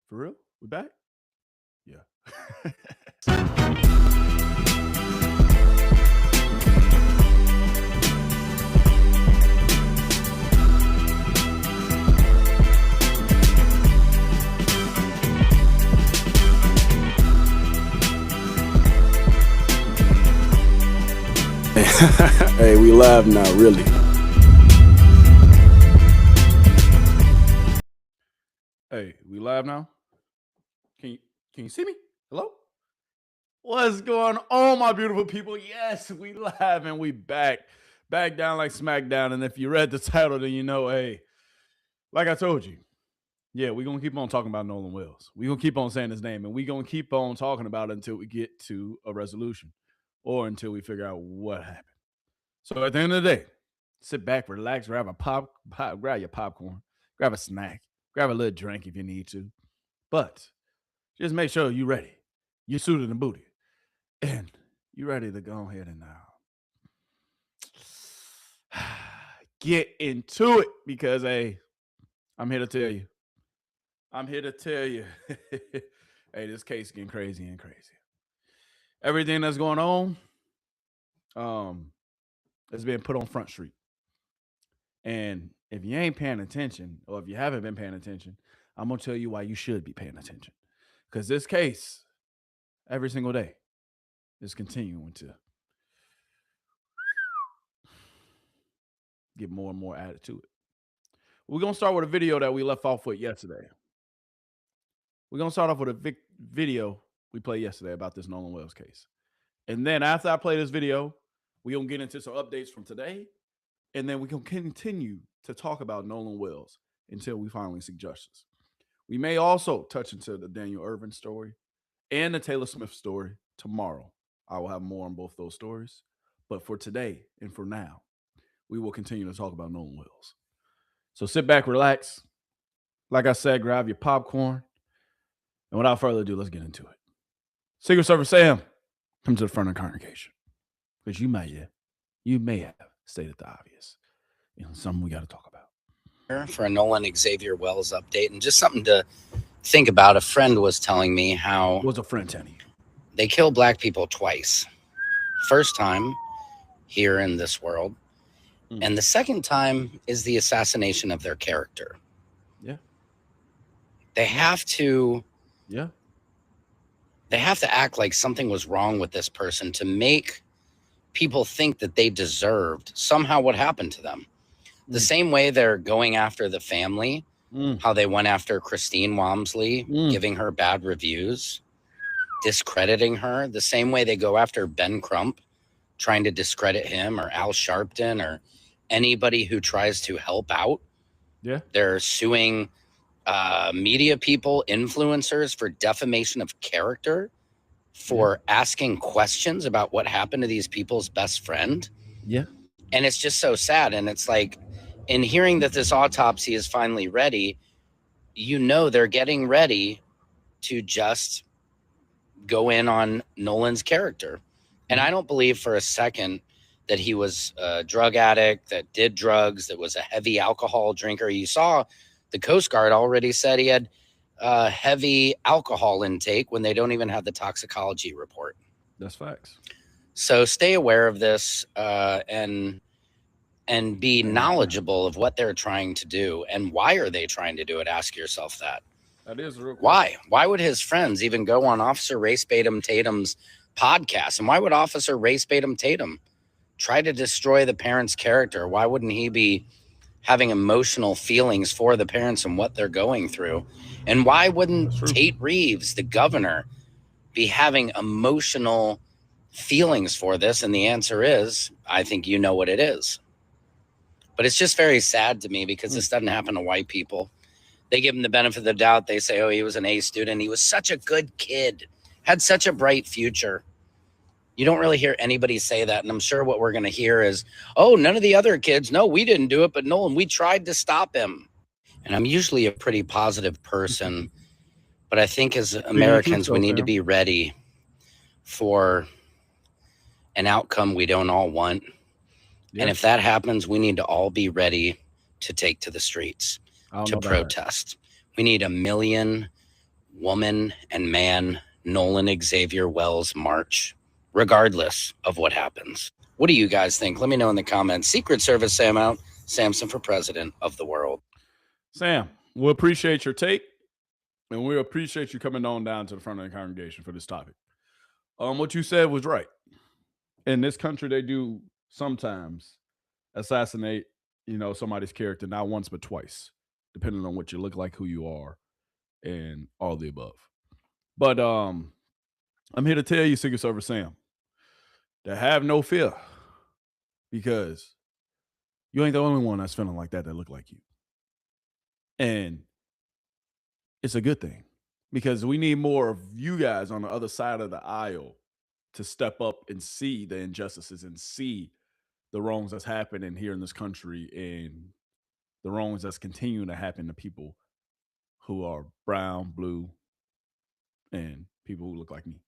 For real? We back? Yeah. Hey, we live now, really. Hey, we live now? Can you see me? Hello? What's going on, my beautiful people? Yes, we live and we back. Back down like SmackDown. And if you read the title, then you know, hey, like I told you, yeah, we're going to keep on talking about Nolan Wells. We're going to keep on saying his name, and we're going to keep on talking about it until we get to a resolution or until we figure out what happened. So at the end of the day, sit back, relax, grab your popcorn, grab a snack, grab a little drink if you need to. But just make sure you're ready. You're suited and booted. And you're ready to go ahead and get into it because, hey, I'm here to tell you. Hey, this case getting crazy and crazy. Everything that's going on is being put on Front Street. And if you ain't paying attention, or if you haven't been paying attention, I'm going to tell you why you should be paying attention. Because this case, every single day, is continuing to get more and more added to it. We're going to start with a video that we left off with yesterday. We're going to start off with a video we played yesterday about this Nolan Wells case. And then after I play this video, we're going to get into some updates from today. And then we can continue to talk about Nolan Wells until we finally see justice. We may also touch into the Daniel Irvin story and the Taylor Swift story tomorrow. I will have more on both those stories. But for today and for now, we will continue to talk about Nolan Wells. So sit back, relax. Like I said, grab your popcorn. And without further ado, let's get into it. Secret Service Sam, come to the front of the congregation. Because you may have stated the obvious. You know, something we got to talk about. For a Nolan Xavier Wells update, and just something to think about. A friend was telling me how... What's a friend telling you? They kill black people twice. First time here in this world. And the second time is the assassination of their character. Yeah. They have to... Yeah. They have to act like something was wrong with this person to make people think that they deserved somehow what happened to them. The same way they're going after the family, how they went after Christine Walmsley, giving her bad reviews, discrediting her. The same way they go after Ben Crump, trying to discredit him, or Al Sharpton, or anybody who tries to help out. Yeah. They're suing media people, influencers, for defamation of character, for asking questions about what happened to these people's best friend. Yeah. And it's just so sad. And it's like, in hearing that this autopsy is finally ready, you know they're getting ready to just go in on Nolan's character. And I don't believe for a second that he was a drug addict, that did drugs, that was a heavy alcohol drinker. You saw the Coast Guard already said he had heavy alcohol intake when they don't even have the toxicology report. That's facts. So stay aware of this and be knowledgeable of what they're trying to do and why are they trying to do it. Ask yourself that. That is real. Why would his friends even go on Officer Race Batum Tatum's podcast? And why would Officer Race Batum Tatum try to destroy the parents' character? Why wouldn't he be having emotional feelings for the parents and what they're going through? And why wouldn't Tate Reeves, the governor, be having emotional feelings for this? And the answer is, I think you know what it is. But it's just very sad to me because this doesn't happen to white people. They give him the benefit of the doubt. They say, oh, he was an A student. He was such a good kid, had such a bright future. You don't really hear anybody say that. And I'm sure what we're going to hear is, oh, none of the other kids. No, we didn't do it. But Nolan, we tried to stop him. And I'm usually a pretty positive person. But I think as Americans, we need to be ready for an outcome we don't all want. And if that happens, we need to all be ready to take to the streets to protest. We need 1 million woman and man Nolan Xavier Wells march, regardless of what happens. What do you guys think? Let me know in the comments. Secret Service Sam out. Samson for president of the world. Sam, we appreciate your take, and we appreciate you coming on down to the front of the congregation for this topic. What you said was right. In this country, they do sometimes assassinate, somebody's character, not once but twice, depending on what you look like, who you are, and all the above. But I'm here to tell you, Secret Service Sam, to have no fear, because you ain't the only one that's feeling like that look like you. And it's a good thing, because we need more of you guys on the other side of the aisle to step up and see the injustices and see the wrongs that's happening here in this country and the wrongs that's continuing to happen to people who are brown, blue, and people who look like me.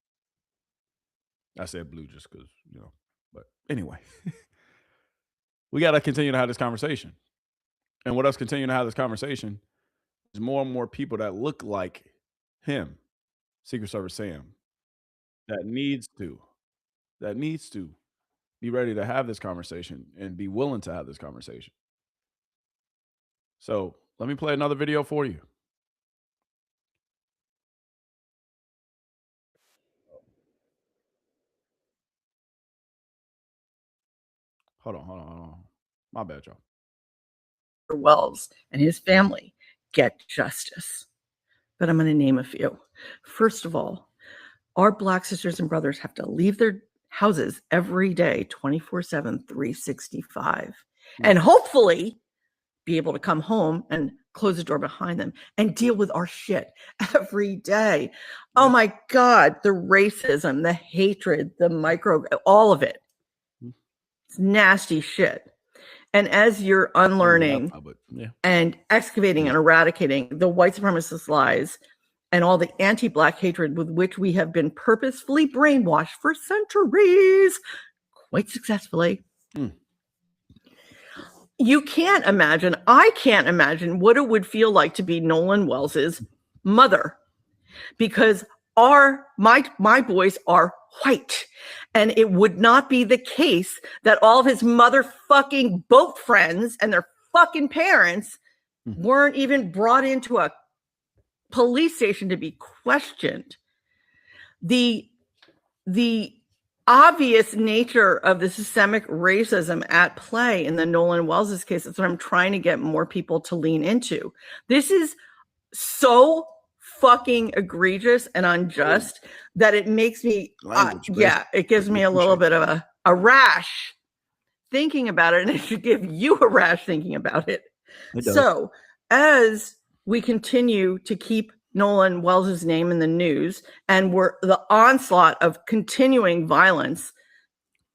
I said blue just because, but anyway, we got to continue to have this conversation. And what us continuing to have this conversation is more and more people that look like him, Secret Service Sam, that needs to be ready to have this conversation and be willing to have this conversation. So let me play another video for you. Hold on. My bad, y'all. Wells and his family get justice. But I'm going to name a few. First of all, our Black sisters and brothers have to leave their houses every day, 24/7, 365, and hopefully be able to come home and close the door behind them and deal with our shit every day. Oh my God, the racism, the hatred, the all of it. It's nasty shit. And as you're unlearning and excavating and eradicating the white supremacist lies and all the anti-Black hatred with which we have been purposefully brainwashed for centuries, quite successfully, you can't imagine, I can't imagine what it would feel like to be Nolan Wells's mother, because my boys are white, and it would not be the case that all of his motherfucking boat friends and their fucking parents weren't even brought into a police station to be questioned. The obvious nature of the systemic racism at play in the Nolan Wells case is what I'm trying to get more people to lean into. This is so fucking egregious and unjust that it makes me, it gives me a little bit of a rash thinking about it, and it should give you a rash thinking about it. So as we continue to keep Nolan Wells' name in the news, and the onslaught of continuing violence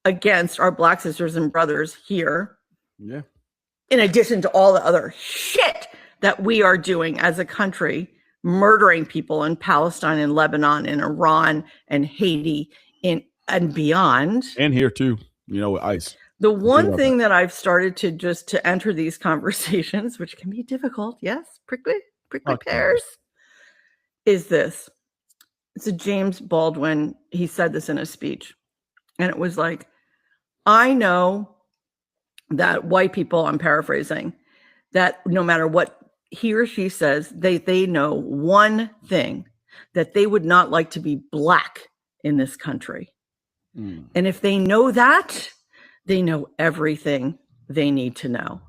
against our Black sisters and brothers here, in addition to all the other shit that we are doing as a country, murdering people in Palestine and Lebanon and Iran and Haiti and beyond. And here too, with ICE. The one thing that I've started to enter these conversations, which can be difficult, yes, prickly pears, is this. It's a James Baldwin. He said this in a speech, and it was like, I know that white people, I'm paraphrasing, that no matter what he or she says, they know one thing, that they would not like to be Black in this country. And if they know that, they know everything they need to know.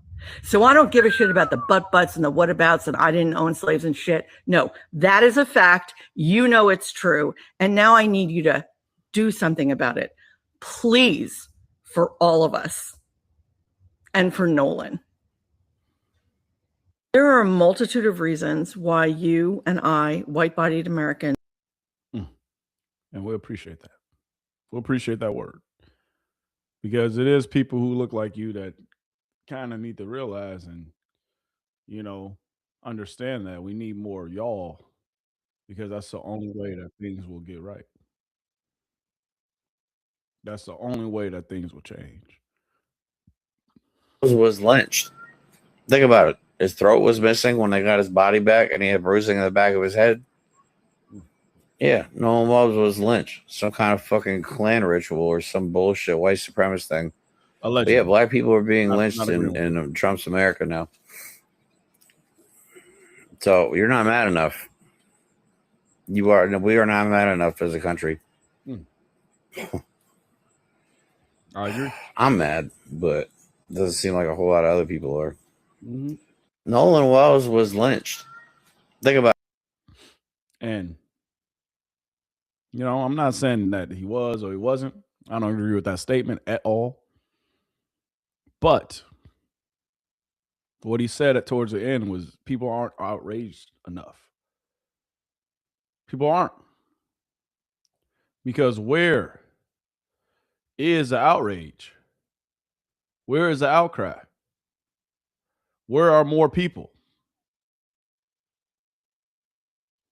So I don't give a shit about the butts and the whatabouts and I didn't own slaves and shit. No, that is a fact. You know it's true. And now I need you to do something about it. Please, for all of us and for Nolan. There are a multitude of reasons why you and I, white-bodied Americans. And we appreciate that. We appreciate that word. Because it is people who look like you that kind of need to realize and, understand that we need more of y'all, because that's the only way that things will get right. That's the only way that things will change. Was lynched. Think about it. His throat was missing when they got his body back, and he had bruising in the back of his head. Yeah, Nolan Wells was lynched. Some kind of fucking Klan ritual or some bullshit white supremacist thing. Allegedly. But yeah, black people are being Not lynched agreeing with in Trump's America now. So you're not mad enough. We are not mad enough as a country. I agree. I'm mad, but it doesn't seem like a whole lot of other people are. Nolan Wells was lynched. Think about it. And, you know, I'm not saying that he was or he wasn't. I don't agree with that statement at all. But what he said towards the end was people aren't outraged enough. People aren't. Because where is the outrage? Where is the outcry? Where are more people?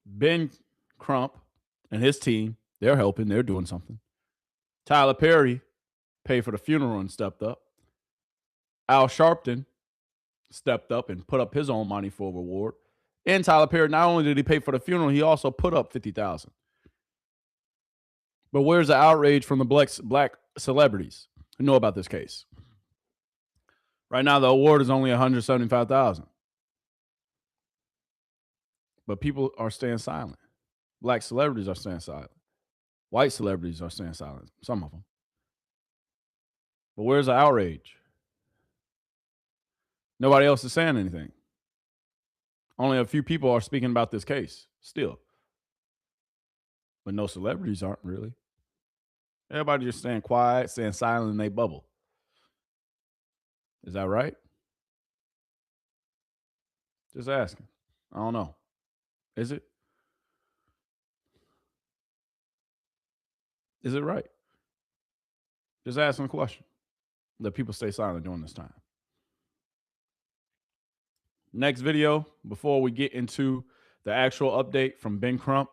Ben Crump and his team, they're helping. They're doing something. Tyler Perry paid for the funeral and stepped up. Al Sharpton stepped up and put up his own money for a reward. And Tyler Perry, not only did he pay for the funeral, he also put up $50,000. But where's the outrage from the black celebrities who know about this case? Right now, the award is only $175,000. But people are staying silent. Black celebrities are staying silent. White celebrities are staying silent. Some of them. But where's the outrage? Nobody else is saying anything. Only a few people are speaking about this case still. But no celebrities aren't really. Everybody just staying quiet, staying silent in their bubble. Is that right? Just asking. I don't know. Is it? Is it right? Just asking a question. Let people stay silent during this time. Next video, before we get into the actual update from Ben Crump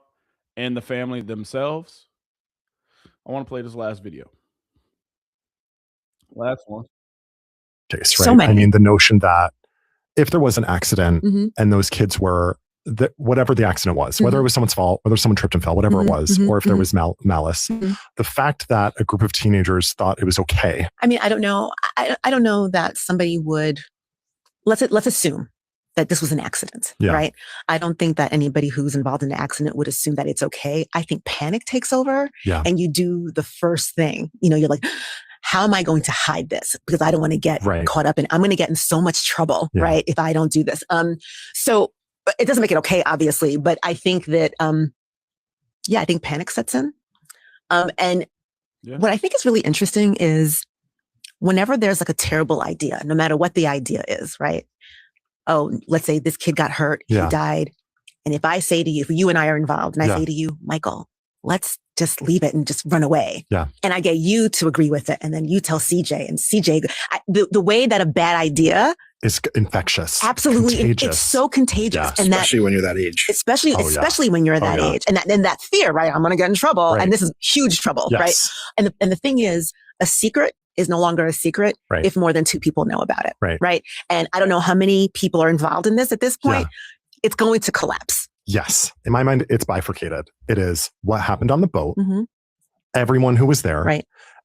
and the family themselves, I want to play this last video. Last one. Case, right? I mean, the notion that if there was an accident and those kids were, whatever the accident was, whether it was someone's fault, whether someone tripped and fell, whatever it was, or if there was malice, the fact that a group of teenagers thought it was okay. I mean, I don't know. I don't know that somebody would, let's assume that this was an accident, right? I don't think that anybody who's involved in the accident would assume that it's okay. I think panic takes over and you do the first thing. You know, you're like, how am I going to hide this? Because I don't want to get caught up in, I'm going to get in so much trouble, right? If I don't do this. So it doesn't make it okay, obviously, but I think that, I think panic sets in. And what I think is really interesting is whenever there's like a terrible idea, no matter what the idea is, right? Oh, let's say this kid got hurt, he died. And if I say to you, if you and I are involved and I say to you, Michael, let's just leave it and just run away. And I get you to agree with it. And then you tell CJ and CJ, the way that a bad idea is infectious. Absolutely. Contagious. It's so contagious. And especially when you're that age. Especially when you're that age. And that fear, right? I'm going to get in trouble. And this is huge trouble, right? And the thing is, a secret is no longer a secret if more than two people know about it. Right. And I don't know how many people are involved in this at this point. It's going to collapse. Yes. In my mind, it's bifurcated. It is what happened on the boat, everyone who was there.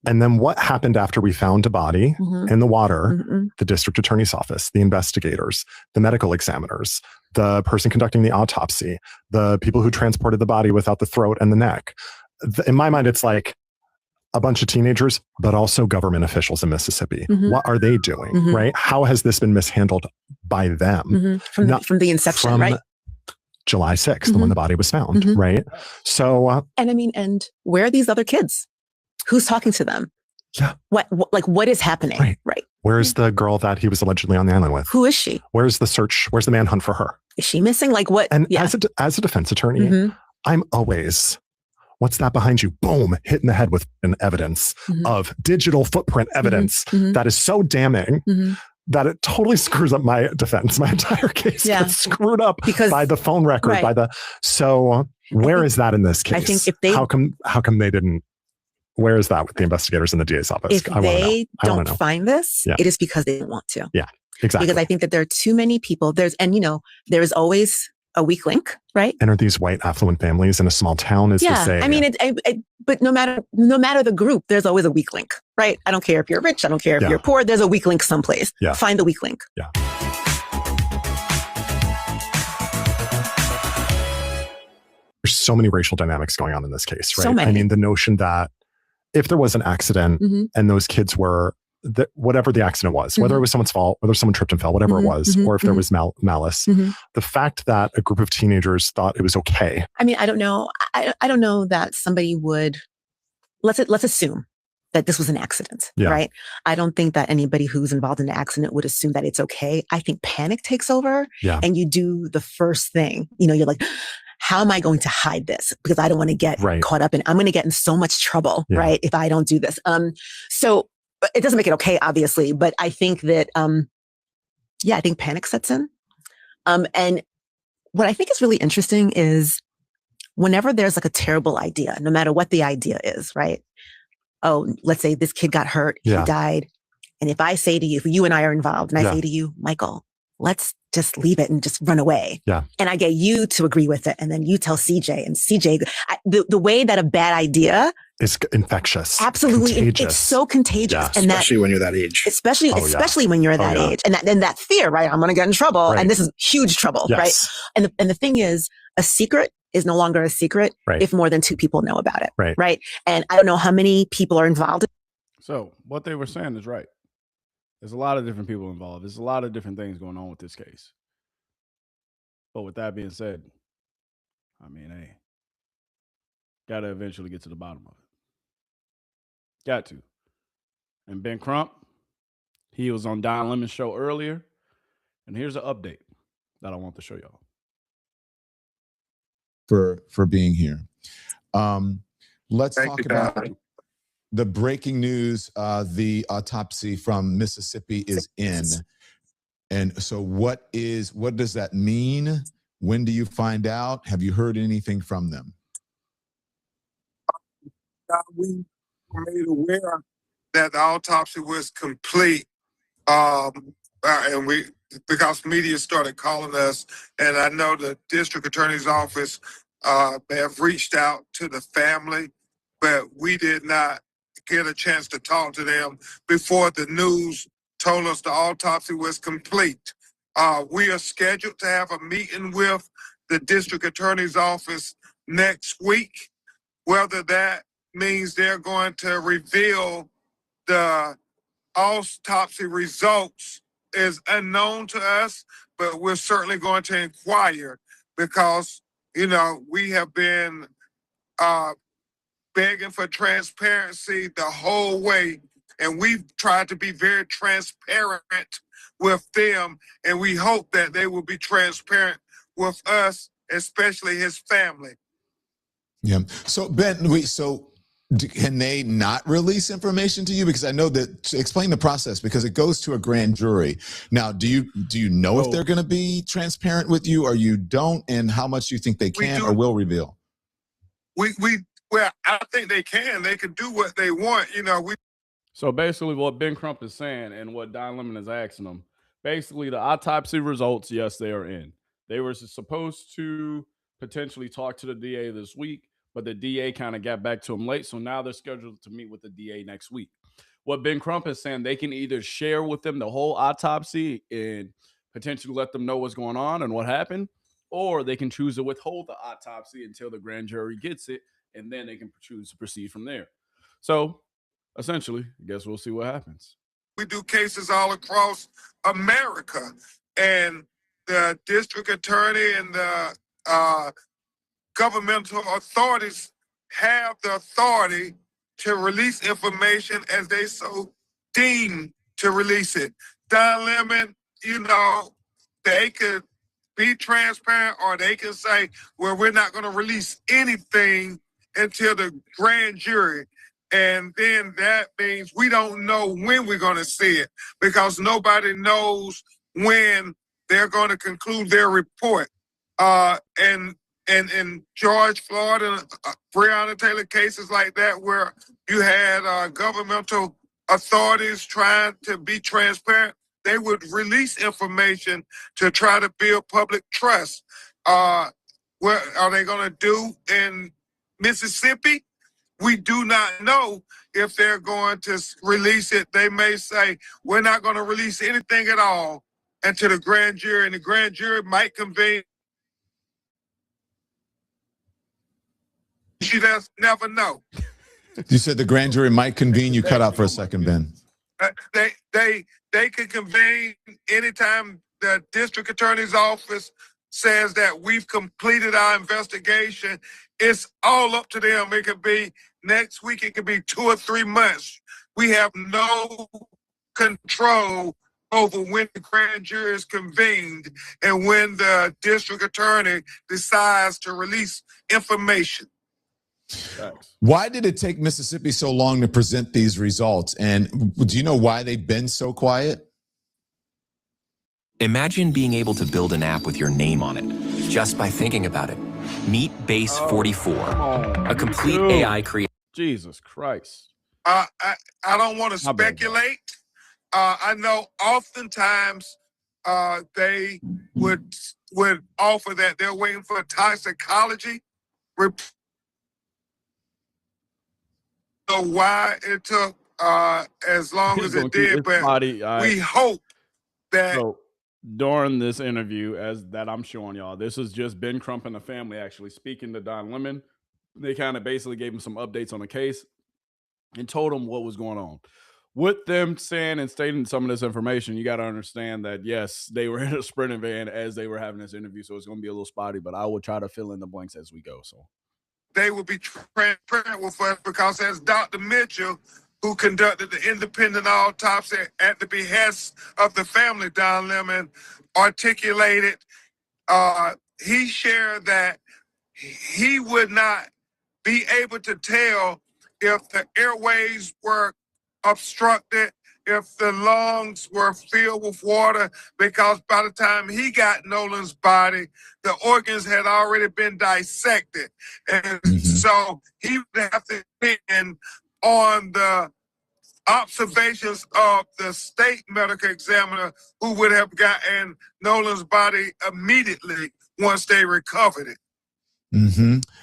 And then what happened after we found a body in the water, the district attorney's office, the investigators, the medical examiners, the person conducting the autopsy, the people who transported the body without the throat and the neck. In my mind, it's like a bunch of teenagers, but also government officials in Mississippi. What are they doing, right? How has this been mishandled by them? From the inception, right? July 6th, when the body was found, right? So, and where are these other kids? Who's talking to them? What is happening? Right. Where's the girl that he was allegedly on the island with? Who is she? Where's the search? Where's the manhunt for her? Is she missing? Like what? And as a defense attorney, I'm always, what's that behind you? Boom, hit in the head with an evidence of digital footprint evidence that is so damning that it totally screws up my defense. My entire case gets screwed up by the phone record, so where is that in this case? I think if they, how come they didn't, where is that with the investigators in the DA's office? If they don't find this, it is because they don't want to. Yeah, exactly. Because I think that there are too many people. There's always a weak link, right? And are these white affluent families in a small town? Is to say, I mean, but no matter the group, there's always a weak link, right? I don't care if you're rich. I don't care if you're poor. There's a weak link someplace. Find the weak link. Yeah. There's so many racial dynamics going on in this case, right? So many. I mean, the notion that if there was an accident and those kids were, whatever the accident was, whether it was someone's fault, whether someone tripped and fell, whatever it was, or if there was malice, the fact that a group of teenagers thought it was okay. I mean, I don't know. I don't know that somebody would, let's assume that this was an accident, right? I don't think that anybody who's involved in an accident would assume that it's okay. I think panic takes over and you do the first thing. You know, you're like, how am I going to hide this? Because I don't want to get caught up in, I'm going to get in so much trouble, right? If I don't do this. So it doesn't make it okay, obviously, but I think that, I think panic sets in. And what I think is really interesting is whenever there's like a terrible idea, no matter what the idea is, right? Oh, let's say this kid got hurt, he died. And if I say to you, if you and I are involved and I say to you, Michael, let's just leave it and just run away. Yeah. And I get you to agree with it. And then you tell CJ and CJ, the way that a bad idea is infectious. Absolutely. Contagious. It's so contagious. Yeah, and especially when you're that age. Especially when you're that age. And then that fear, right? I'm going to get in trouble. And this is huge trouble, right? And the thing is, a secret is no longer a secret if more than two people know about it. Right. And I don't know how many people are involved. So what they were saying is right. There's a lot of different people involved. There's a lot of different things going on with this case. But with that being said, I mean, hey, got to eventually get to the bottom of it. Got to. And Ben Crump, he was on Don Lemon's show earlier. And here's an update that I want to show y'all. For being here. Let's talk about the breaking news. The autopsy from Mississippi is in. And so what does that mean? When do you find out? Have you heard anything from them? We were made aware that the autopsy was complete. And because media started calling us, and I know the district attorney's office have reached out to the family, but we did not get a chance to talk to them before the news told us the autopsy was complete. We are scheduled to have a meeting with the district attorney's office next week. Whether that means they're going to reveal the autopsy results is unknown to us, but we're certainly going to inquire because, you know, we have been begging for transparency the whole way. And we've tried to be very transparent with them. And we hope that they will be transparent with us, especially his family. Yeah. So Ben, can they not release information to you? Because I know that, to explain the process, because it goes to a grand jury. Now, do you know if they're going to be transparent with you or you don't, and how much you think they can or will reveal? Well, I think they can. They can do what they want. You know, So basically what Ben Crump is saying and what Don Lemon is asking them, basically the autopsy results, yes, they are in. They were supposed to potentially talk to the DA this week, but the DA kind of got back to him late. So now they're scheduled to meet with the DA next week. What Ben Crump is saying, they can either share with them the whole autopsy and potentially let them know what's going on and what happened, or they can choose to withhold the autopsy until the grand jury gets it, and then they can choose to proceed from there. So essentially, I guess we'll see what happens. We do cases all across America, and the district attorney and the governmental authorities have the authority to release information as they so deem to release it. Don Lemon, you know, they could be transparent or they can say, well, we're not going to release anything until the grand jury. And then that means we don't know when we're going to see it because nobody knows when they're going to conclude their report. And George Floyd and Breonna Taylor cases like that where you had governmental authorities trying to be transparent, they would release information to try to build public trust. what are they going to do in Mississippi? We do not know if they're going to release it. They may say, we're not going to release anything at all until the grand jury, and the grand jury might convene. You just never know. You said the grand jury might convene. You cut out for a second, Ben. They could convene anytime the district attorney's office says that we've completed our investigation. It's all up to them. It could be next week. It could be 2 or 3 months. We have no control over when the grand jury is convened and when the district attorney decides to release information. Why did it take Mississippi so long to present these results? And do you know why they've been so quiet? Imagine being able to build an app with your name on it just by thinking about it. Meet Base 44, a complete AI creator. Jesus Christ. I don't want to speculate. I know oftentimes they would offer that they're waiting for a toxicology report. Know why it took as long as it did, but we hope that. So, during this interview, that I'm showing y'all, this is just Ben Crump and the family actually speaking to Don Lemon. They kind of basically gave him some updates on the case and told him what was going on. With them saying and stating some of this information, you got to understand that, yes, they were in a sprinting van as they were having this interview, so it's going to be a little spotty, but I will try to fill in the blanks as we go. So they will be transparent with us because as Dr. Mitchell, who conducted the independent autopsy at the behest of the family, Don Lemon, articulated, he shared that he would not be able to tell if the airways were obstructed, if the lungs were filled with water, because by the time he got Nolan's body, the organs had already been dissected. And so he would have to depend on the observations of the state medical examiner, who would have gotten Nolan's body immediately once they recovered it.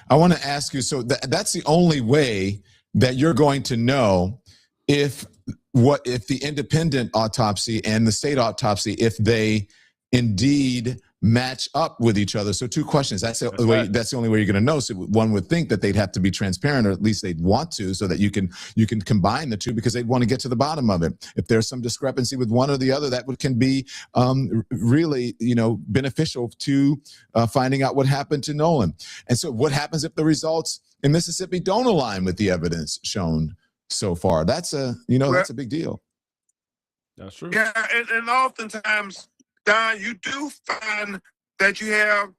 I want to ask you, so that's the only way that you're going to know if the independent autopsy and the state autopsy, if they indeed match up with each other. So 2 questions. That's the only way you're going to know. So one would think that they'd have to be transparent, or at least they'd want to, so that you can combine the two, because they'd want to get to the bottom of it. If there's some discrepancy with one or the other, that can be really, beneficial to finding out what happened to Nolan. And so what happens if the results in Mississippi don't align with the evidence shown so far? That's that's a big deal. That's true. Yeah, and oftentimes, Don, you do find that you have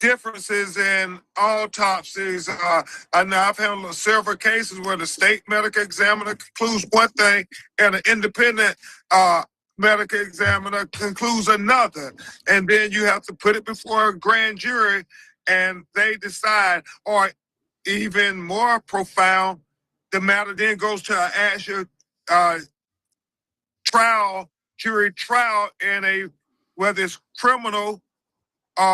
differences in autopsies. I know I've handled several cases where the state medical examiner concludes one thing and an independent medical examiner concludes another. And then you have to put it before a grand jury and they decide. Or even more profound, the matter then goes to an actual jury trial in whether it's criminal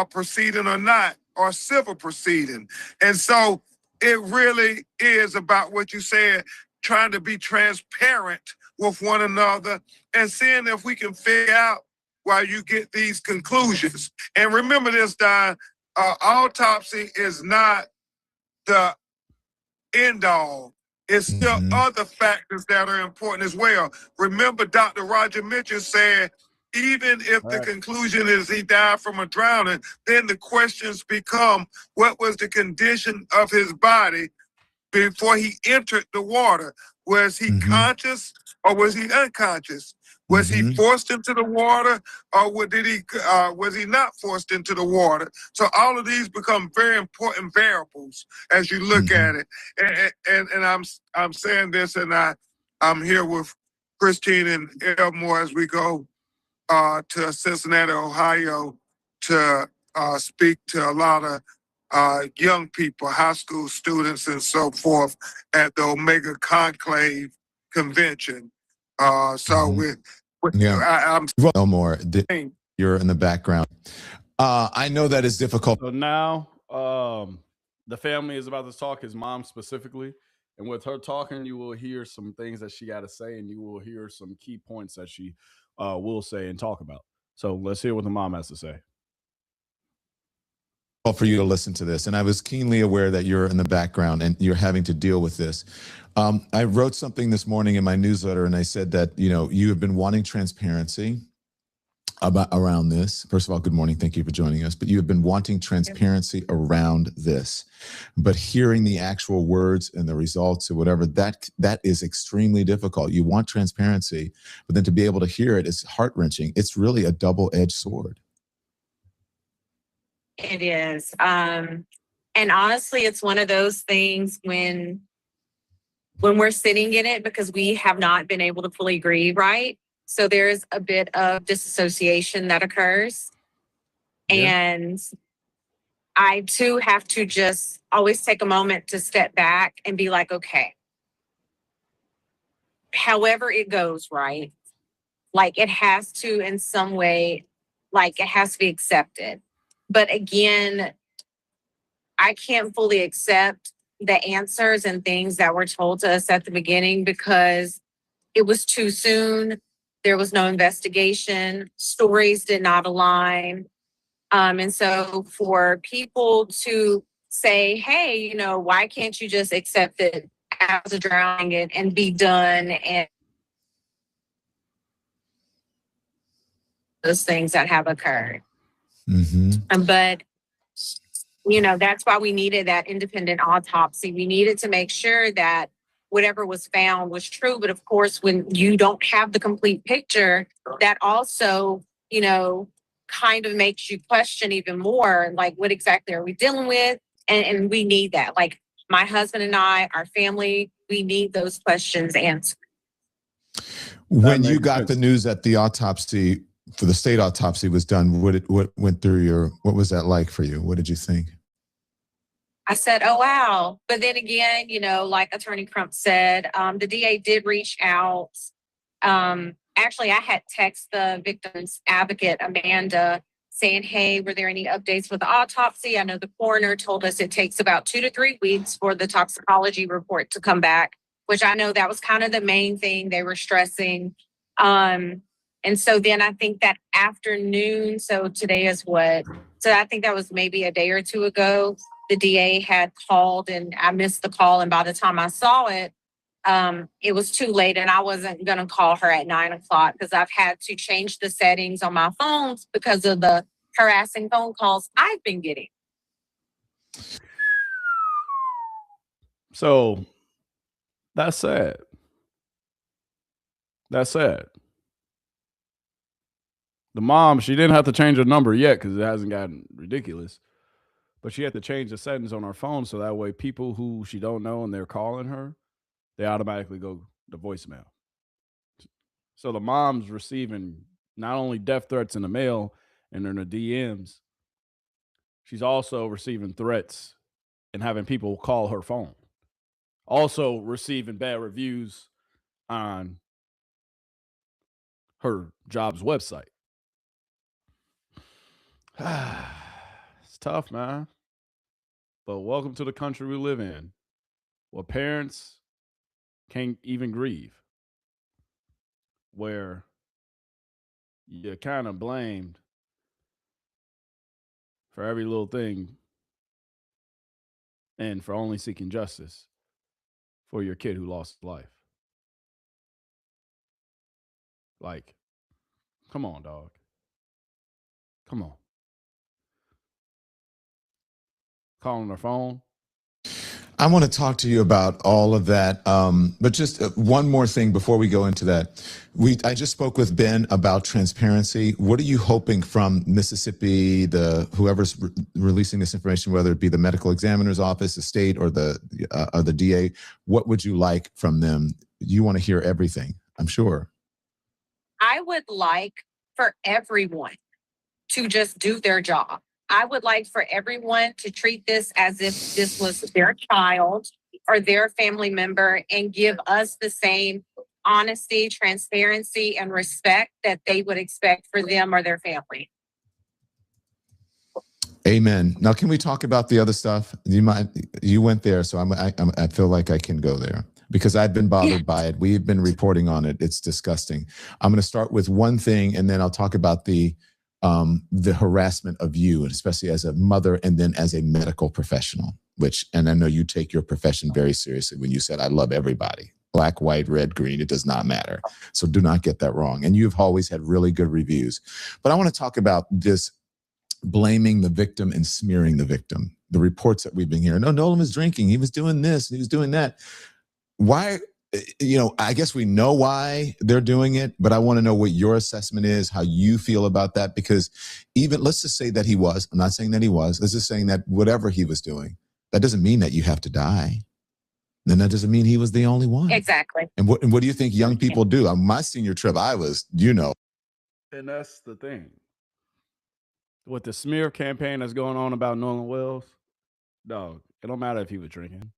proceeding or not, or civil proceeding. And so it really is about what you said, trying to be transparent with one another and seeing if we can figure out why you get these conclusions. And remember this, Don, autopsy is not the end all. It's still other factors that are important as well. Remember, Dr. Roger Mitchell said, even if the conclusion is he died from a drowning, then the questions become, what was the condition of his body before he entered the water? Was he conscious or was he unconscious? Was he forced into the water, or was he not forced into the water? So all of these become very important variables as you look at it. And I'm saying this, and I'm here with Christine and Elmore as we go to Cincinnati, Ohio, to speak to a lot of young people, high school students and so forth, at the Omega Conclave Convention. I'm Elmore, you're in the background. I know that is difficult. So now the family is about to talk, his mom specifically. And with her talking, you will hear some things that she got to say, and you will hear some key points that she will say and talk about. So let's hear what the mom has to say. For you to listen to this, and I was keenly aware that you're in the background and you're having to deal with this. I wrote something this morning in my newsletter, and I said that you have been wanting transparency around this. First of all, good morning, thank you for joining us. But you have been wanting transparency around this, but hearing the actual words and the results or whatever, that is extremely difficult. You want transparency, but then to be able to hear it is heart-wrenching. It's really a double-edged sword. It is. And honestly, it's one of those things when we're sitting in it, because we have not been able to fully grieve, right? So there's a bit of disassociation that occurs. Yeah. And I too have to just always take a moment to step back and be like, okay, however it goes, right? Like it has to in some way, like it has to be accepted. But again, I can't fully accept the answers and things that were told to us at the beginning because it was too soon. There was no investigation. Stories did not align. And so for people to say, hey, why can't you just accept it as a drowning and be done, and those things that have occurred. Mm-hmm. But that's why we needed that independent autopsy. We needed to make sure that whatever was found was true. But of course, when you don't have the complete picture, that also, kind of makes you question even more, like, what exactly are we dealing with? And we need that. Like my husband and I, our family, we need those questions answered. When you got the news that the autopsy for the state autopsy was done, what went through what was that like for you? What did you think? I said, oh, wow. But then again, like Attorney Crump said, the DA did reach out. Actually, I had texted the victim's advocate, Amanda, saying, hey, were there any updates with the autopsy? I know the coroner told us it takes about 2 to 3 weeks for the toxicology report to come back, which I know that was kind of the main thing they were stressing. And so then I think that afternoon, so today is what? So I think that was maybe a day or two ago, the DA had called and I missed the call. And by the time I saw it, it was too late and I wasn't going to call her at 9 o'clock because I've had to change the settings on my phones because of the harassing phone calls I've been getting. So that's sad. That's sad. The mom, she didn't have to change her number yet because it hasn't gotten ridiculous. But she had to change the settings on her phone so that way people who she don't know and they're calling her, they automatically go to voicemail. So the mom's receiving not only death threats in the mail and in the DMs, she's also receiving threats and having people call her phone. Also receiving bad reviews on her job's website. It's tough, man. But welcome to the country we live in, where parents can't even grieve, where you're kind of blamed for every little thing and for only seeking justice for your kid who lost his life. Like, come on, dog. Come on. Calling her phone. I want to talk to you about all of that, but just one more thing before we go into that. I just spoke with Ben about transparency. What are you hoping from Mississippi, whoever's releasing this information, whether it be the medical examiner's office, the state, or the DA? What would you like from them? You want to hear everything, I'm sure. I would like for everyone to just do their job. I would like for everyone to treat this as if this was their child or their family member and give us the same honesty, transparency, and respect that they would expect for them or their family. Amen. Now, can we talk about the other stuff? You went there, so I feel like I can go there because I've been bothered by it. We've been reporting on it. It's disgusting. I'm going to start with one thing, and then I'll talk about the harassment of you, and especially as a mother, and then as a medical professional. And I know you take your profession very seriously when you said, "I love everybody, black, white, red, green. It does not matter." So do not get that wrong. And you've always had really good reviews. But I want to talk about this. Blaming the victim and smearing the victim. The reports that we've been hearing. No, Nolan was drinking. He was doing this. He was doing that. Why? I guess we know why they're doing it, but I want to know what your assessment is, how you feel about that. Because even, let's just say that he was. I'm not saying that he was. Let's just saying that whatever he was doing, that doesn't mean that you have to die. Then that doesn't mean he was the only one. Exactly. And what do you think young people do? On my senior trip, I was, And that's the thing. With the smear campaign that's going on about Nolan Wells, dog, it don't matter if he was drinking.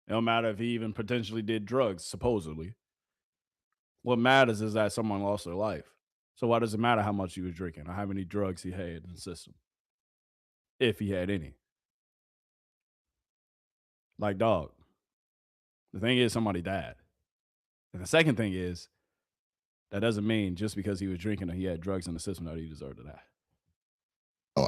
It don't matter if he even potentially did drugs, supposedly. What matters is that someone lost their life. So why does it matter how much he was drinking or how many drugs he had in the system? If he had any. Like, dog, the thing is somebody died. And the second thing is, that doesn't mean just because he was drinking or he had drugs in the system that he deserved to die.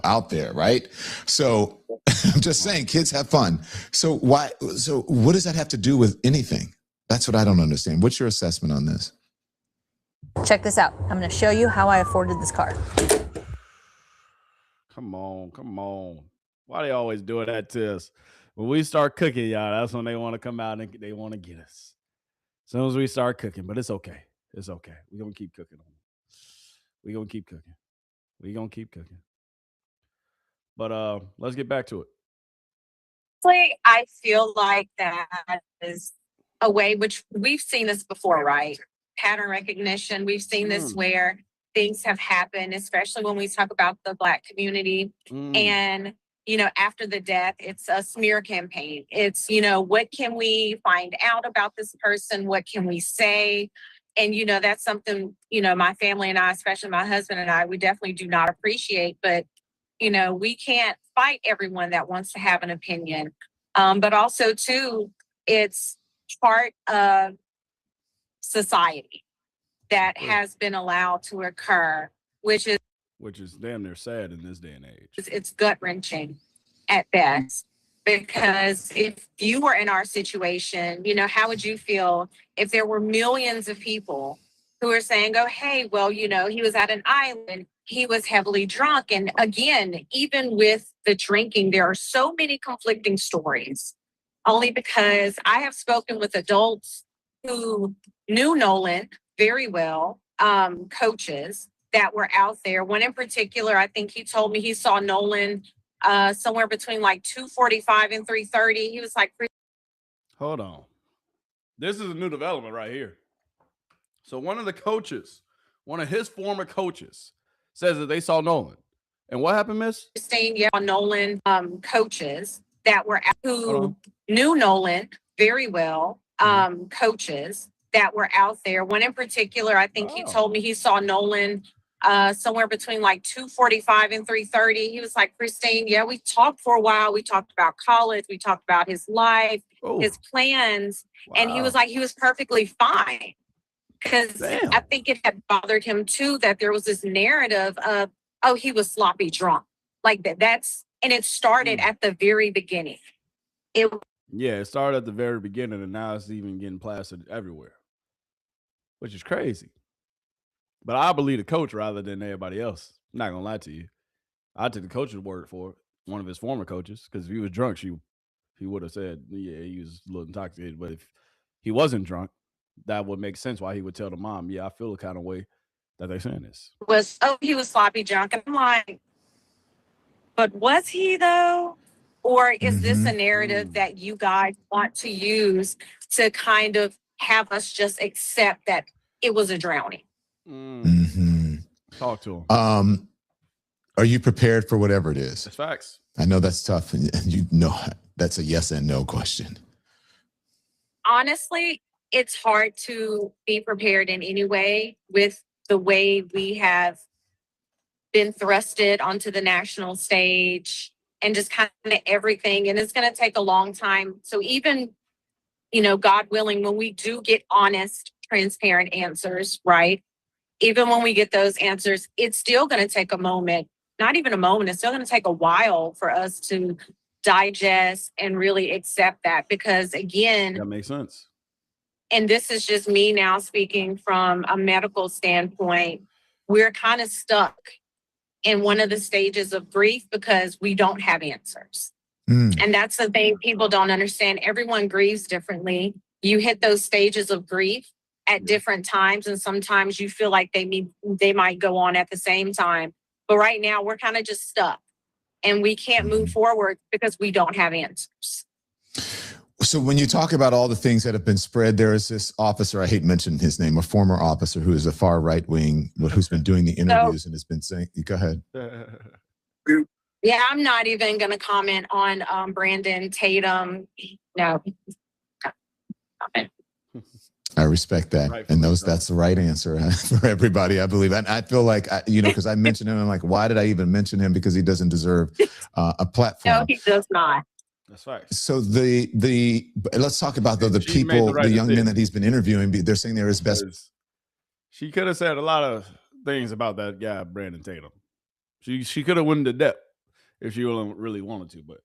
Out there, right? So I'm just saying, kids have fun. So what does that have to do with anything? That's what I don't understand. What's your assessment on this? Check this out. I'm going to show you how I afforded this car. Come on. Why they always do that to us? When we start cooking, y'all, that's when they want to come out and they want to get us. As soon as we start cooking, but it's okay. It's okay. We're going to keep cooking. We're going to keep cooking. But let's get back to it. I feel like that is a way, which we've seen this before, right? Pattern recognition. We've seen this where things have happened, especially when we talk about the Black community. And, after the death, it's a smear campaign. It's, what can we find out about this person? What can we say? And, that's something, my family and I, especially my husband and I, we definitely do not appreciate. But we can't fight everyone that wants to have an opinion. But also, too, it's part of society that has been allowed to occur, which is damn near sad in this day and age. It's gut-wrenching at best. Because if you were in our situation, how would you feel if there were millions of people who are saying, oh, hey, well, he was at an island, he was heavily drunk. And again, even with the drinking, there are so many conflicting stories, only because I have spoken with adults who knew Nolan very well, coaches that were out there. One in particular, I think he told me he saw Nolan somewhere between like 2:45 and 3:30. He was like, hold on. This is a new development right here. So one of his former coaches says that they saw Nolan. And what happened, miss? Nolan coaches that were who knew Nolan very well, coaches that were out there. One in particular, I think he told me he saw Nolan somewhere between like 2:45 and 3:30. He was like, Christine, yeah, we talked for a while. We talked about college. We talked about his life, his plans. Wow. And he was like, he was perfectly fine. Because I think it had bothered him too, that there was this narrative of, oh, he was sloppy drunk. Like and it started at the very beginning. It started at the very beginning, and now it's even getting plastered everywhere, which is crazy. But I believe the coach rather than everybody else. I'm not gonna lie to you. I took the coach's word for it, one of his former coaches, because if he was drunk, he would have said, yeah, he was a little intoxicated. But if he wasn't drunk, that would make sense why he would tell the mom, yeah, I feel the kind of way that they're saying this. He was sloppy drunk. And I'm like, but was he though? Or is this a narrative that you guys want to use to kind of have us just accept that it was a drowning? Talk to him. Are you prepared for whatever it is? That's facts. I know that's tough, and that's a yes and no question. Honestly, it's hard to be prepared in any way with the way we have been thrusted onto the national stage. and just kind of everything. And it's going to take a long time. So even, God willing, when we do get honest, transparent answers, right? Even when we get those answers, it's still going to take a moment, not even a moment. It's still going to take a while for us to digest and really accept that, because again, that makes sense. And this is just me now speaking from a medical standpoint, we're kind of stuck in one of the stages of grief because we don't have answers. And that's the thing people don't understand. Everyone grieves differently. You hit those stages of grief at different times, and sometimes you feel like they might go on at the same time. But right now we're kind of just stuck, and we can't move forward because we don't have answers. So when you talk about all the things that have been spread, there is this officer, I hate mentioning his name, a former officer who is a far right wing, who's been doing the interviews and has been saying, go ahead. Yeah, I'm not even going to comment on Brandon Tatum. No. I respect that. And that's the right answer for everybody, I believe. And I feel like, because I mentioned him, I'm like, why did I even mention him? Because he doesn't deserve a platform. No, he does not. That's right. So let's talk about the people, the young men that he's been interviewing. They're saying they're his best. She could have said a lot of things about that guy, Brandon Tatum. She could have went into depth if she really wanted to, but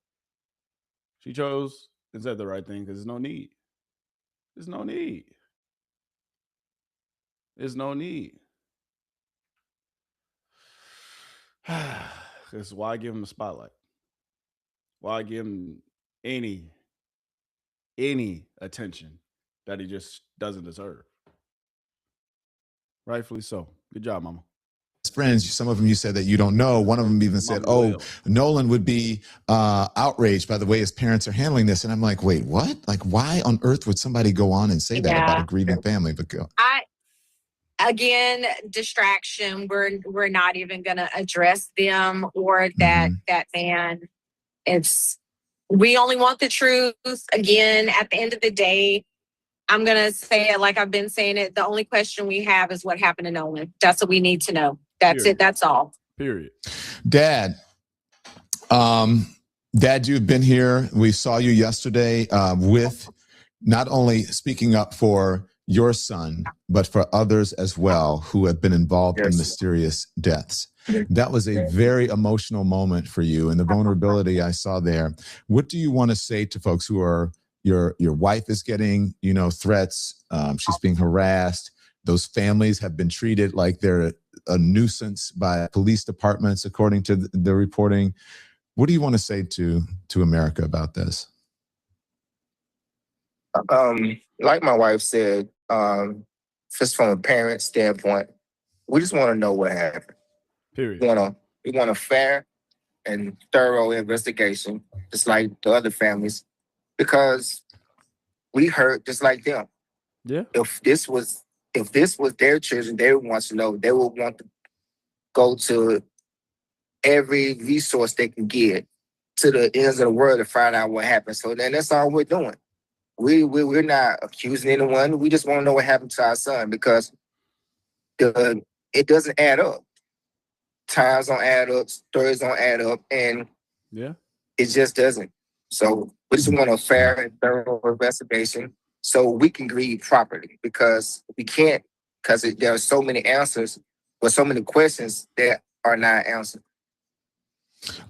she chose and said the right thing because there's no need. There's no need. There's no need. Because why give him the spotlight? Why give him any attention that he just doesn't deserve? Rightfully so. Good job, Mama. Friends, some of them you said that you don't know. One of them even said, Nolan would be outraged by the way his parents are handling this. And I'm like, wait, what? Like, why on earth would somebody go on and say that about a grieving family? But again, distraction. We're not even going to address them or that man. We only want the truth. Again, at the end of the day, I'm going to say it like I've been saying it. The only question we have is what happened to Nolan. That's what we need to know. That's it. That's all. Period. Dad, you've been here. We saw you yesterday with not only speaking up for your son, but for others as well who have been involved in mysterious deaths. That was a very emotional moment for you, and the vulnerability I saw there. What do you want to say to folks who are your wife is getting, threats? She's being harassed. Those families have been treated like they're a nuisance by police departments, according to the reporting. What do you want to say to America about this? Like my wife said, just from a parent standpoint, we just want to know what happened. Period. We want a fair and thorough investigation, just like the other families, because we hurt just like them. Yeah. If this was their children, they would want to know. They would want to go to every resource they can get to the ends of the world to find out what happened. So then that's all we're doing. We're not accusing anyone. We just want to know what happened to our son, because it doesn't add up. Times don't add up, stories don't add up, and it just doesn't. So we just want a fair and thorough investigation so we can grieve properly, because we can't, because there are so many answers, but so many questions that are not answered.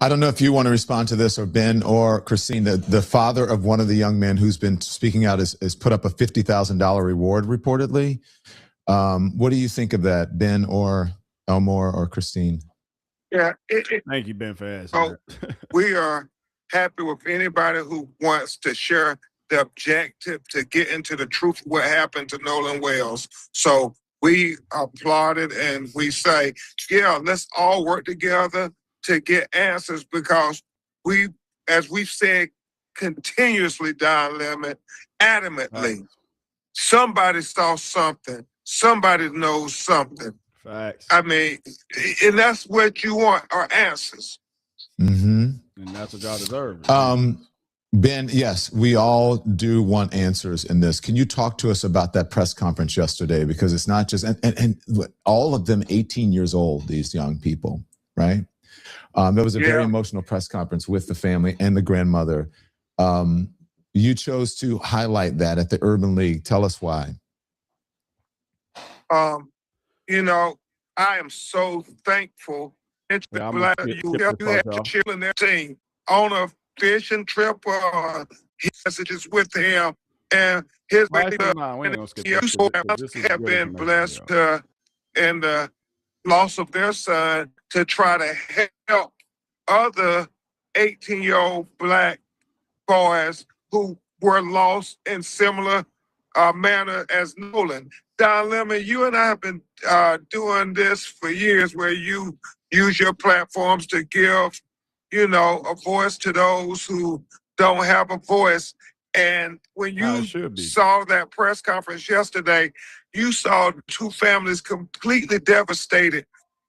I don't know if you want to respond to this, or Ben or Christine. The father of one of the young men who's been speaking out has put up a $50,000 reward reportedly. What do you think of that, Ben or Elmore or Christine? Yeah. Thank you, Ben, for asking. We are happy with anybody who wants to share the objective to get into the truth of what happened to Nolan Wells. So we applaud it, and we say, let's all work together to get answers, because we, as we've said continuously down limit, adamantly, somebody saw something, somebody knows something. Facts. I mean, and that's what you want, are answers. Mm-hmm. And that's what y'all deserve. Ben, yes, we all do want answers in this. Can you talk to us about that press conference yesterday? Because it's not just, and all of them 18 years old, these young people, right? There was a very emotional press conference with the family and the grandmother. You chose to highlight that at the Urban League. Tell us why. You know, I am so thankful that you had your children their team on a fishing trip or messages with him, and his have been blessed in the loss of their son to try to help other 18-year-old Black boys who were lost in similar manner as Nolan. Don Lemon, you and I have been doing this for years, where you use your platforms to give, you know, a voice to those who don't have a voice. And when you saw that press conference yesterday, you saw two families completely devastated,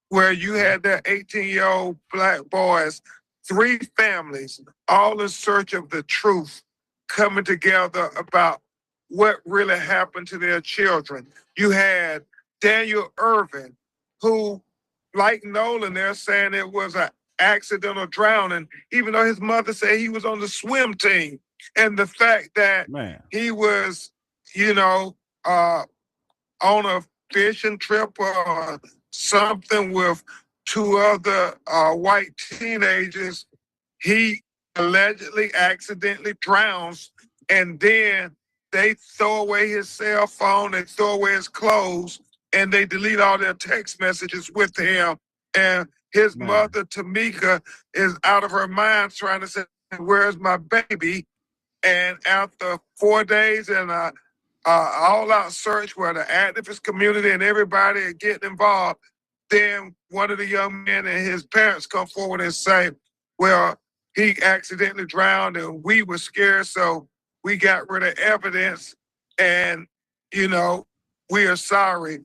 where you had that 18-year-old Black boys, three families, all in search of the truth, coming together about what really happened to their children. You had Daniel Irvin, who, like Nolan, they're saying it was an accidental drowning, even though his mother said he was on the swim team. And the fact that he was, you know, on a fishing trip or something with two other white teenagers, he allegedly accidentally drowns, and then they throw away his cell phone, they throw away his clothes, and they delete all their text messages with him. And his mother, Tamika, is out of her mind trying to say, where's my baby? And after 4 days and all-out search where the activist community and everybody are getting involved, then one of the young men and his parents come forward and say, well, he accidentally drowned and we were scared, so we got rid of evidence, and, you know, we are sorry.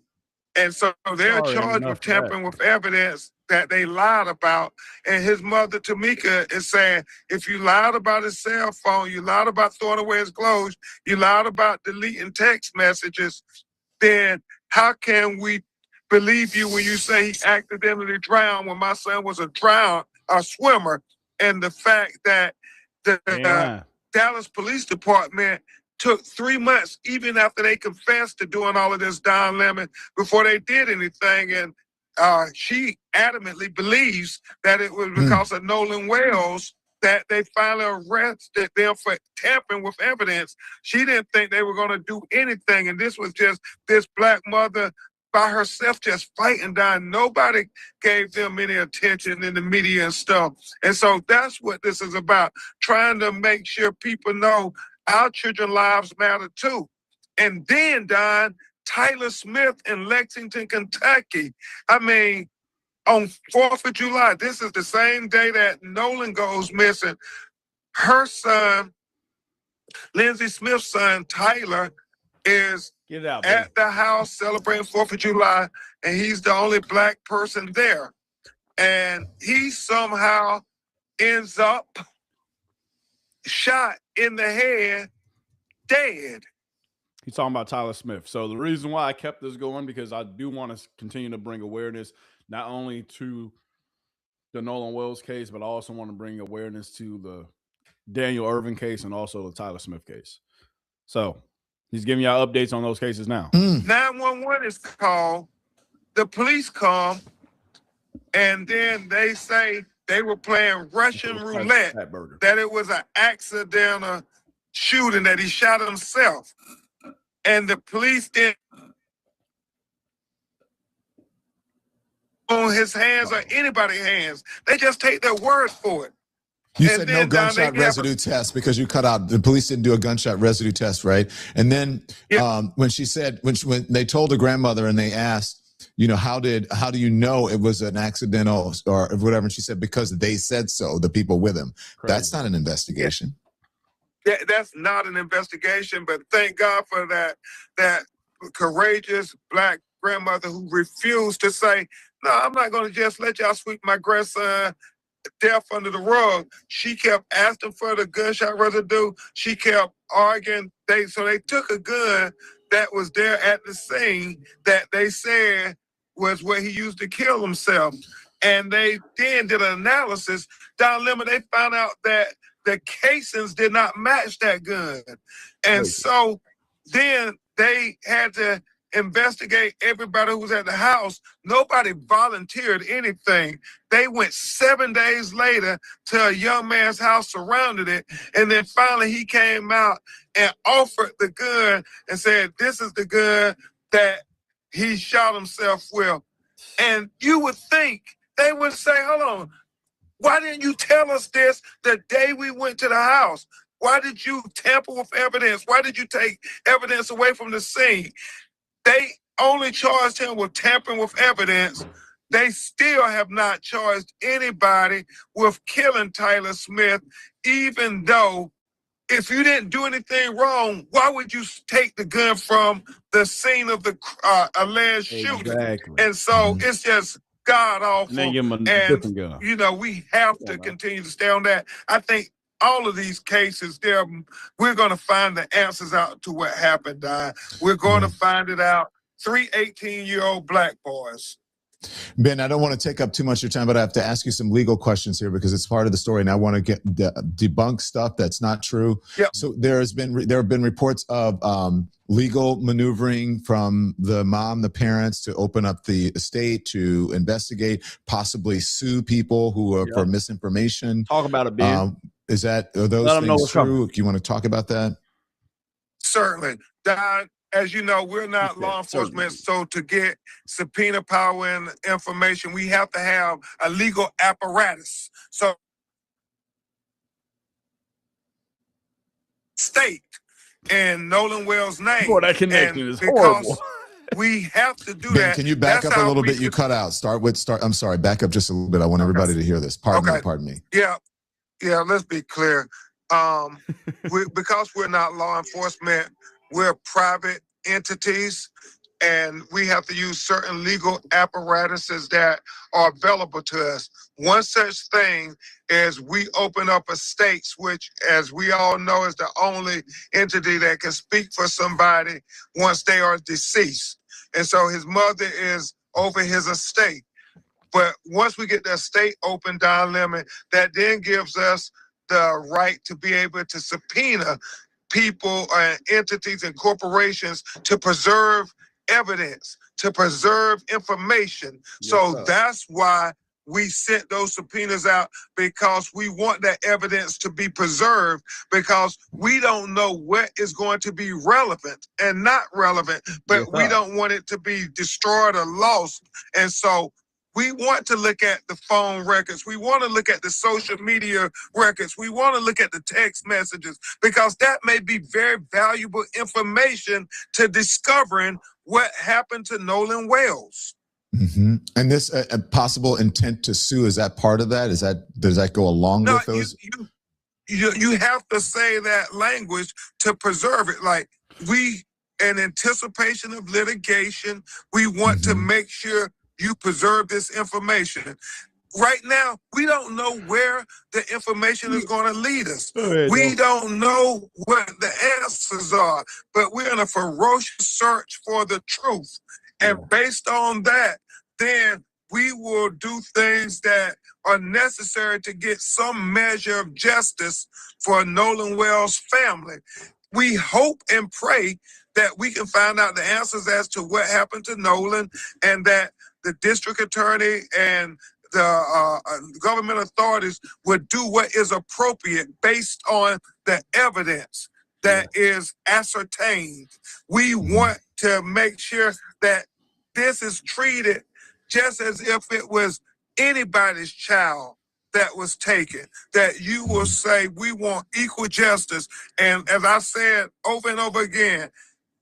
And so they're charged with tampering with evidence that they lied about. And his mother, Tamika, is saying, if you lied about his cell phone, you lied about throwing away his clothes, you lied about deleting text messages, then how can we believe you when you say he accidentally drowned when my son was a swimmer? And the fact that the Dallas Police Department took 3 months, even after they confessed to doing all of this, Don Lemon, before they did anything. And she adamantly believes that it was because of Nolan Wells that they finally arrested them for tampering with evidence. She didn't think they were going to do anything. And this was just this Black mother by herself just fighting down. Nobody gave them any attention in the media and stuff. And so that's what this is about, trying to make sure people know our children's lives matter too. And then, Don, Tyler Smith in Lexington, Kentucky. I mean, on 4th of July, this is the same day that Nolan goes missing. Her son, Lindsay Smith's son, Tyler, is at the house celebrating 4th of July, and he's the only Black person there. And he somehow ends up shot in the head, dead. He's talking about Tyler Smith. So the reason why I kept this going, because I do want to continue to bring awareness not only to the Nolan Wells case, but I also want to bring awareness to the Daniel Irvin case and also the Tyler Smith case. So he's giving y'all updates on those cases now. 911 is called. The police come, and then they say they were playing Russian roulette, that it was an accidental shooting, that he shot himself. And the police didn't on his hands or anybody's hands. They just take their word for it. You said no gunshot residue test because you cut out, the police didn't do a gunshot residue test, right? And then when she said, when they told the grandmother and they asked, you know, how do you know it was an accidental or whatever? And she said, because they said so, the people with him. Crazy. That's not an investigation. That's not an investigation, but thank God for that courageous Black grandmother who refused to say, no, I'm not going to just let y'all sweep my grandson death under the rug. She kept asking for the gunshot residue. She kept arguing. So they took a gun that was there at the scene that they said was where he used to kill himself. And they then did an analysis. Down limit, they found out that the casings did not match that gun. And so then they had to investigate everybody who was at the house. Nobody volunteered anything. They went 7 days later to a young man's house, surrounded it, and then finally he came out and offered the gun and said, this is the gun that he shot himself with. And you would think they would say, hold on, why didn't you tell us this the day we went to the house? Why did you tamper with evidence? Why did you take evidence away from the scene? They only charged him with tampering with evidence. They still have not charged anybody with killing Tyler Smith, even though if you didn't do anything wrong, why would you take the gun from the scene of the alleged shooting? And so it's just god awful. And, you know, we have to continue to stay on that. I think all of these cases, we're going to find the answers out to what happened. We're going to find it out. 3 18-year-old black boys. Ben, I don't want to take up too much of your time, but I have to ask you some legal questions here because it's part of the story, and I want to debunk stuff that's not true. Yep. So there have been reports of legal maneuvering from the mom, the parents, to open up the estate, to investigate, possibly sue people who are for misinformation. Talk about it, Ben. Are those things true? Do you want to talk about that? Certainly. Don, as you know, we're not law enforcement, so to get subpoena power and information, we have to have a legal apparatus. So state in Nolan Wells' name. Boy, that connection is horrible. We have to do Ben, that. Can you back up a little bit? You cut out. I'm sorry, back up just a little bit. I want everybody to hear this. Pardon me. Yeah, let's be clear. Because we're not law enforcement, we're private entities, and we have to use certain legal apparatuses that are available to us. One such thing is we open up estates, which, as we all know, is the only entity that can speak for somebody once they are deceased. And so his mother is over his estate. But once we get the estate open, down limit, that then gives us the right to be able to subpoena people and entities and corporations to preserve evidence, to preserve information. That's why we sent those subpoenas out, because we want that evidence to be preserved, because we don't know what is going to be relevant and not relevant, but we don't want it to be destroyed or lost. And so we want to look at the phone records. We want to look at the social media records. We want to look at the text messages, because that may be very valuable information to discovering what happened to Nolan Wells. Mm-hmm. And this possible intent to sue, is that part of that? Does that go along with those? You have to say that language to preserve it. Like, in anticipation of litigation, we want to make sure you preserve this information. Right now, we don't know where the information is going to lead us. We don't know what the answers are, but we're in a ferocious search for the truth. And based on that, then we will do things that are necessary to get some measure of justice for Nolan Wells' family. We hope and pray that we can find out the answers as to what happened to Nolan, and that the district attorney and the government authorities would do what is appropriate based on the evidence that is ascertained. We want to make sure that this is treated just as if it was anybody's child that was taken, that you will say we want equal justice. And as I said over and over again,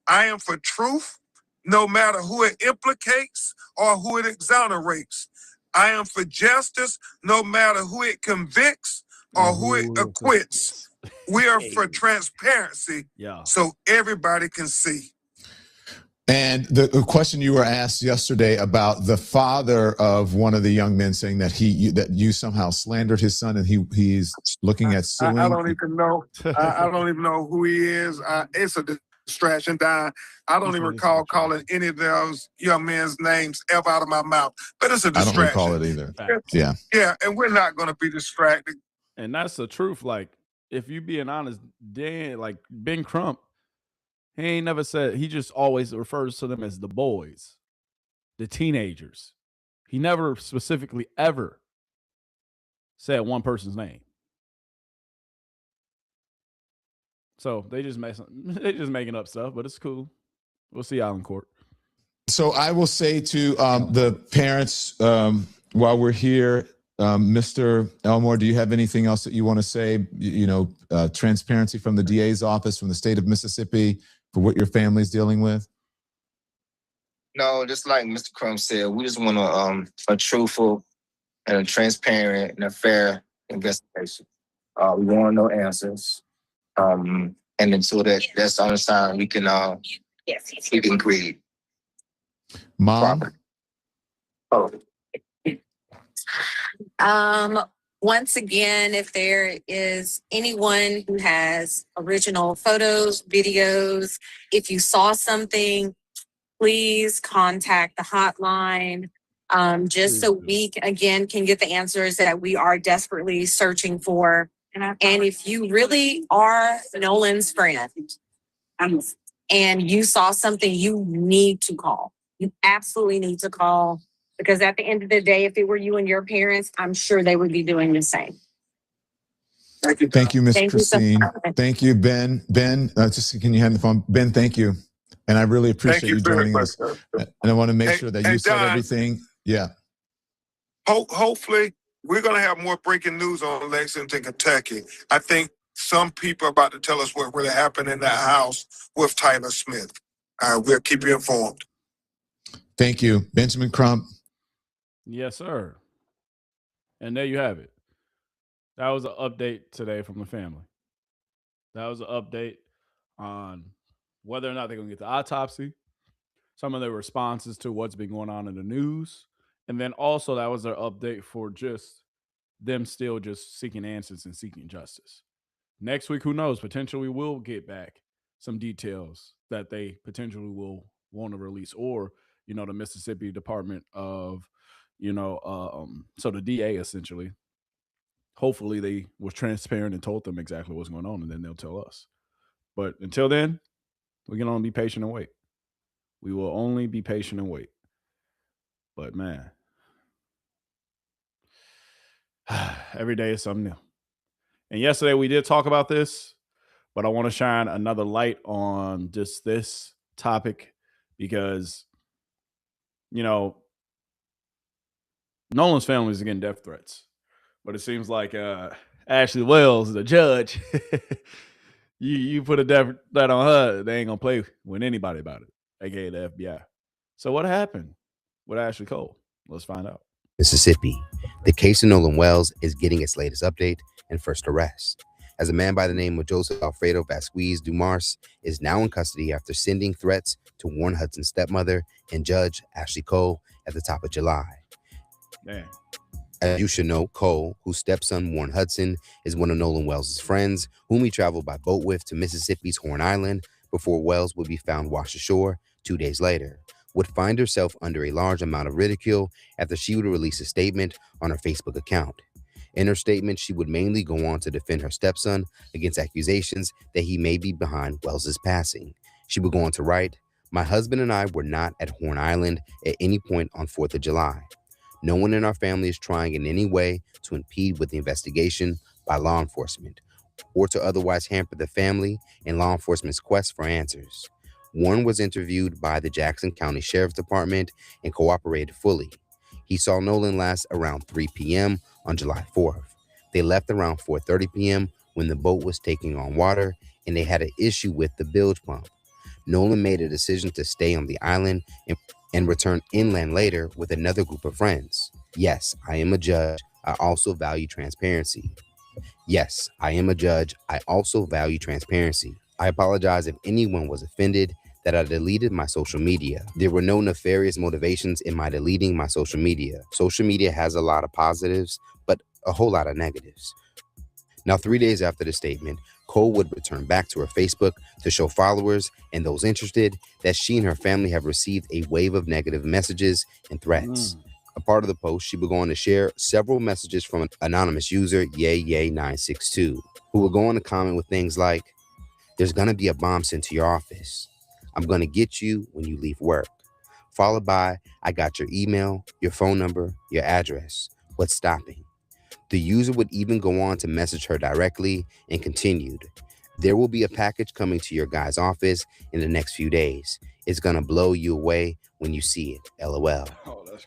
I am for truth, no matter who it implicates or who it exonerates. I am for justice, no matter who it convicts or who it acquits. We are for transparency, so everybody can see. And the question you were asked yesterday about the father of one of the young men saying that you somehow slandered his son, and he's looking at suing. I don't even know. I don't even know who he is. distraction down. I don't even recall calling any of those young men's names ever out of my mouth. But it's a I distraction. don't recall it either. Yeah. Yeah, and we're not going to be distracted. And that's the truth. Like, if you being honest, Dan, like Ben Crump, he ain't never said, he just always refers to them as the boys, the teenagers. He never specifically ever said one person's name. So they just making up stuff, but it's cool. We'll see y'all in court. So I will say to the parents, while we're here, Mr. Elmore, do you have anything else that you want to say? Transparency from the DA's office, from the state of Mississippi, for what your family's dealing with? No, just like Mr. Crumb said, we just want a truthful and a transparent and a fair investigation. We want no answers. And until that's on the side, we can agree. Mom? Once again, if there is anyone who has original photos, videos, if you saw something, please contact the hotline. Just so we again can get the answers that we are desperately searching for. And if you really are Nolan's friend and you saw something, you need to call. You absolutely need to call, because at the end of the day, if it were you and your parents, I'm sure they would be doing the same. Thank you, Miss Christine. Thank you, Ben. Ben, just can you hand the phone? Ben, thank you. And I really appreciate you joining us. And I want to make sure that you said everything. Yeah. Hopefully, we're going to have more breaking news on Lexington, Kentucky. I think some people are about to tell us what really happened in that house with Tyler Smith. We'll keep you informed. Thank you, Benjamin Crump. Yes, sir. And there you have it. That was an update today from the family. That was an update on whether or not they're going to get the autopsy, some of their responses to what's been going on in the news, and then also that was their update for just them still just seeking answers and seeking justice. Next week, who knows? Potentially we'll get back some details that they potentially will want to release, or, the Mississippi Department of, so the DA essentially, hopefully they was transparent and told them exactly what's going on, and then they'll tell us. But until then, we can only be patient and wait. We will only be patient and wait. But man, every day is something new. And yesterday we did talk about this, but I want to shine another light on just this topic because, Nolan's family is getting death threats. But it seems like Ashley Wells, the judge, you put a death threat on her, they ain't going to play with anybody about it, aka the FBI. So what happened with Ashley Cole? Let's find out. Mississippi. The case of Nolan Wells is getting its latest update and first arrest, as a man by the name of Joseph Alfredo Vasquez Dumars is now in custody after sending threats to Warren Hudson's stepmother and Judge Ashley Cole at the top of July. Man. As you should know, Cole, whose stepson Warren Hudson is one of Nolan Wells' friends, whom he traveled by boat with to Mississippi's Horn Island before Wells would be found washed ashore 2 days later, would find herself under a large amount of ridicule after she would release a statement on her Facebook account. In her statement, she would mainly go on to defend her stepson against accusations that he may be behind Wells' passing. She would go on to write, "My husband and I were not at Horn Island at any point on 4th of July. No one in our family is trying in any way to impede with the investigation by law enforcement or to otherwise hamper the family and law enforcement's quest for answers." Warren was interviewed by the Jackson County Sheriff's Department and cooperated fully. He saw Nolan last around 3 p.m. on July 4th. They left around 4:30 p.m. when the boat was taking on water and they had an issue with the bilge pump. Nolan made a decision to stay on the island and return inland later with another group of friends. Yes, I am a judge. I also value transparency. Yes, I am a judge. I also value transparency. I apologize if anyone was offended that I deleted my social media. There were no nefarious motivations in my deleting my social media. Social media has a lot of positives, but a whole lot of negatives. Now, 3 days after the statement, Cole would return back to her Facebook to show followers and those interested that she and her family have received a wave of negative messages and threats. A part of the post, she would go on to share several messages from an anonymous user, Yay962, who would go on to comment with things like, "There's gonna be a bomb sent to your office. I'm gonna get you when you leave work." Followed by, "I got your email, your phone number, your address. What's stopping?" The user would even go on to message her directly and continued, "There will be a package coming to your guy's office in the next few days. It's gonna blow you away when you see it, LOL.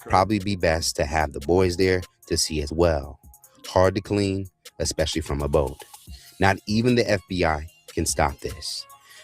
Probably be best to have the boys there to see as well. Hard to clean, especially from a boat. Not even the FBI can stop this."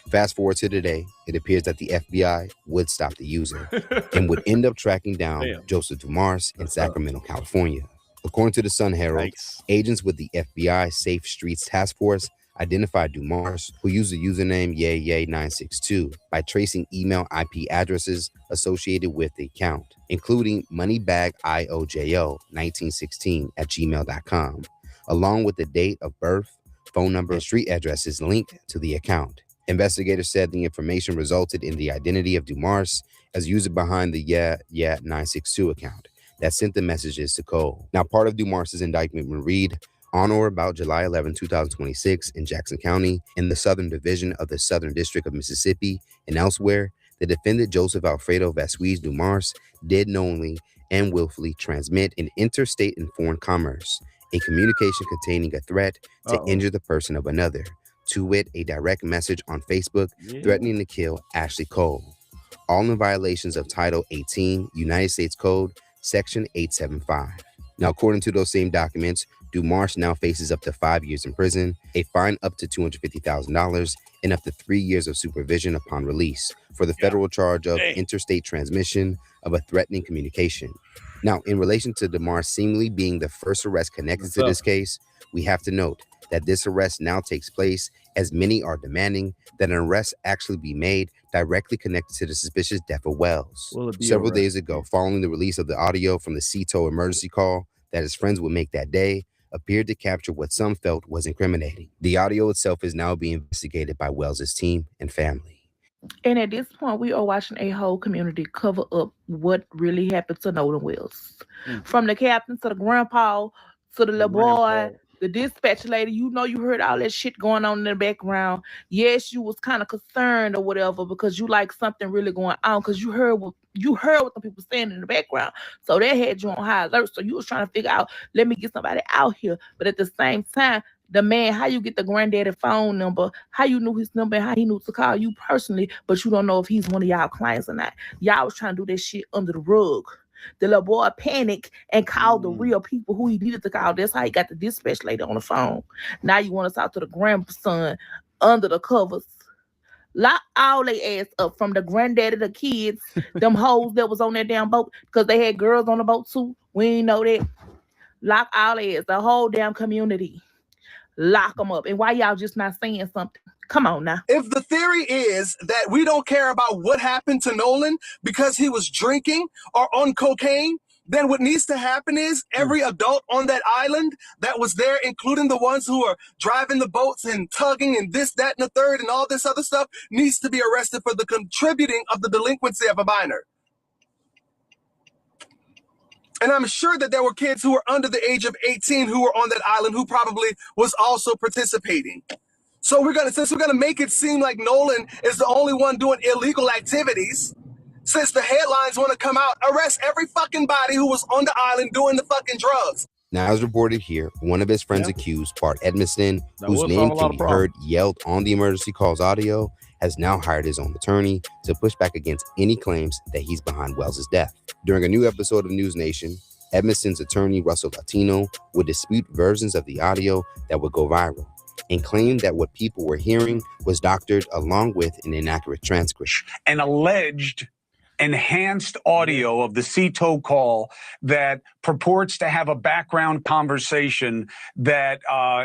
Fast forward to today, it appears that the FBI would stop the user and would end up tracking down Joseph Dumars in Sacramento, California. According to the Sun Herald, agents with the FBI Safe Streets Task Force identified Dumars, who used the username Yay962, by tracing email IP addresses associated with the account, including moneybagIOJO1916@gmail.com, along with the date of birth, phone number, and street addresses linked to the account. Investigators said the information resulted in the identity of Dumars as user behind the Yay962 account that sent the messages to Cole. Now, part of Dumars' indictment would read, "On or about July 11, 2026, in Jackson County, in the Southern Division of the Southern District of Mississippi and elsewhere, the defendant Joseph Alfredo Vasquez Dumars did knowingly and willfully transmit in interstate and foreign commerce a communication containing a threat to injure the person of another, to wit, a direct message on Facebook threatening to kill Ashley Cole, all in violations of Title 18, United States Code, Section 875. Now, according to those same documents, Dumars now faces up to 5 years in prison, a fine up to $250,000, and up to 3 years of supervision upon release for the federal charge of interstate transmission of a threatening communication. Now, in relation to Dumars seemingly being the first arrest connected to this case, we have to note that this arrest now takes place as many are demanding that an arrest actually be made directly connected to the suspicious death of Wells. Several days ago, following the release of the audio from the CETO emergency call that his friends would make that day, appeared to capture what some felt was incriminating. The audio itself is now being investigated by Wells's team and family. And at this point, we are watching a whole community cover up what really happened to Nolan Wells. From the captain to the grandpa to the little boy, the dispatch lady, you know, you heard all that shit going on in the background. Yes, you was kind of concerned or whatever because you like something really going on because you heard what the people saying in the background. So that had you on high alert. So you was trying to figure out, let me get somebody out here. But at the same time, the man, how you get the granddaddy phone number, how you knew his number, and how he knew to call you personally, but you don't know if he's one of y'all clients or not. Y'all was trying to do that shit under the rug. The little boy panicked and called the real people who he needed to call. That's how he got the dispatch lady on the phone. Now you want to talk to the grandson under the covers. Lock all they ass up, from the granddaddy, the kids, them hoes that was on that damn boat, because they had girls on the boat too. We ain't know that. Lock all they ass, the whole damn community. Lock them up. And why y'all just not saying something? Come on now. If the theory is that we don't care about what happened to Nolan because he was drinking or on cocaine, then what needs to happen is every adult on that island that was there, including the ones who are driving the boats and tugging and this, that, and the third and all this other stuff, needs to be arrested for the contributing of the delinquency of a minor. And I'm sure that there were kids who were under the age of 18 who were on that island who probably was also participating. So since we're gonna make it seem like Nolan is the only one doing illegal activities, since the headlines want to come out, arrest every fucking body who was on the island doing the fucking drugs. Now, as reported here, one of his friends accused, Bart Edmiston, whose name can be heard yelled on the emergency calls audio, has now hired his own attorney to push back against any claims that he's behind Wells's death. During a new episode of News Nation, Edmiston's attorney, Russell Latino, would dispute versions of the audio that would go viral and claim that what people were hearing was doctored along with an inaccurate transcript. An alleged enhanced audio of the CETO call that purports to have a background conversation that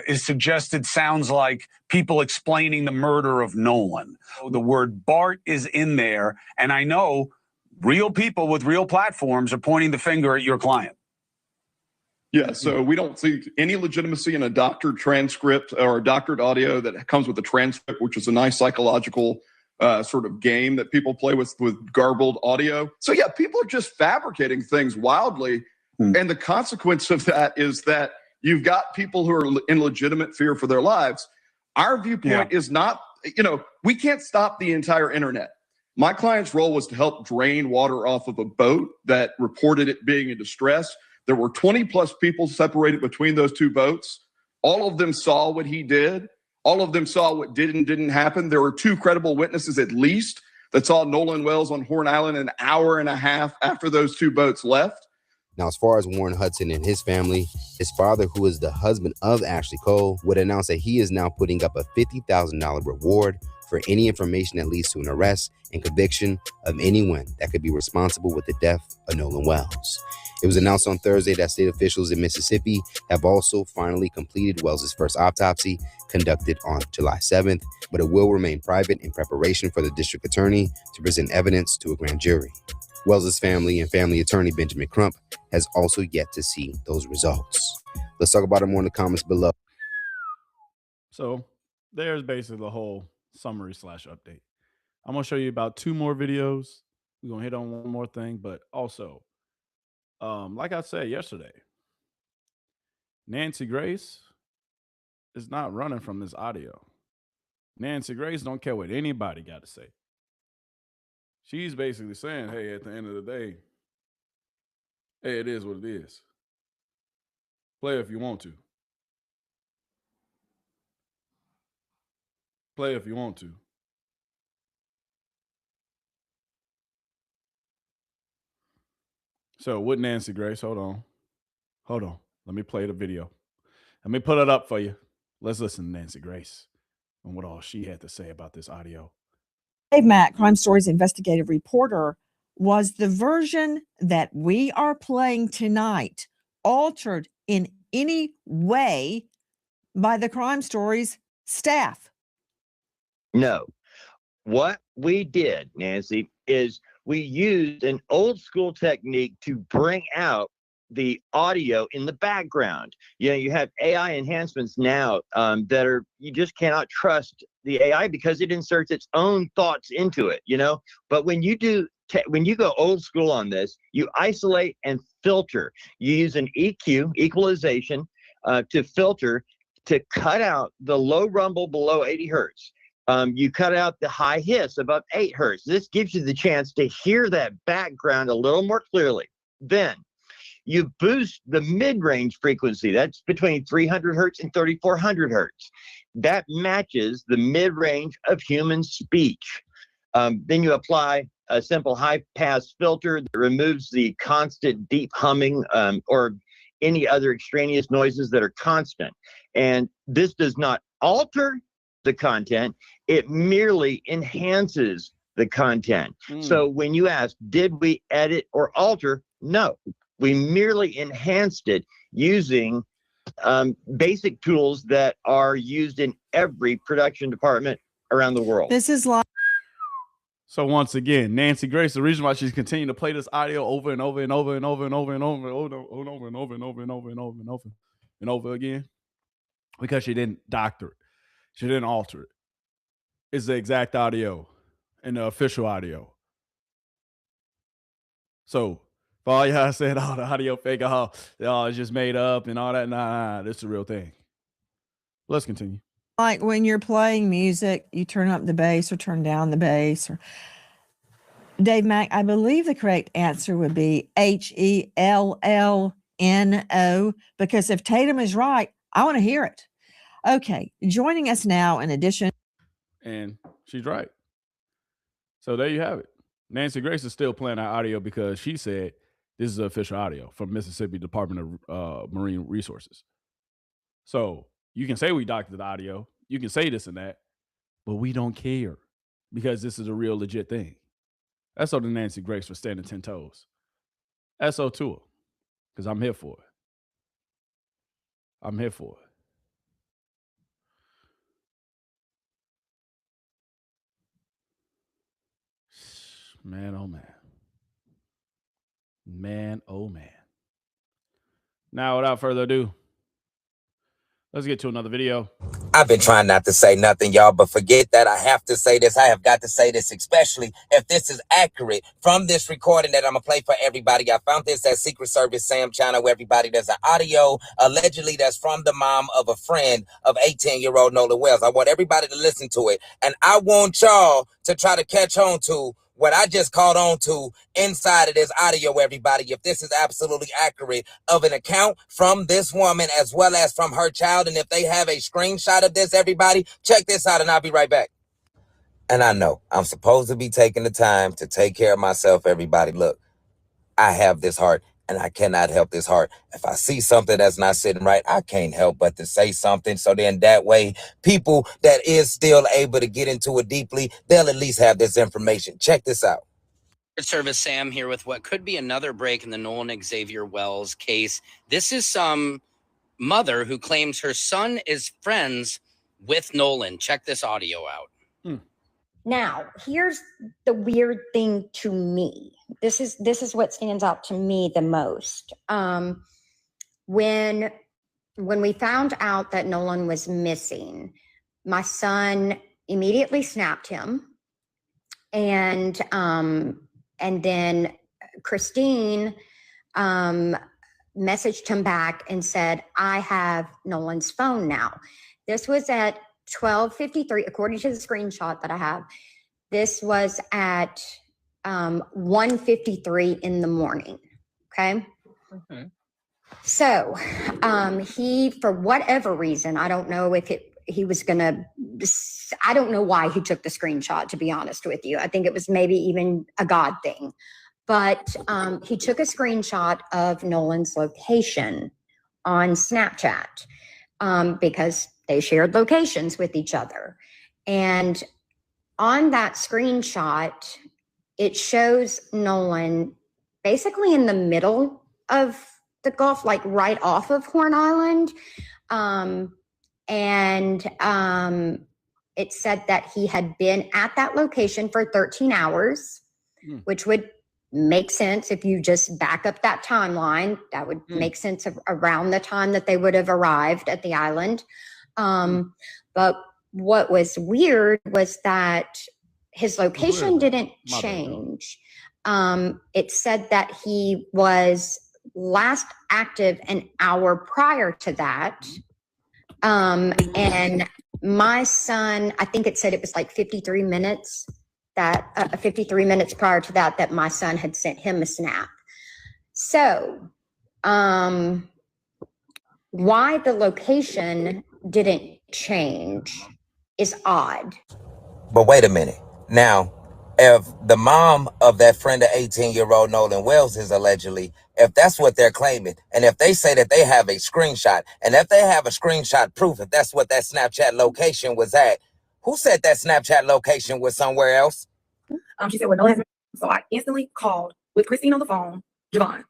is suggested sounds like people explaining the murder of Nolan. The word Bart is in there, and I know real people with real platforms are pointing the finger at your client. Yeah, so we don't see any legitimacy in a doctored transcript or a doctored audio that comes with a transcript, which is a nice psychological sort of game that people play with garbled audio. So yeah, people are just fabricating things wildly. And the consequence of that is that you've got people who are in legitimate fear for their lives. Our viewpoint is not, we can't stop the entire internet. My client's role was to help drain water off of a boat that reported it being in distress. There were 20 plus people separated between those two boats. All of them saw what he did. All of them saw what did and didn't happen. There were 2 credible witnesses at least that saw Nolan Wells on Horn Island an hour and a half after those 2 boats left. Now, as far as Warren Hudson and his family, his father, who is the husband of Ashley Cole, would announce that he is now putting up a $50,000 reward for any information that leads to an arrest and conviction of anyone that could be responsible with the death of Nolan Wells. It was announced on Thursday that state officials in Mississippi have also finally completed Wells's first autopsy, conducted on July 7th, but it will remain private in preparation for the district attorney to present evidence to a grand jury. Wells's family and family attorney Benjamin Crump has also yet to see those results. Let's talk about it more in the comments below. So there's basically the whole summary / update. I'm going to show you about 2 more videos. We're going to hit on one more thing, but also, like I said yesterday, Nancy Grace is not running from this audio. Nancy Grace don't care what anybody got to say. She's basically saying, hey, at the end of the day, hey, it is what it is. Play if you want to. Play if you want to. So with Nancy Grace, hold on. Let me play the video. Let me put it up for you. Let's listen to Nancy Grace and what all she had to say about this audio. Dave Mack, Crime Stories investigative reporter. Was the version that we are playing tonight altered in any way by the Crime Stories staff? No. What we did, Nancy, is we used an old school technique to bring out the audio in the background. You have AI enhancements now that you just cannot trust the AI because it inserts its own thoughts into it, But when you go old school on this, you isolate and filter. You use an EQ, equalization, to filter, to cut out the low rumble below 80 hertz. You cut out the high hiss above 8 hertz. This gives you the chance to hear that background a little more clearly. Then you boost the mid-range frequency. That's between 300 hertz and 3400 hertz. That matches the mid-range of human speech. Then you apply a simple high-pass filter that removes the constant deep humming or any other extraneous noises that are constant. And this does not alter the content, it merely enhances the content. So when you ask, did we edit or alter? No, we merely enhanced it using basic tools that are used in every production department around the world. This is like. So once again, Nancy Grace, the reason why she's continuing to play this audio over and over and over and over and over and over and over and over and over and over and over and over and over and over again, because she didn't doctor it. She didn't alter it. It's the exact audio and the official audio. So for all y'all said, oh, the audio fake, it's just made up and all that. Nah, this is the real thing. Let's continue. Like when you're playing music, you turn up the bass or turn down the bass. Or Dave Mack, I believe the correct answer would be HELLNO, because if Tatum is right, I want to hear it. Okay, joining us now in addition. And she's right. So there you have it. Nancy Grace is still playing our audio because she said this is official audio from Mississippi Department of Marine Resources. So you can say we doctored the audio. You can say this and that, but we don't care because this is a real legit thing. That's all to Nancy Grace for standing 10 toes. That's all to her because I'm here for it. I'm here for it. Man, oh man. Man, oh man. Now, without further ado, let's get to another video. I've been trying not to say nothing, y'all, but forget that. I have to say this. I have got to say this, especially if this is accurate from this recording that I'm going to play for everybody. I found this at Secret Service Sam channel, everybody. There's an audio, allegedly, that's from the mom of a friend of 18-year-old Nolan Wells. I want everybody to listen to it. And I want y'all to try to catch on to what I just caught on to inside of this audio, everybody, if this is absolutely accurate of an account from this woman as well as from her child. And if they have a screenshot of this, everybody, check this out and I'll be right back. And I know I'm supposed to be taking the time to take care of myself, everybody. Look, I have this heart and I cannot help this heart. If I see something that's not sitting right, I can't help but to say something. So then that way, people that is still able to get into it deeply, they'll at least have this information. Check this out. Service Sam here with what could be another break in the Nolan Xavier Wells case. This is some mother who claims her son is friends with Nolan. Check this audio out. Now, here's the weird thing to me. This is what stands out to me the most. When we found out that Nolan was missing, my son immediately snapped him, and then Christine messaged him back and said, "I have Nolan's phone now." This was at 12:53, according to the screenshot that I have. This was at 1:53 in the morning. Okay. So he, for whatever reason, I don't know if he was gonna, I don't know why he took the screenshot, to be honest with you. I think it was maybe even a God thing, but he took a screenshot of Nolan's location on Snapchat because they shared locations with each other. And on that screenshot, it shows Nolan basically in the middle of the Gulf, like right off of Horn Island. It said that he had been at that location for 13 hours, which would make sense if you just back up that timeline. That would make sense of around the time that they would have arrived at the island. But what was weird was that his location didn't change. It said that he was last active an hour prior to that. And my son, I think it said it was like 53 minutes that 53 minutes prior to that my son had sent him a snap. So why the location didn't change is odd. But wait a minute. Now, if the mom of that friend of 18-year-old Nolan Wells is allegedly, if that's what they're claiming, and if they say that they have a screenshot, and if they have a screenshot proof, if that's what that Snapchat location was at, who said that Snapchat location was somewhere else? She said, well, Nolan hasn't. So I instantly called with Christine on the phone, Javon.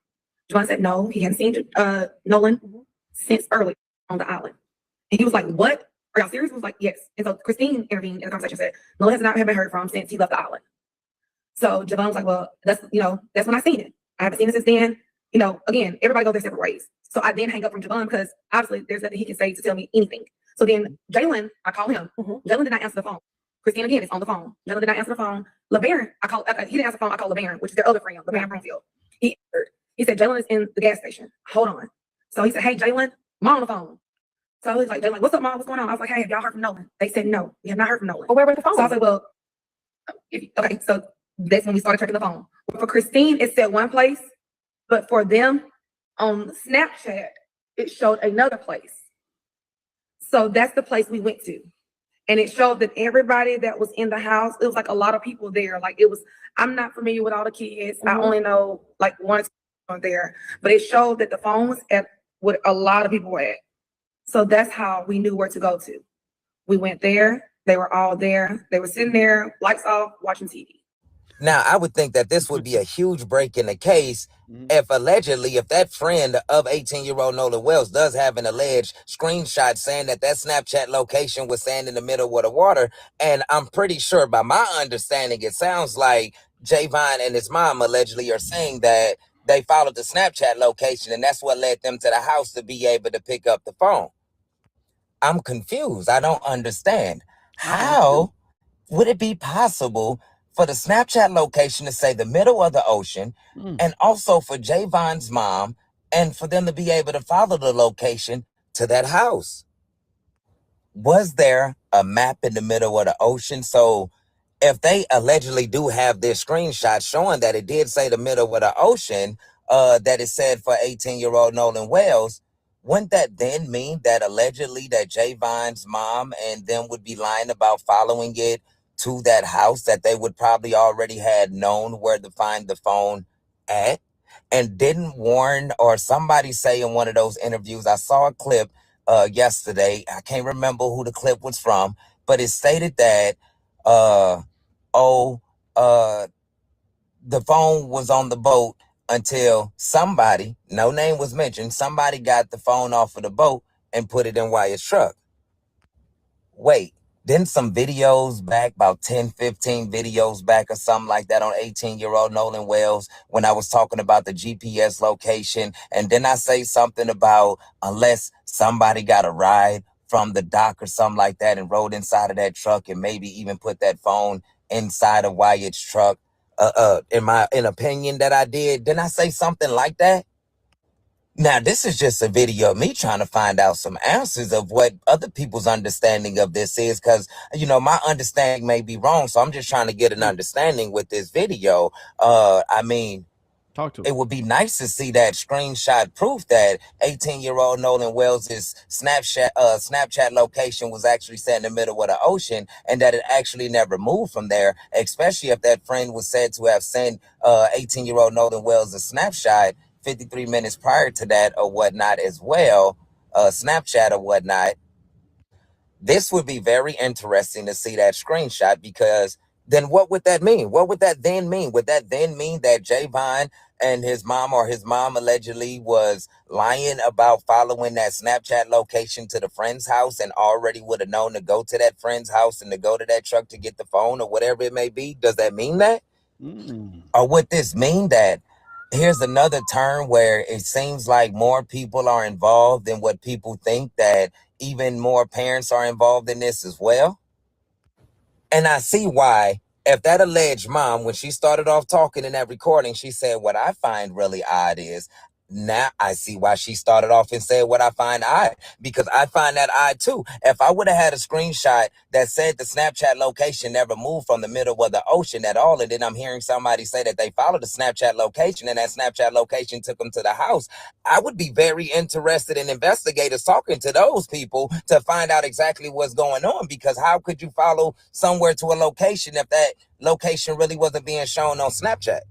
Javon said, no, he hadn't seen Nolan since early on the island. And he was like, what? Are y'all serious? I was like, yes. And so Christine intervened in the conversation, said, Nolan has not been heard from since he left the island. So Javon was like, well, that's when I seen it. I haven't seen it since then. Again, everybody goes their separate ways. So I then hang up from Javon because obviously there's nothing he can say to tell me anything. So then Jalen, I call him. Jalen did not answer the phone. Christine again is on the phone. Jalen did not answer the phone. LeBaron, he didn't answer the phone. I called LeBaron, which is their other friend, LeBaron Broomfield. He answered. He said, Jalen is in the gas station. Hold on. So he said, hey, Jalen, Mom on the phone. So I was like, Jalen, what's up, Mom? What's going on? I was like, hey, have y'all heard from Nolan? They said, no, we have not heard from Nolan. Well, where was the phone? So I said, well, okay, so that's when we started checking the phone. For Christine, it said one place, but for them on Snapchat, it showed another place. So that's the place we went to. And it showed that everybody that was in the house, it was like a lot of people there. Like it was, I'm not familiar with all the kids. I only know like one there, but it showed that the phone was at what a lot of people were at. So that's how we knew where to go to. We went there. They were all there. They were sitting there, lights off, watching TV. Now, I would think that this would be a huge break in the case if allegedly, if that friend of 18-year-old Nolan Wells does have an alleged screenshot saying that that Snapchat location was saying in the middle of the water. And I'm pretty sure by my understanding, it sounds like Javon and his mom allegedly are saying that they followed the Snapchat location, and that's what led them to the house to be able to pick up the phone. I'm confused. I don't understand. How would it be possible for the Snapchat location to say the middle of the ocean, and also for Javon's mom, and for them to be able to follow the location to that house? Was there a map in the middle of the ocean? So if they allegedly do have this screenshot showing that it did say the middle of the ocean, that it said for 18-year-old Nolan Wells, wouldn't that then mean that allegedly that Javon's mom and them would be lying about following it to that house, that they would probably already had known where to find the phone at, and didn't warn, or somebody say in one of those interviews, I saw a clip yesterday, I can't remember who the clip was from, but it stated that the phone was on the boat until somebody, no name was mentioned, somebody got the phone off of the boat and put it in Wyatt's truck. Wait, didn't some videos back, about 10, 15 videos back or something like that, on 18-year-old Nolan Wells, when I was talking about the GPS location, and then I say something about unless somebody got a ride from the dock or something like that and rode inside of that truck and maybe even put that phone inside of Wyatt's truck, in opinion that I did, didn't I say something like that? Now, this is just a video of me trying to find out some answers of what other people's understanding of this is, because, you know, my understanding may be wrong, so I'm just trying to get an understanding with this video. I mean, it would be nice to see that screenshot proof that 18-year-old Nolan Wells' Snapchat location was actually set in the middle of the ocean, and that it actually never moved from there, especially if that friend was said to have sent 18-year-old Nolan Wells a snapshot 53 minutes prior to that or whatnot as well, Snapchat or whatnot. This would be very interesting to see that screenshot, because then what would that mean? What would that then mean? Would that then mean that Javon and his mom, or his mom allegedly was lying about following that Snapchat location to the friend's house and already would have known to go to that friend's house and to go to that truck to get the phone or whatever it may be? Does that mean that? Or would this mean that here's another turn where it seems like more people are involved than what people think, that even more parents are involved in this as well? And I see why, if that alleged mom, when she started off talking in that recording, she said, what I find really odd is, now I see why she started off and said what I find odd, because I find that odd too. If I would have had a screenshot that said the Snapchat location never moved from the middle of the ocean at all, and then I'm hearing somebody say that they followed the Snapchat location and that Snapchat location took them to the house, I would be very interested in investigators talking to those people to find out exactly what's going on, because how could you follow somewhere to a location if that location really wasn't being shown on Snapchat?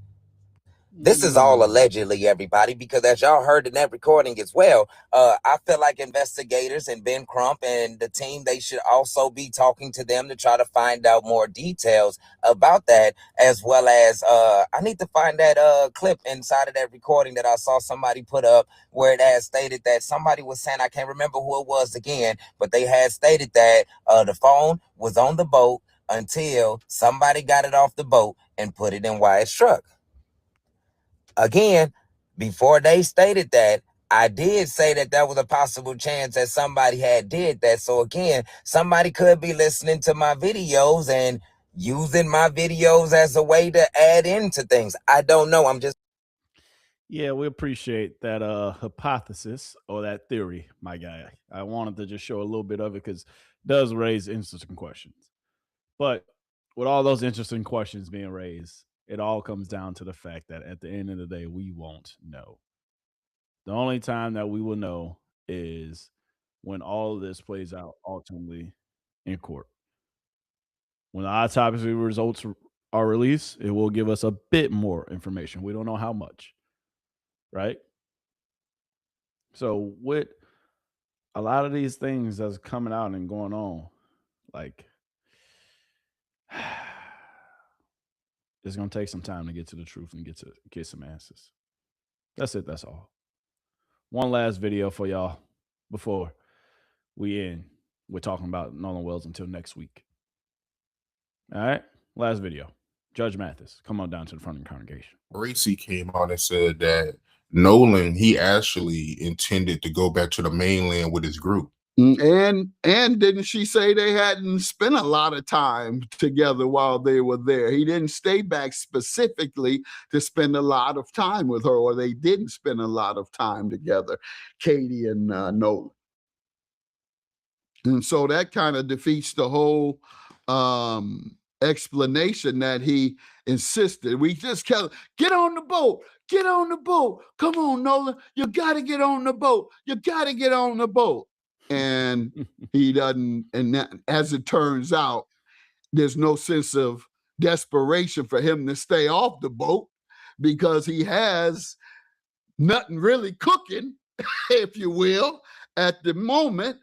This is all allegedly, everybody, because as y'all heard in that recording as well, I feel like investigators and Ben Crump and the team, they should also be talking to them to try to find out more details about that, as well as I need to find that clip inside of that recording that I saw somebody put up where it had stated that somebody was saying, I can't remember who it was again, but they had stated that the phone was on the boat until somebody got it off the boat and put it in Wyatt's truck. Again, before they stated that, I did say that there was a possible chance that somebody had did that. So again, somebody could be listening to my videos and using my videos as a way to add into things. I don't know. I'm just... Yeah, we appreciate that hypothesis or that theory, my guy. I wanted to just show a little bit of it because it does raise interesting questions. But with all those interesting questions being raised, it all comes down to the fact that at the end of the day, we won't know. The only time that we will know is when all of this plays out ultimately in court. When the autopsy results are released, it will give us a bit more information. We don't know how much, right? So with a lot of these things that's coming out and going on, like, it's going to take some time to get to the truth and get some answers. That's it. That's all. One last video for y'all before we end. We're talking about Nolan Wells until next week. All right. Last video. Judge Mathis, come on down to the front of the congregation. Gracie came out and said that Nolan, he actually intended to go back to the mainland with his group. And didn't she say they hadn't spent a lot of time together while they were there? He didn't stay back specifically to spend a lot of time with her, or they didn't spend a lot of time together, Katie and Nolan. And so that kind of defeats the whole explanation that he insisted. We just kept, get on the boat, get on the boat. Come on, Nolan, you got to get on the boat. You got to get on the boat. And he doesn't, and that, as it turns out, there's no sense of desperation for him to stay off the boat because he has nothing really cooking, if you will, at the moment,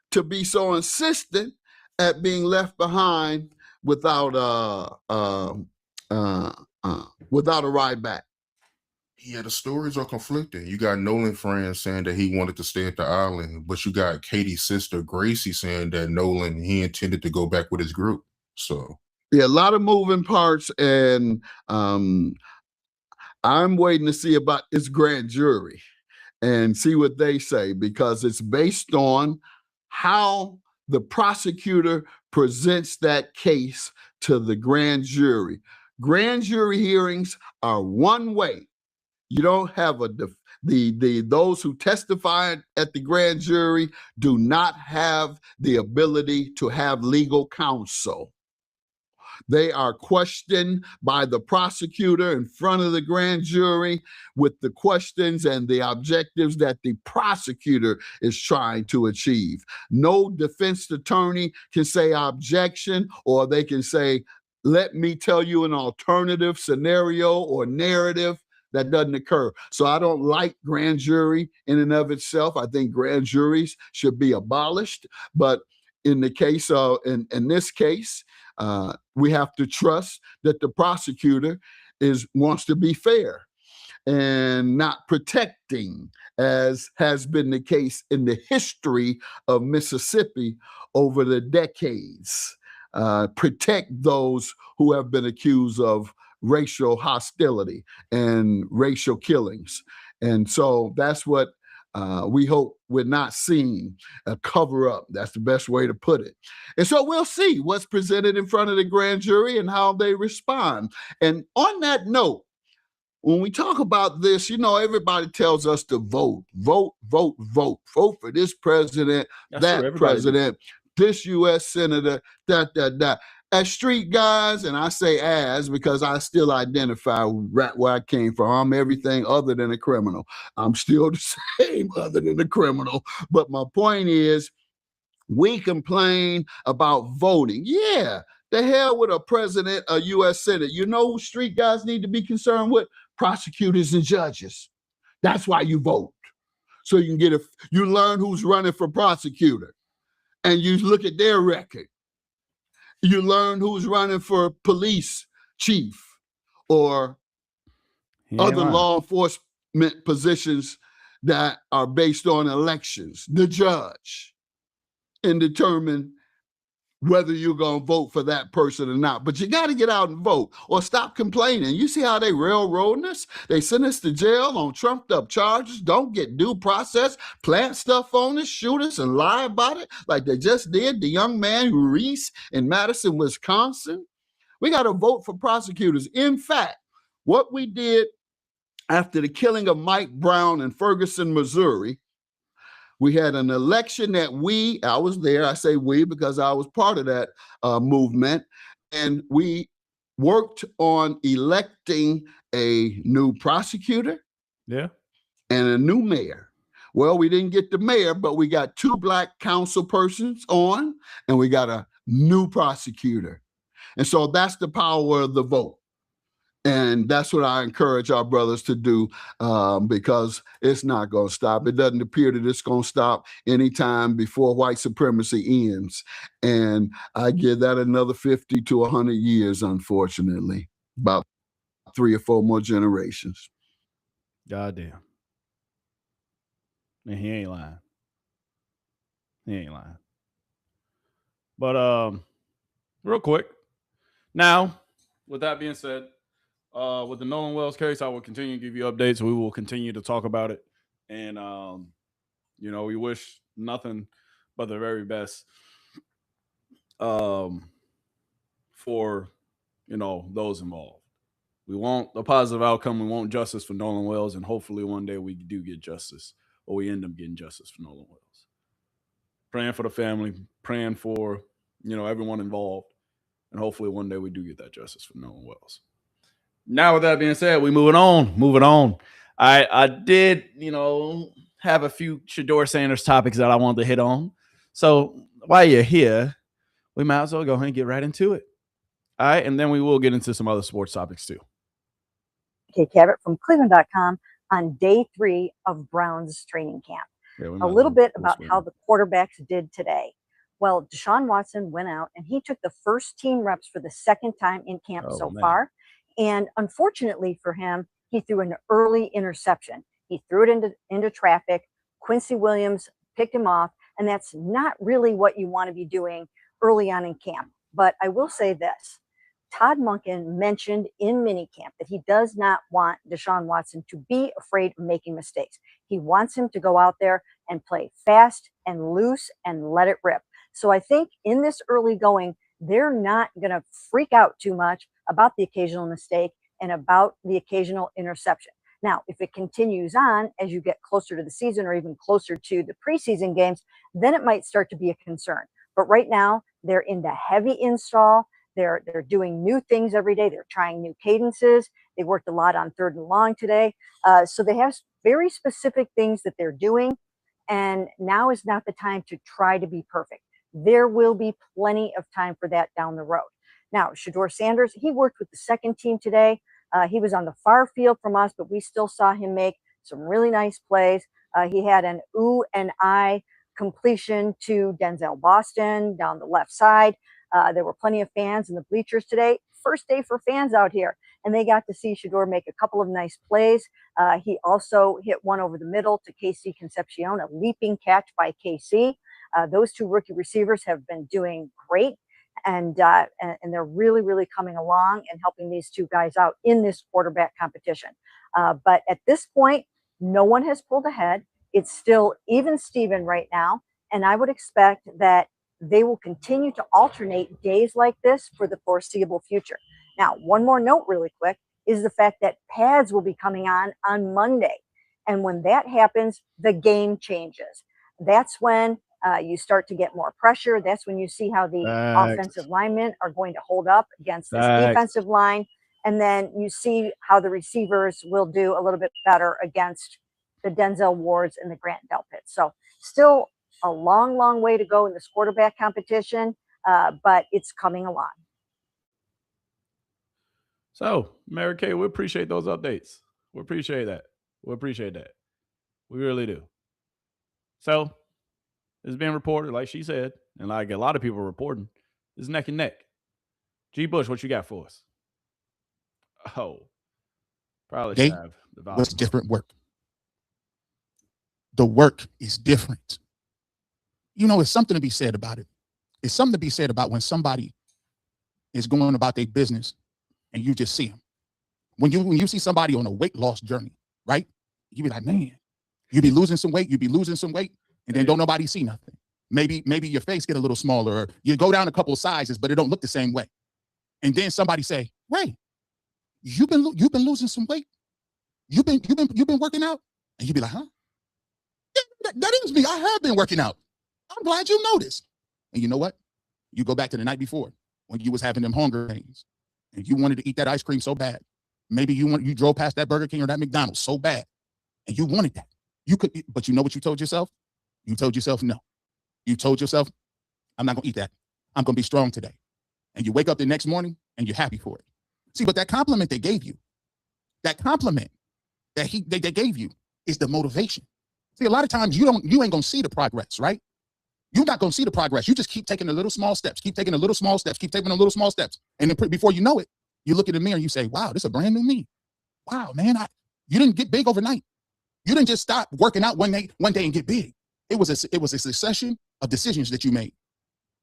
to be so insistent at being left behind without a ride back. Yeah, the stories are conflicting. You got Nolan friends saying that he wanted to stay at the island, but you got Katie's sister Gracie saying that Nolan, he intended to go back with his group. So yeah, a lot of moving parts, and I'm waiting to see about this grand jury and see what they say, because it's based on how the prosecutor presents that case to the grand jury. Grand jury hearings are one way. You don't have those who testified at the grand jury do not have the ability to have legal counsel. They are questioned by the prosecutor in front of the grand jury with the questions and the objectives that the prosecutor is trying to achieve. No defense attorney can say objection, or they can say, let me tell you an alternative scenario or narrative. That doesn't occur. So I don't like grand jury in and of itself. I think grand juries should be abolished. But in the case of, in this case, we have to trust that the prosecutor wants to be fair and not protecting, as has been the case in the history of Mississippi over the decades. Protect those who have been accused of racial hostility and racial killings. And so that's what we hope we're not seeing, a cover up. That's the best way to put it. And so we'll see what's presented in front of the grand jury and how they respond. And on that note, when we talk about this, you know, everybody tells us to vote for this president, that president, this U.S. senator, that. As street guys, and I say as because I still identify right where I came from. I'm everything other than a criminal. I'm still the same other than a criminal. But my point is, we complain about voting. Yeah, the hell with a president, a U.S. Senate. You know who street guys need to be concerned with? Prosecutors and judges. That's why you vote. So you can you learn who's running for prosecutor, and you look at their record. You learn who's running for police chief or other law enforcement positions that are based on elections, the judge, and determine whether you're going to vote for that person or not. But you got to get out and vote or stop complaining. You see how they railroading us? They send us to jail on trumped up charges, don't get due process, plant stuff on us, shoot us, and lie about it like they just did the young man Reese in Madison, Wisconsin. We got to vote for prosecutors. In fact, what we did after the killing of Mike Brown in Ferguson, Missouri, we had an election that I was there, I say we because I was part of that movement, and we worked on electing a new prosecutor and a new mayor. Well, we didn't get the mayor, but we got 2 Black council persons on, and we got a new prosecutor. And so that's the power of the vote. And that's what I encourage our brothers to do, because it's not going to stop. It doesn't appear that it's going to stop anytime before white supremacy ends. And I give that another 50 to 100 years, unfortunately, about 3 or 4 more generations. Goddamn. And he ain't lying. He ain't lying. But real quick, now, with that being said, with the Nolan Wells case, I will continue to give you updates. We will continue to talk about it. And, we wish nothing but the very best for, those involved. We want a positive outcome. We want justice for Nolan Wells. And hopefully one day we do get justice, or we end up getting justice for Nolan Wells. Praying for the family, praying for, everyone involved. And hopefully one day we do get that justice for Nolan Wells. Now, with that being said, we moving on. I did, have a few Shedeur Sanders topics that I wanted to hit on. So while you're here, we might as well go ahead and get right into it. All right. And then we will get into some other sports topics too. Okay, Cabot from Cleveland.com on day 3 of Browns training camp. Yeah, a little bit about how the quarterbacks did today. Well, Deshaun Watson went out and he took the first team reps for the second time in camp far. And unfortunately for him, he threw an early interception. He threw it into traffic. Quincy Williams picked him off. And that's not really what you want to be doing early on in camp. But I will say this. Todd Monken mentioned in minicamp that he does not want Deshaun Watson to be afraid of making mistakes. He wants him to go out there and play fast and loose and let it rip. So I think in this early going, they're not going to freak out too much about the occasional mistake and about the occasional interception. Now, if it continues on as you get closer to the season or even closer to the preseason games, then it might start to be a concern. But right now, they're in the heavy install. They're doing new things every day. They're trying new cadences. They worked a lot on 3rd and long today. So they have very specific things that they're doing. And now is not the time to try to be perfect. There will be plenty of time for that down the road. Now, Shedeur Sanders, he worked with the second team today. He was on the far field from us, but we still saw him make some really nice plays. He had an ooh and I completion to Denzel Boston down the left side. There were plenty of fans in the bleachers today. First day for fans out here. And they got to see Shedeur make a couple of nice plays. He also hit one over the middle to KC Concepcion, a leaping catch by KC. Those two rookie receivers have been doing great. And they're really, really coming along and helping these two guys out in this quarterback competition. But at this point, no one has pulled ahead. It's still even Steven right now. And I would expect that they will continue to alternate days like this for the foreseeable future. Now, one more note really quick is the fact that pads will be coming on Monday. And when that happens, the game changes. That's when you start to get more pressure. That's when you see how the offensive linemen are going to hold up against this defensive line. And then you see how the receivers will do a little bit better against the Denzel Wards and the Grant Delpits. So still a long, long way to go in this quarterback competition, but it's coming along. So, Mary Kay, we appreciate those updates. We appreciate that. We really do. So, it's being reported, like she said, and like a lot of people are reporting, it's neck and neck. G. Bush, what you got for us? Oh, probably should have the volume. What's different work? The work is different. It's something to be said about it. It's something to be said about when somebody is going about their business and you just see them. When you see somebody on a weight loss journey, right? You be like, man, you be losing some weight, and then don't nobody see nothing. Maybe your face get a little smaller, or you go down a couple of sizes, but it don't look the same way. And then somebody say, Ray, you've been losing some weight. You've been working out, and you be like, huh? Yeah, that is me. I have been working out. I'm glad you noticed. And you know what? You go back to the night before when you was having them hunger pains, and you wanted to eat that ice cream so bad. Maybe you drove past that Burger King or that McDonald's so bad, and you wanted that. You could, but you know what you told yourself? You told yourself no. You told yourself, I'm not gonna eat that. I'm gonna be strong today. And you wake up the next morning and you're happy for it. See, but that compliment they gave you, that compliment that they gave you is the motivation. See, a lot of times you ain't gonna see the progress, right? You're not gonna see the progress. You just keep taking the little small steps, keep taking the little small steps. And then before you know it, you look in the mirror and you say, wow, this is a brand new me. Wow, man, you didn't get big overnight. You didn't just stop working out one day and get big. It was a succession of decisions that you made.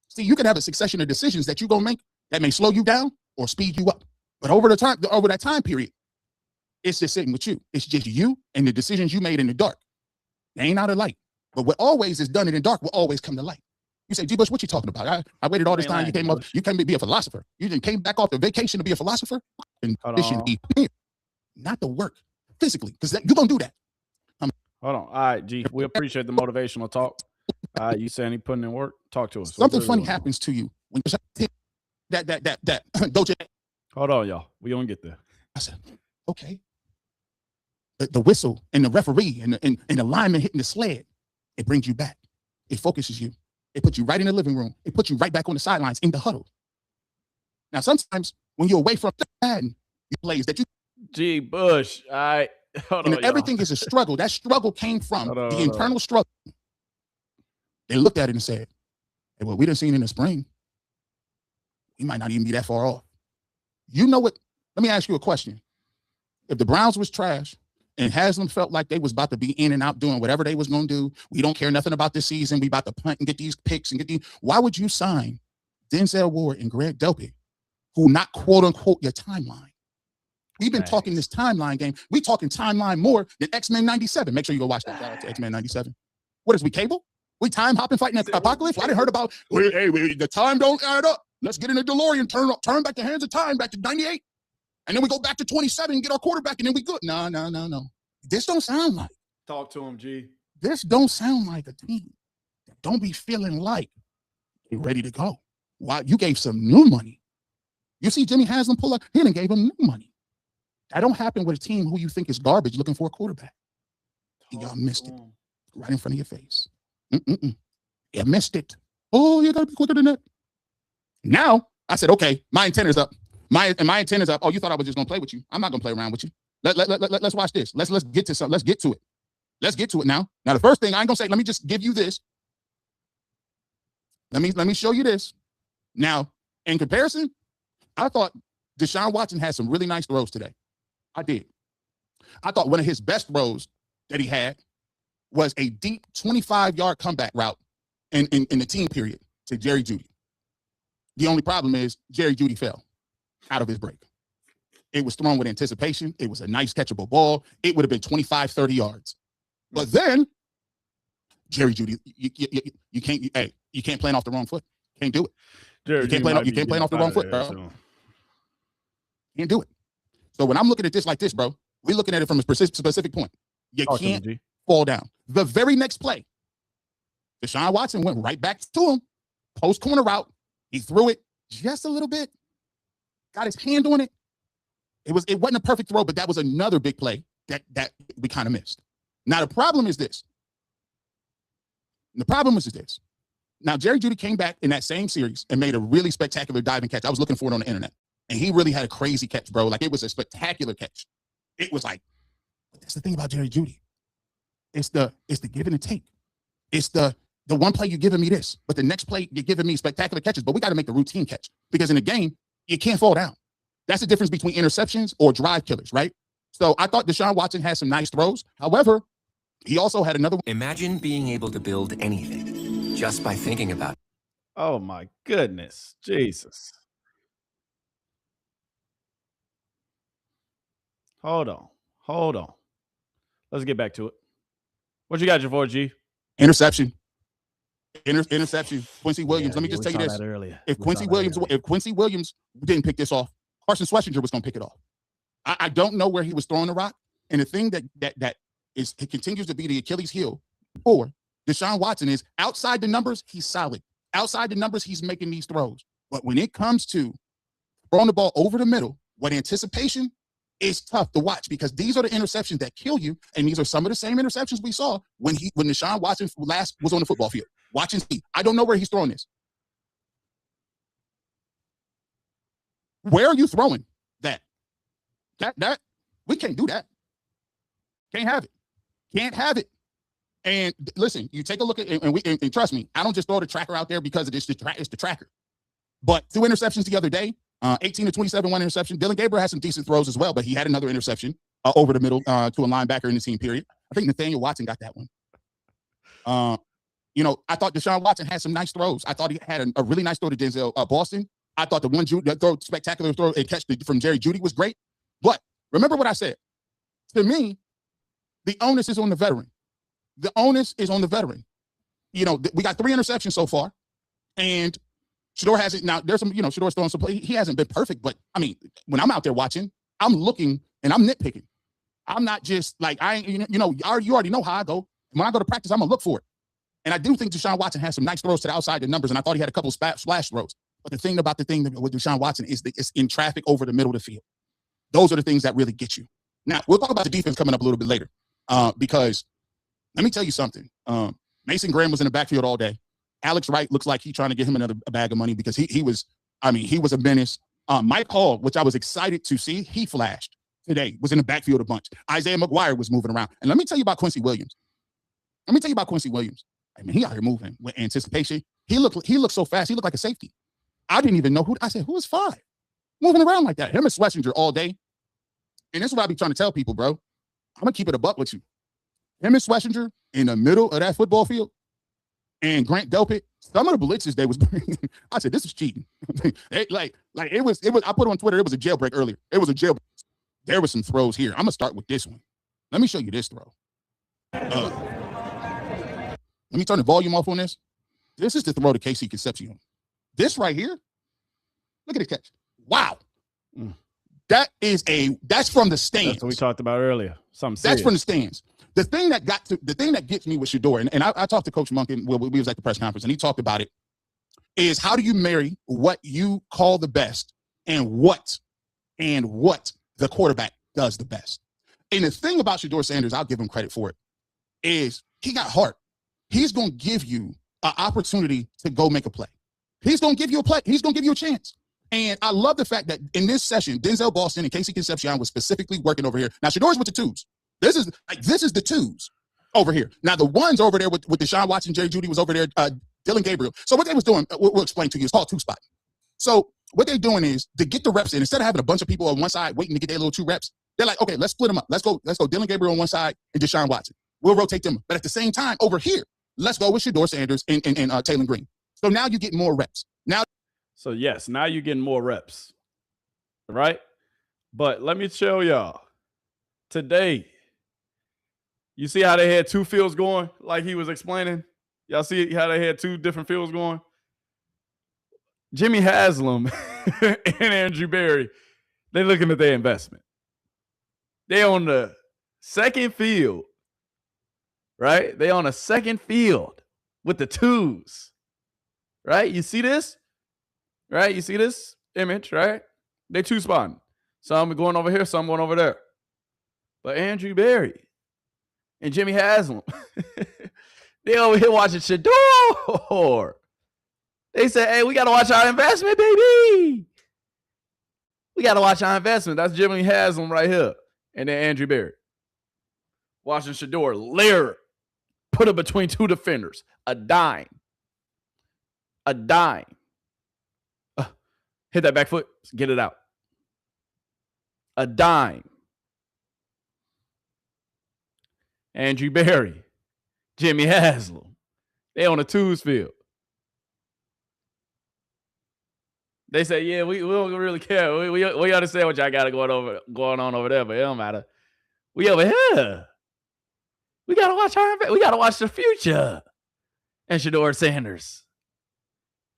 See, you can have a succession of decisions that you're gonna make that may slow you down or speed you up. But over that time period, it's just sitting with you. It's just you and the decisions you made in the dark. They ain't out of light. But what always is done in the dark will always come to light. You say, G. Bush, what you talking about? I waited all this time. You came up. You came to be a philosopher. You just came back off the vacation to be a philosopher and not the work physically, because you're gonna do that. Hold on. All right, G. We appreciate the motivational talk. You saying he putting in work? Talk to us. Something funny happens to you when you that Doja. Hold on, y'all. We gonna get there. I said, okay. The whistle and the referee and the lineman hitting the sled, it brings you back. It focuses you. It puts you right in the living room. It puts you right back on the sidelines in the huddle. Now, sometimes when you're away from the plays that you G. Bush, all right. And everything is a struggle. That struggle came from the internal struggle. They looked at it and said, hey, well, we done seen in the spring. We might not even be that far off. You know what? Let me ask you a question. If the Browns was trash and Haslam felt like they was about to be in and out doing whatever they was going to do, we don't care nothing about this season. We about to punt and get these picks and get these. Why would you sign Denzel Ward and Greg Delpit, who not quote unquote your timeline? We've been talking this timeline game. We talking timeline more than X-Men 97. Make sure you go watch that. Shout out to X-Men 97. What is we cable? We time hopping fighting at the apocalypse? I didn't heard about, the time don't add up. Let's get in a DeLorean, turn back the hands of time back to 98. And then we go back to 27 and get our quarterback and then we good. No. This don't sound like. Talk to him, G. This don't sound like a team. Don't be feeling like you're ready to go. Why? You gave some new money. You see Jimmy Haslam pull up, he done gave him new money. That don't happen with a team who you think is garbage looking for a quarterback. Y'all missed it right in front of your face. You missed it. Oh, you got to be quicker than that. Now, I said, okay, my antenna's up. My antenna's up. Oh, you thought I was just going to play with you. I'm not going to play around with you. Let's watch this. Let's get to something. Let's get to it. Let's get to it now. Now, the first thing I ain't going to say, let me just give you this. Let me show you this. Now, in comparison, I thought Deshaun Watson had some really nice throws today. I did. I thought one of his best throws that he had was a deep 25-yard comeback route in the team period to Jerry Jeudy. The only problem is Jerry Jeudy fell out of his break. It was thrown with anticipation. It was a nice catchable ball. It would have been 25, 30 yards. But then Jerry Jeudy, you can't plan off the wrong foot. Can't do it. You can't plan off the wrong foot, bro. Can't do it. So when I'm looking at this like this, bro, we're looking at it from a specific point. You can't fall down. The very next play, Deshaun Watson went right back to him, post corner route. He threw it just a little bit, got his hand on it. It wasn't a perfect throw, but that was another big play that we kind of missed. Now the problem is this. Now Jerry Jeudy came back in that same series and made a really spectacular diving catch. I was looking for it on the internet. And he really had a crazy catch, bro. Like, it was a spectacular catch. It was like, that's the thing about Jerry Jeudy. It's the give and take. It's the one play you're giving me this, but the next play you're giving me spectacular catches. But we got to make the routine catch because in a game, you can't fall down. That's the difference between interceptions or drive killers, right? So I thought Deshaun Watson had some nice throws. However, he also had another. Imagine being able to build anything just by thinking about it. Oh, my goodness. Jesus. Hold on. Let's get back to it. What you got, Javor G? Interception. Quincy Williams. Let me just tell you this. If Quincy Williams didn't pick this off, Carson Schlesinger was going to pick it off. I don't know where he was throwing the rock. And the thing that it continues to be the Achilles heel for Deshaun Watson is outside the numbers, he's solid. Outside the numbers, he's making these throws. But when it comes to throwing the ball over the middle, with anticipation, it's tough to watch because these are the interceptions that kill you, and these are some of the same interceptions we saw when Deshaun Watson last was on the football field. Watch and see. I don't know where he's throwing this. Where are you throwing that? That we can't do that. Can't have it. And listen, you take a look at and trust me, I don't just throw the tracker out there because it's the tracker. But 2 interceptions the other day. 18 to 27, 1 interception. Dylan Gabriel had some decent throws as well, but he had another interception over the middle to a linebacker in the team period. I think Nathaniel Watson got that one. I thought Deshaun Watson had some nice throws. I thought he had a really nice throw to Denzel Boston. I thought the one spectacular throw and catch from Jerry Jeudy was great. But remember what I said. To me, the onus is on the veteran. The onus is on the veteran. You know, we got 3 interceptions so far, and Shedeur hasn't. Now there's some, you know, Shedor's throwing some play. He hasn't been perfect, but I mean, when I'm out there watching, I'm looking and I'm nitpicking. I'm not just like you already know how I go. When I go to practice, I'm gonna look for it. And I do think Deshaun Watson has some nice throws to the outside the numbers, and I thought he had a couple of splash throws. But the thing with Deshaun Watson is that it's in traffic over the middle of the field. Those are the things that really get you. Now, we'll talk about the defense coming up a little bit later, because let me tell you something. Mason Graham was in the backfield all day. Alex Wright looks like he's trying to get him a bag of money because he was a menace. Mike Hall, which I was excited to see, he flashed today, was in the backfield a bunch. Isaiah McGuire was moving around. And let me tell you about Quincy Williams. I mean, he out here moving with anticipation. He looked so fast. He looked like a safety. I didn't even know who is 5? Moving around like that. Him and Schlesinger all day. And that's what I be trying to tell people, bro. I'm going to keep it a buck with you. Him and Schlesinger in the middle of that football field and Grant Delpit, some of the blitzes they was bringing, I said, this is cheating. it was, I put on Twitter, it was a jailbreak earlier. It was a jailbreak. There were some throws here. I'm going to start with this one. Let me show you this throw. Let me turn the volume off on this. This is the throw to KC Concepcion. This right here, look at the catch. Wow. That's from the stands. That's what we talked about earlier. That's from the stands. The thing that gets me with Shedeur, and I talked to Coach Monk, and we was at the press conference, and he talked about it, is how do you marry what you call the best and what the quarterback does the best. And the thing about Shedeur Sanders, I'll give him credit for it, is he got heart. He's going to give you an opportunity to go make a play. He's going to give you a play. He's going to give you a chance. And I love the fact that in this session, Denzel Boston and KC Concepcion was specifically working over here. Now, Shedeur's with the 2s. This is the 2s over here. Now, the 1s over there with Deshaun Watson, Jerry Jeudy was over there, Dylan Gabriel. So what they was doing, we'll explain to you, it's called 2-spot. So what they're doing is to get the reps in, instead of having a bunch of people on one side waiting to get their little 2 reps, they're like, okay, let's split them up. Let's go Dylan Gabriel on one side and Deshaun Watson. We'll rotate them. But at the same time, over here, let's go with Shedeur Sanders and Taylor Green. So now you get more reps. Now you're getting more reps, right? But let me show y'all. Today, you see how they had 2 fields going, like he was explaining? Y'all see how they had 2 different fields going? Jimmy Haslam and Andrew Berry, they're looking at their investment. They on the second field, right? They on a second field with the 2s, right? You see this? Right? You see this image, right? They 2-spotting. Some going over here, some going over there. But Andrew Berry and Jimmy Haslam, they over here watching Shedeur. They say, hey, we got to watch our investment, baby. We got to watch our investment. That's Jimmy Haslam right here. And then Andrew Berry. Watching Shedeur layer, put it between 2 defenders. A dime. Hit that back foot. Get it out. A dime. Andrew Berry. Jimmy Haslam. They on the 2s field. They say, yeah, we don't really care. We understand what y'all got going on over there, but it don't matter. We over here. We gotta watch the future. And Shedeur Sanders.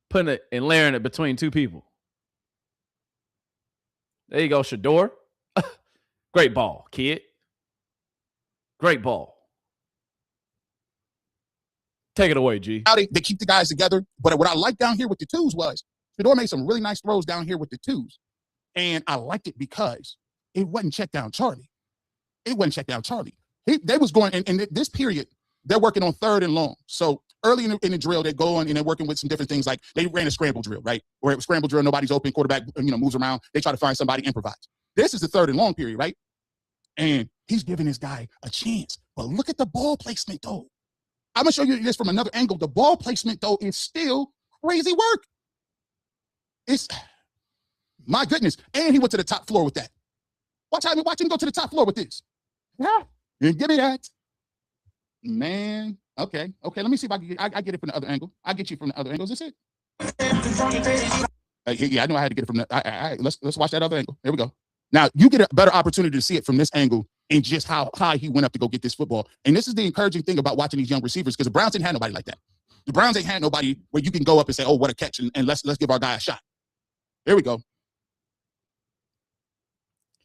Putting it and layering it between 2 people. There you go, Shedeur. Great ball, kid. Great ball. Take it away, G. They keep the guys together. But what I like down here with the 2s was Shedeur made some really nice throws down here with the 2s. And I liked it because it wasn't check down Charlie. They was going, in this period, they're working on 3rd and long. So early in the drill, they're going and they're working with some different things. Like they ran a scramble drill, right? Where it was scramble drill, nobody's open, quarterback, moves around. They try to find somebody, improvise. This is the 3rd and long period, right? And he's giving this guy a chance. But look at the ball placement, though. I'm going to show you this from another angle. The ball placement, though, is still crazy work. It's, my goodness. And he went to the top floor with that. Watch him go to the top floor with this. Yeah. Give me that. Man. Okay. Let me see if I get it from the other angle. I get you from the other angle. Is this it? Yeah, I know I had to get it from that. Let's watch that other angle. Here we go. Now you get a better opportunity to see it from this angle and just how high he went up to go get this football. And this is the encouraging thing about watching these young receivers, because the Browns didn't have nobody like that. The Browns ain't had nobody where you can go up and say, "Oh, what a catch!" and let's give our guy a shot. Here we go.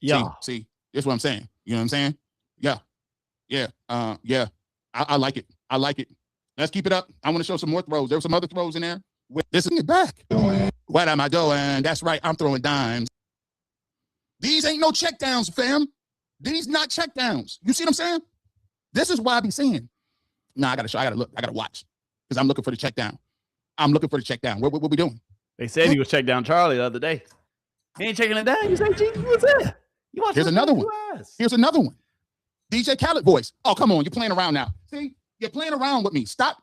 Yeah. See, that's what I'm saying. You know what I'm saying? Yeah. Yeah. I like it. I like it. Let's keep it up. I want to show some more throws. There were some other throws in there. This is it back. What am I doing? That's right. I'm throwing dimes. These ain't no checkdowns, fam. These not checkdowns. You see what I'm saying? This is why I be saying, nah, I gotta look. I gotta watch. Because I'm looking for the check down. I'm looking for the check down. What we doing? They said he was checked down Charlie the other day. He ain't checking it down. You say, G, what's that? Here's another one. Here's another one. DJ Khaled voice. Oh, come on. You're playing around now. See, you're playing around with me. Stop.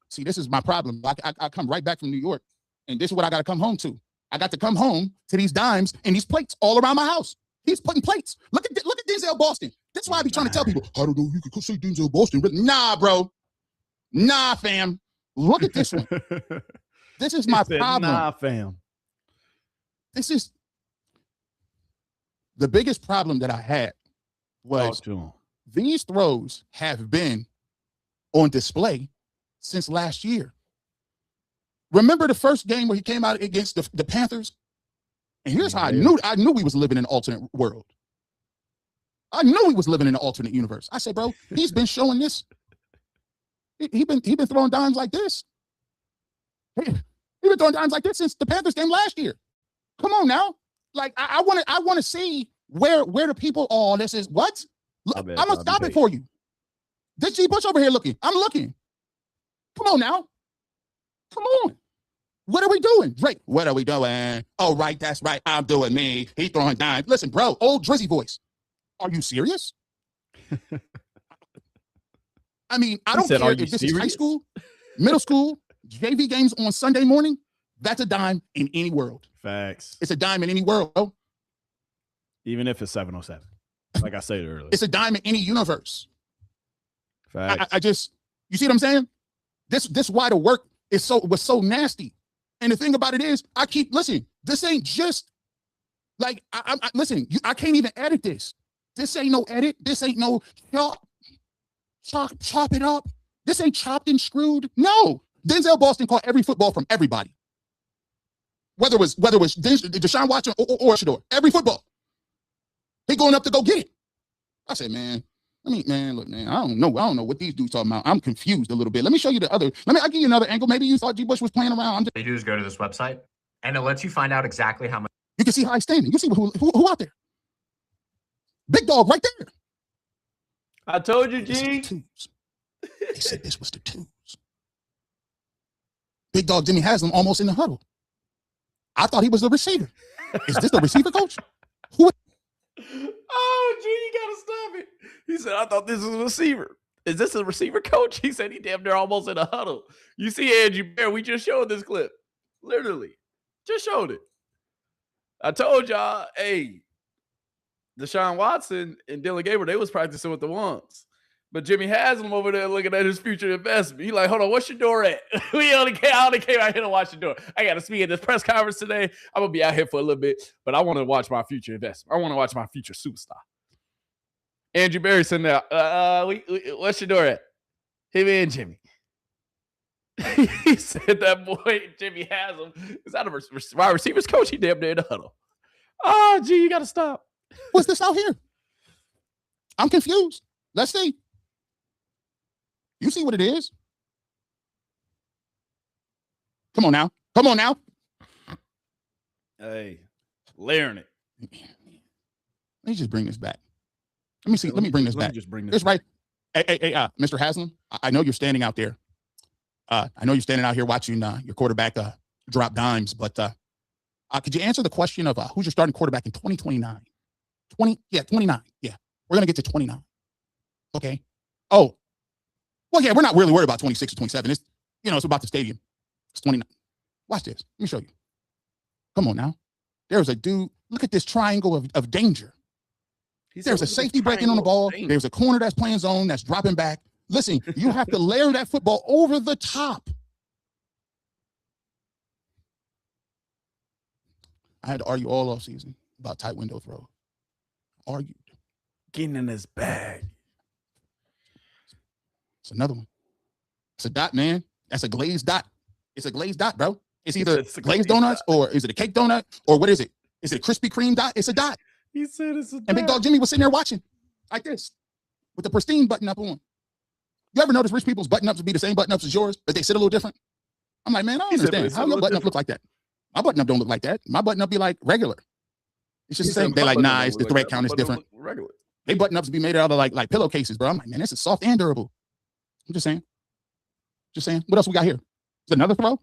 See, this is my problem. I come right back from New York, and this is what I got to come home to. I got to come home to these dimes and these plates all around my house. He's putting plates. Look at Denzel Boston. That's why I be trying to tell people, I don't know if you could say Denzel Boston. Nah, bro. Nah, fam. Look at this one. This is my problem. Nah, fam. This is the biggest problem that I had was these throws have been on display since last year. Remember the first game where he came out against the Panthers? And here's how I knew we was living in an alternate world. I knew he was living in an alternate universe. I said, bro, he's been showing this. He been throwing dimes like this. He been throwing dimes like this since the Panthers game last year. Come on now. Like I want to see where the people. Oh, this is what? Look, I'm gonna stop it for you. This G Bush over here looking. I'm looking. Come on now. Come on. What are we doing? Drake, what are we doing? Oh, right, that's right. I'm doing me. He throwing dimes. Listen, bro, old Drizzy voice. Are you serious? I mean, I don't care if this is high school, middle school, JV games on Sunday morning. That's a dime in any world. Facts. It's a dime in any world, bro. Even if it's 707. Like I said earlier. It's a dime in any universe. Facts. I just, you see what I'm saying? This why the work was so nasty. And the thing about it is, I keep listening. This ain't just like listen. I can't even edit this. This ain't no edit. This ain't no chop it up. This ain't chopped and screwed. No, Denzel Boston caught every football from everybody. Whether it was Deshaun Watson or Shador, every football. He going up to go get it. I said, man. Look, man, I don't know what these dudes talking about. I'm confused a little bit. Let me show you the other. I'll give you another angle. Maybe you thought G. Bush was playing around. They do is go to this website, and it lets you find out exactly how much. You can see how he's standing. You see who out there. Big dog right there. I told you, G. They said this was the twos. Big dog Jimmy Haslam almost in the huddle. I thought he was the receiver. Is this the receiver coach? Who? Oh, G, you gotta stop it. He said, I thought this was a receiver. Is this a receiver coach? He said he damn near almost in a huddle. You see Andrew Bear, we just showed this clip. Literally. Just showed it. I told y'all, hey, Deshaun Watson and Dylan Gabriel, they was practicing with the ones. But Jimmy Haslam over there looking at his future investment. He like, hold on, what's your door at? I only came out here to watch the door. I got to speak at this press conference today. I'm going to be out here for a little bit, but I want to watch my future investment. I want to watch my future superstar. Andrew Berry sitting there, what's your door at? Him and Jimmy. He said that boy, Jimmy Haslam, is that a wide receivers coach? He damn near in the huddle. Oh, gee, you got to stop. What's this out here? I'm confused. Let's see. You see what it is? Come on now. Come on now. Hey, layering it. Let me just bring this back. Let me see. Let me bring this back. Just bring this it's right. Hey, Mr. Haslam, I know you're standing out there. I know you're standing out here watching your quarterback drop dimes, but could you answer the question of who's your starting quarterback in 2029? 29. Yeah, we're going to get to 29. Okay. Oh, well, yeah, we're not really worried about 26 or 27. It's, it's about the stadium. It's 29. Watch this. Let me show you. Come on now. There's a dude. Look at this triangle of danger. There's a safety breaking on the ball. There's a corner that's playing zone that's dropping back. Listen, you have to layer that football over the top. I had to argue all off season about tight window throw. Argued. Getting in his bag. It's another one. It's a dot, man. That's a glazed dot. It's a glazed dot, bro. It's either glazed donuts or is it a cake donut or what is it? Is it a Krispy Kreme dot? It's a dot. He said it's a dot. And Big Dog Jimmy was sitting there watching like this with the pristine button up on. You ever notice rich people's button ups would be the same button ups as yours, but they sit a little different? I'm like, man, I don't understand how your button up look like that. My button up don't look like that. My button up be like regular. It's just the same. They like, nah, it's the thread count is different. Regular. They button ups be made out of like pillowcases, bro. I'm like, man, this is soft and durable. I'm just saying. Just saying. What else we got here? Is another throw?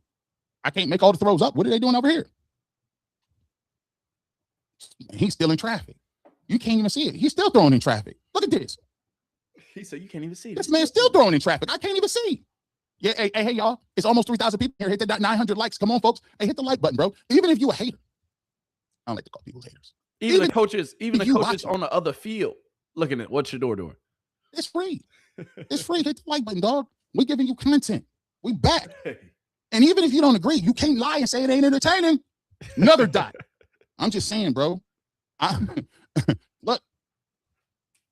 I can't make all the throws up. What are they doing over here? He's still in traffic. You can't even see it. He's still throwing in traffic. Look at this. He said you can't even see this. Man's still throwing in traffic. I can't even see. Yeah, hey, y'all. It's almost 3,000 people here. Hit that 900 likes. Come on, folks. Hey, hit the like button, bro. Even if you a hater. I don't like to call people haters. Even the coaches on the other field looking at what Shador doing. It's free. It's free. Hit the like button, dog. We giving you content. We back. And even if you don't agree, you can't lie and say it ain't entertaining. Another dot. I'm just saying, bro. Look,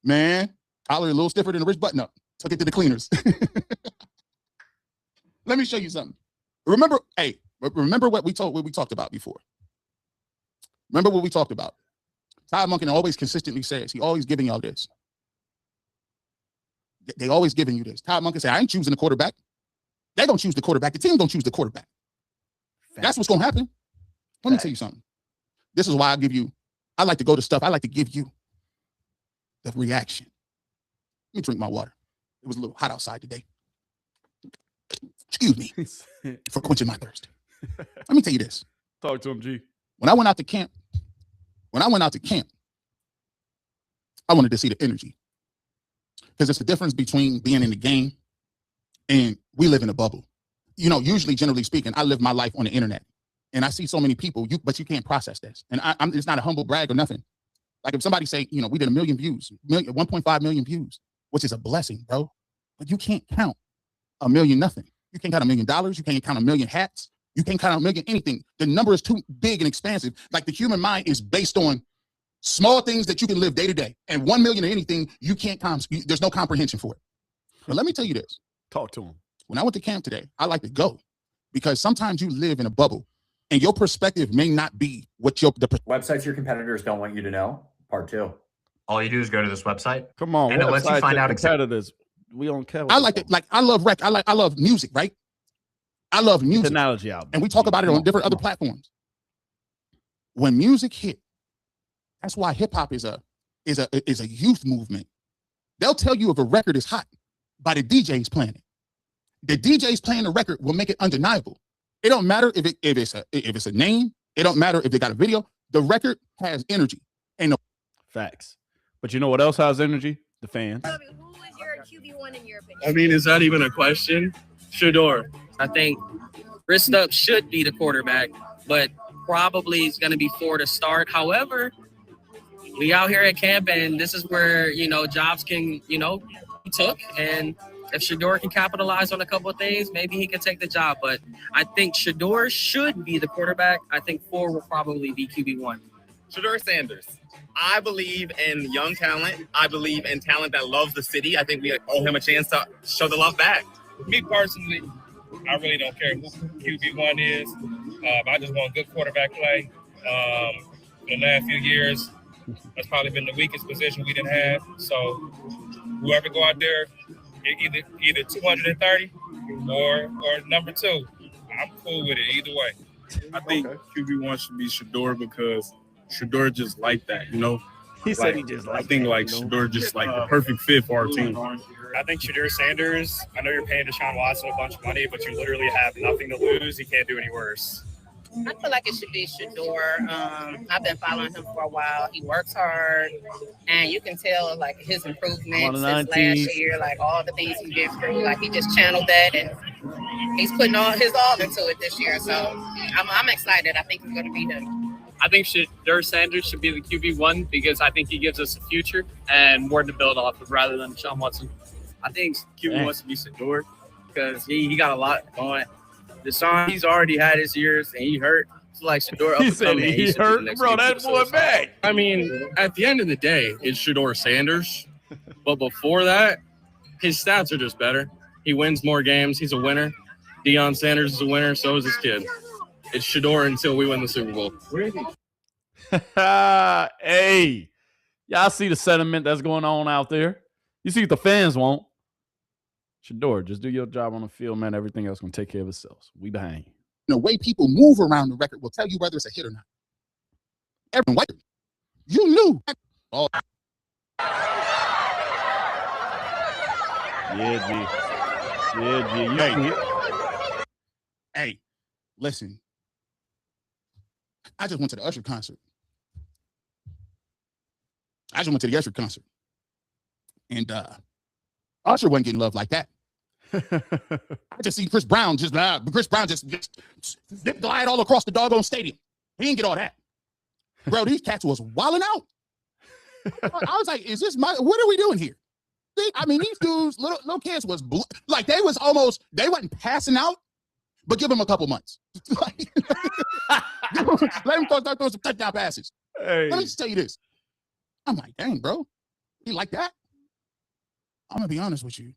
man, collar a little stiffer than a rich button up. Took it to the cleaners. Let me show you something. Remember what we talked about before. Remember what we talked about. Todd Monken always consistently says, he always giving y'all this. They always giving you this. Todd Monken said, I ain't choosing the quarterback. They don't choose the quarterback. The team don't choose the quarterback. That's what's going to happen. Let me tell you something. This is why I like to go to stuff. I like to give you the reaction. Let me drink my water. It was a little hot outside today. Excuse me for quenching my thirst. Let me tell you this. Talk to him, G. When I went out to camp, I wanted to see the energy. Because it's the difference between being in the game and we live in a bubble. You know, usually, generally speaking, I live my life on the internet. And I see so many people, but you can't process this. And it's not a humble brag or nothing. Like if somebody say, you know, we did 1 million views, 1.5 million views, which is a blessing, bro. But you can't count 1 million nothing. You can't count $1 million. You can't count 1 million hats. You can't count 1 million anything. The number is too big and expansive. Like the human mind is based on small things that you can live day to day. And 1 million or anything, you can't, there's no comprehension for it. But let me tell you this. Talk to him. When I went to camp today, I like to go because sometimes you live in a bubble and your perspective may not be what the websites your competitors don't want you to know. Part 2. All you do is go to this website. Come on, and it lets you find out competitors. We don't care. I like it. Like I love rec. I love music, right? I love music. Analogy out. And we talk about it on different other platforms. When music hit, that's why hip hop is a youth movement. They'll tell you if a record is hot by the DJs playing it. The DJs playing the record will make it undeniable. It don't matter if it's a name. It don't matter if they got a video. The record has energy. Ain't no facts. But you know what else has energy? The fans. Who is your QB1 in your opinion? I mean, is that even a question? Shador. I think Bristow should be the quarterback, but probably is going to be 4 to start. However, we out here at camp, and this is where, you know, jobs can, you know, be took. And if Shador can capitalize on a couple of things, maybe he can take the job. But I think Shador should be the quarterback. I think 4 will probably be QB1. Shador Sanders. I believe in young talent. I believe in talent that loves the city. I think we owe him a chance to show the love back. Me personally, I really don't care who QB1 is. I just want good quarterback play. In the last few years, that's probably been the weakest position we didn't have. So whoever go out there, either 230 or number 2, I'm cool with it either way. I think QB1 should be Shador because Shador just like that, you know. He said he just like. I think like Shador just like the perfect fit for our team. I think Shador Sanders. I know you're paying Deshaun Watson a bunch of money, but you literally have nothing to lose. He can't do any worse. I feel like it should be Shador. I've been following him for a while. He works hard, and you can tell like his improvement since last year. Like all the things he did through, like he just channeled that, and he's putting all his all into it this year. So I'm excited. I think it's going to be him. I think Shador Sanders should be the QB1 because I think he gives us a future and more to build off of rather than Deshaun Watson. I think QB1 should be Shador because he got a lot going. Deshaun, he's already had his years and he hurt. like Shador He said he hurt, bro. That boy back. I mean, at the end of the day, it's Shador Sanders. But before that, his stats are just better. He wins more games. He's a winner. Deion Sanders is a winner. So is his kid. It's Shador until we win the Super Bowl. Hey, y'all see the sentiment that's going on out there? You see what the fans want. Shador, just do your job on the field, man. Everything else going to take care of itself. We behind you. The way people move around the record will tell you whether it's a hit or not. Everyone, what? You knew. Oh. Yeah, G. Yeah, G. You Hey. Hey, listen. I just went to the Usher concert. And Usher wasn't getting love like that. I just see Chris Brown just glide all across the doggone stadium. He didn't get all that. Bro, these cats was wilding out. I was like, what are we doing here? I mean, these dudes, little kids was like, they wasn't passing out, but give them a couple months. Let them start throwing some touchdown passes. Hey. Let me just tell you this. I'm like, dang, bro, you like that? I'm gonna be honest with you.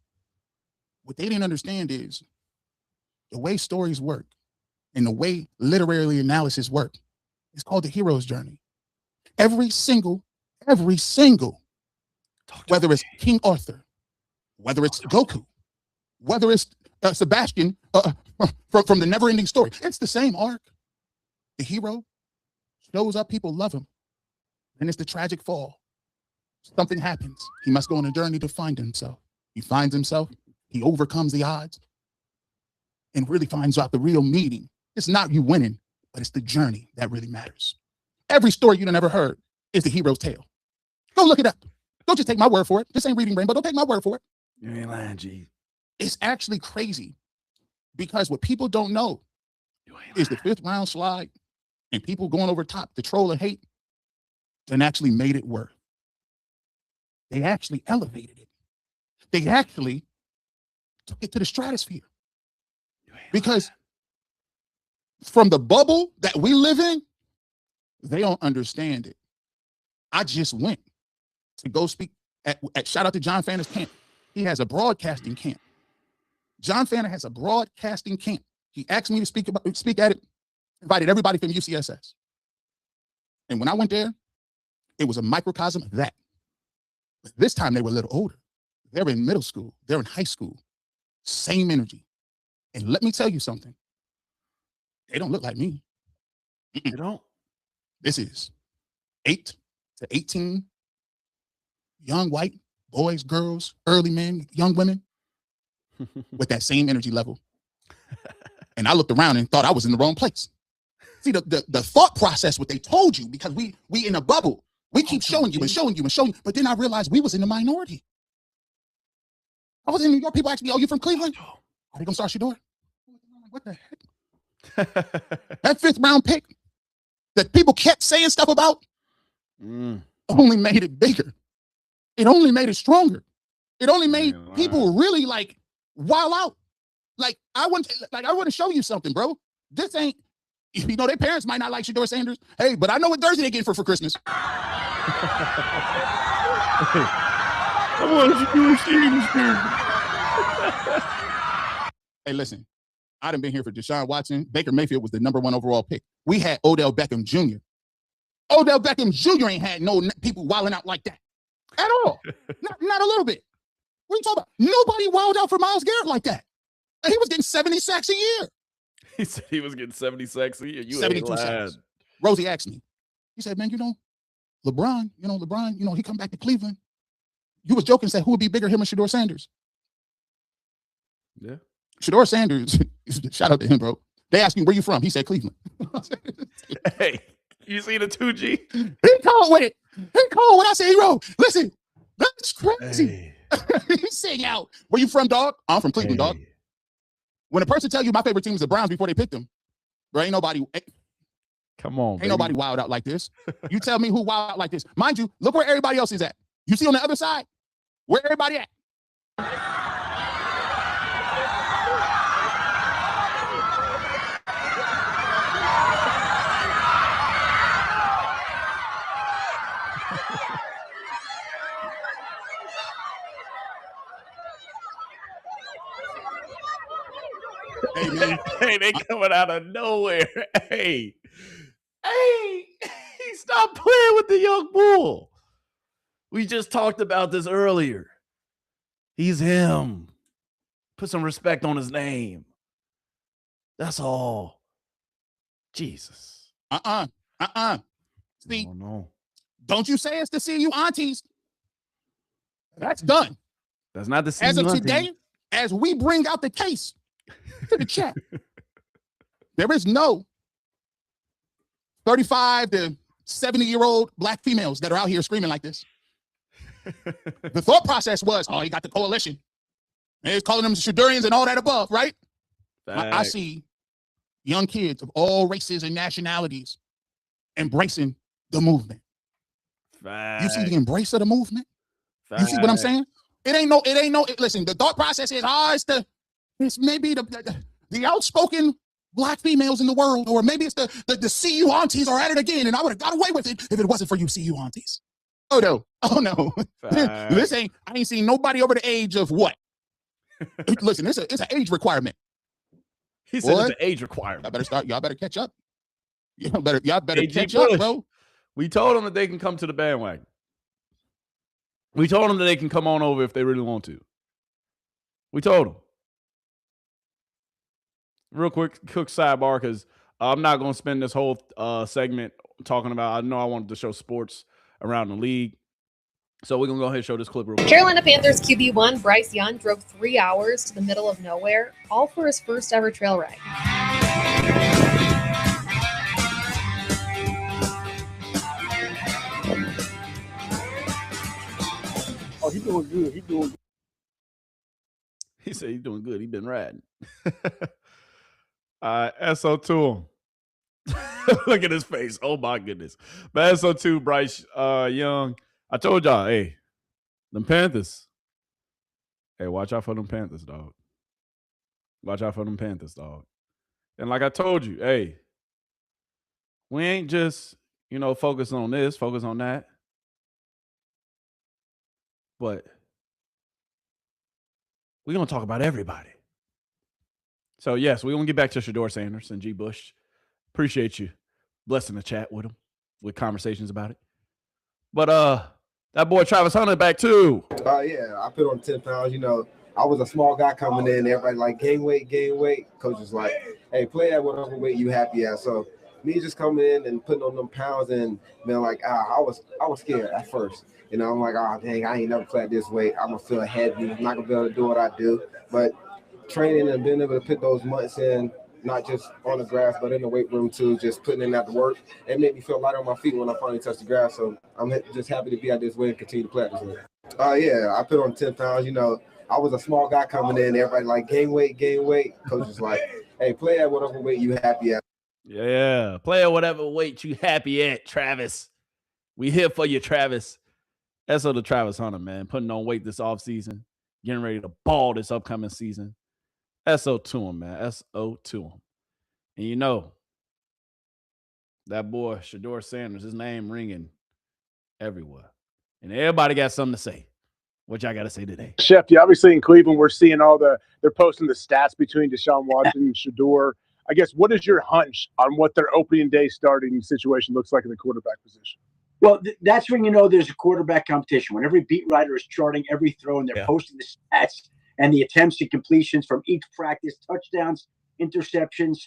What they didn't understand is the way stories work and the way literary analysis work. It's called the hero's journey. Every single, whether it's King Arthur, whether it's Goku, whether it's Sebastian from the never-ending story, it's the same arc. The hero shows up, people love him. Then it's the tragic fall. Something happens. He must go on a journey to find himself. He finds himself. He overcomes the odds and really finds out the real meaning. It's not you winning, but it's the journey that really matters. Every story you never heard is the hero's tale. Go look it up. Don't just take my word for it. This ain't Reading Rainbow. Don't take my word for it. You ain't lying, G. It's actually crazy because what people don't know is the 5th round slide and people going over top to troll and hate and actually made it work. They actually elevated it. They actually took it to the stratosphere. Because from the bubble that we live in, they don't understand it. I just went to go speak at shout out to John Fanner's camp. He has a broadcasting camp. John Fanner has a broadcasting camp. He asked me to speak at it, invited everybody from UCSS. And when I went there, it was a microcosm of that. But this time they were a little older. They're in middle school. They're in high school. Same energy. And let me tell you something. They don't look like me. They don't. This is 8 to 18 young white boys, girls, early men, young women with that same energy level. And I looked around and thought I was in the wrong place. See, the thought process, what they told you, because we in a bubble. We keep showing you and showing you and showing you. But then I realized we was in the minority. I was in New York. People asked me, oh, you from Cleveland? Are they going to start Shador? What the heck? That 5th round pick that people kept saying stuff about only made it bigger. It only made it stronger. It only made people really like wild out. Like I want to show you something, bro. This ain't, you know, their parents might not like Shador Sanders. Hey, but I know what jersey they getting for Christmas. I want Shador Sanders. Hey, listen, I done been here for Deshaun Watson. Baker Mayfield was the #1 overall pick. We had Odell Beckham Jr. Odell Beckham Jr. ain't had no people wilding out like that at all. Not a little bit. What are you talking about? Nobody wilded out for Myles Garrett like that. And he was getting 70 sacks a year. He said he was getting 70 sacks a year. You 72 sacks. Rosie asked me. He said, man, LeBron, he come back to Cleveland. You was joking, said who would be bigger, him or Shador Sanders? Yeah. Shador Sanders, shout out to him, bro. They asked me, where you from? He said Cleveland. Hey, you see the 2G? He called with it. He called when I said, bro, listen, that's crazy. Hey. He sang out, where you from, dog? I'm from Cleveland, dog. When a person tell you my favorite team is the Browns before they picked them, bro, ain't nobody. Come on, ain't nobody wild out like this. You tell me who wild out like this. Mind you, look where everybody else is at. You see on the other side, where everybody at? Hey, man. Hey, they coming out of nowhere. Hey, stop playing with the young bull. We just talked about this earlier. He's him. Put some respect on his name. That's all. Jesus. See, no. Don't you say it's the CU aunties. That's done. That's not the CU As of aunties. today, as we bring out the case to the chat, there is no 35 to 70-year-old black females that are out here screaming like this. The thought process was, oh, he got the coalition. And he's calling them Shadurians and all that above, right? I see young kids of all races and nationalities embracing the movement. You see the embrace of the movement? You see what I'm saying? Listen, the thought process is, it's maybe the outspoken black females in the world, or maybe it's the CU aunties are at it again, and I would have got away with it if it wasn't for you CU aunties. Oh no. I ain't seen nobody over the age of what? Listen, it's an age requirement. He said it's an age requirement. Y'all better catch up. Y'all better catch Bush. up, bro. We told them that they can come to the bandwagon. We told them that they can come on over if they really want to. We told them. Real quick sidebar, because I'm not going to spend this whole segment talking about, I know I wanted to show sports around the league. So we're going to go ahead and show this clip real quick. Carolina Panthers QB1 Bryce Young drove 3 hours to the middle of nowhere, all for his first ever trail ride. Oh, he's doing good. He's doing good. He said he's doing good. He's been riding. SO2 him. Look at his face. Oh, my goodness. But SO2, Bryce Young. I told y'all, hey, them Panthers. Hey, watch out for them Panthers, dog. Watch out for them Panthers, dog. And like I told you, hey, we ain't just, focus on this, focus on that. But we're going to talk about everybody. So, yes, we're going to get back to Shador Sanders and G. Bush. Appreciate you blessing the chat with them, with conversations about it. But that boy Travis Hunter back too. Yeah, I put on 10 pounds. I was a small guy coming in. Everybody like, gain weight. Coach was like, hey, play at whatever weight you happy at. So me just coming in and putting on them pounds and being like, I was scared at first. I'm like, dang, I ain't never played this weight. I'm going to feel heavy. I'm not going to be able to do what I do. But training and being able to put those months in, not just on the grass, but in the weight room too, just putting in that work, it made me feel light on my feet when I finally touched the grass. So I'm just happy to be at this weight and continue to play at this weight. Yeah, I put on 10 pounds. I was a small guy coming in. Everybody like, gain weight. Coach was like, hey, play at whatever weight you happy at. Yeah, play at whatever weight you happy at, Travis. We here for you, Travis. SO to Travis Hunter, man. Putting on weight this offseason. Getting ready to ball this upcoming season. SO to him, man. SO to him. And that boy, Shador Sanders, his name ringing everywhere. And everybody got something to say. What y'all got to say today? Shefty, obviously in Cleveland, we're seeing they're posting the stats between Deshaun Watson and Shador. I guess, what is your hunch on what their opening day starting situation looks like in the quarterback position? Well, that's when there's a quarterback competition. When every beat writer is charting every throw and they're posting the stats and the attempts and completions from each practice, touchdowns, interceptions.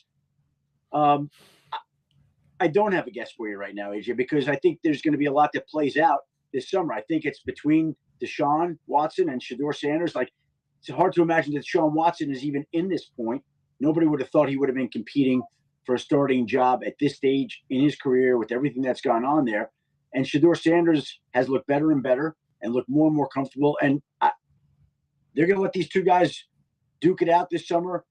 I don't have a guess for you right now, AJ, because I think there's going to be a lot that plays out this summer. I think it's between Deshaun Watson and Shador Sanders. Like, it's hard to imagine that Deshaun Watson is even in this point. Nobody would have thought he would have been competing for a starting job at this stage in his career with everything that's gone on there. And Shador Sanders has looked better and better and looked more and more comfortable. And they're going to let these two guys duke it out this summer,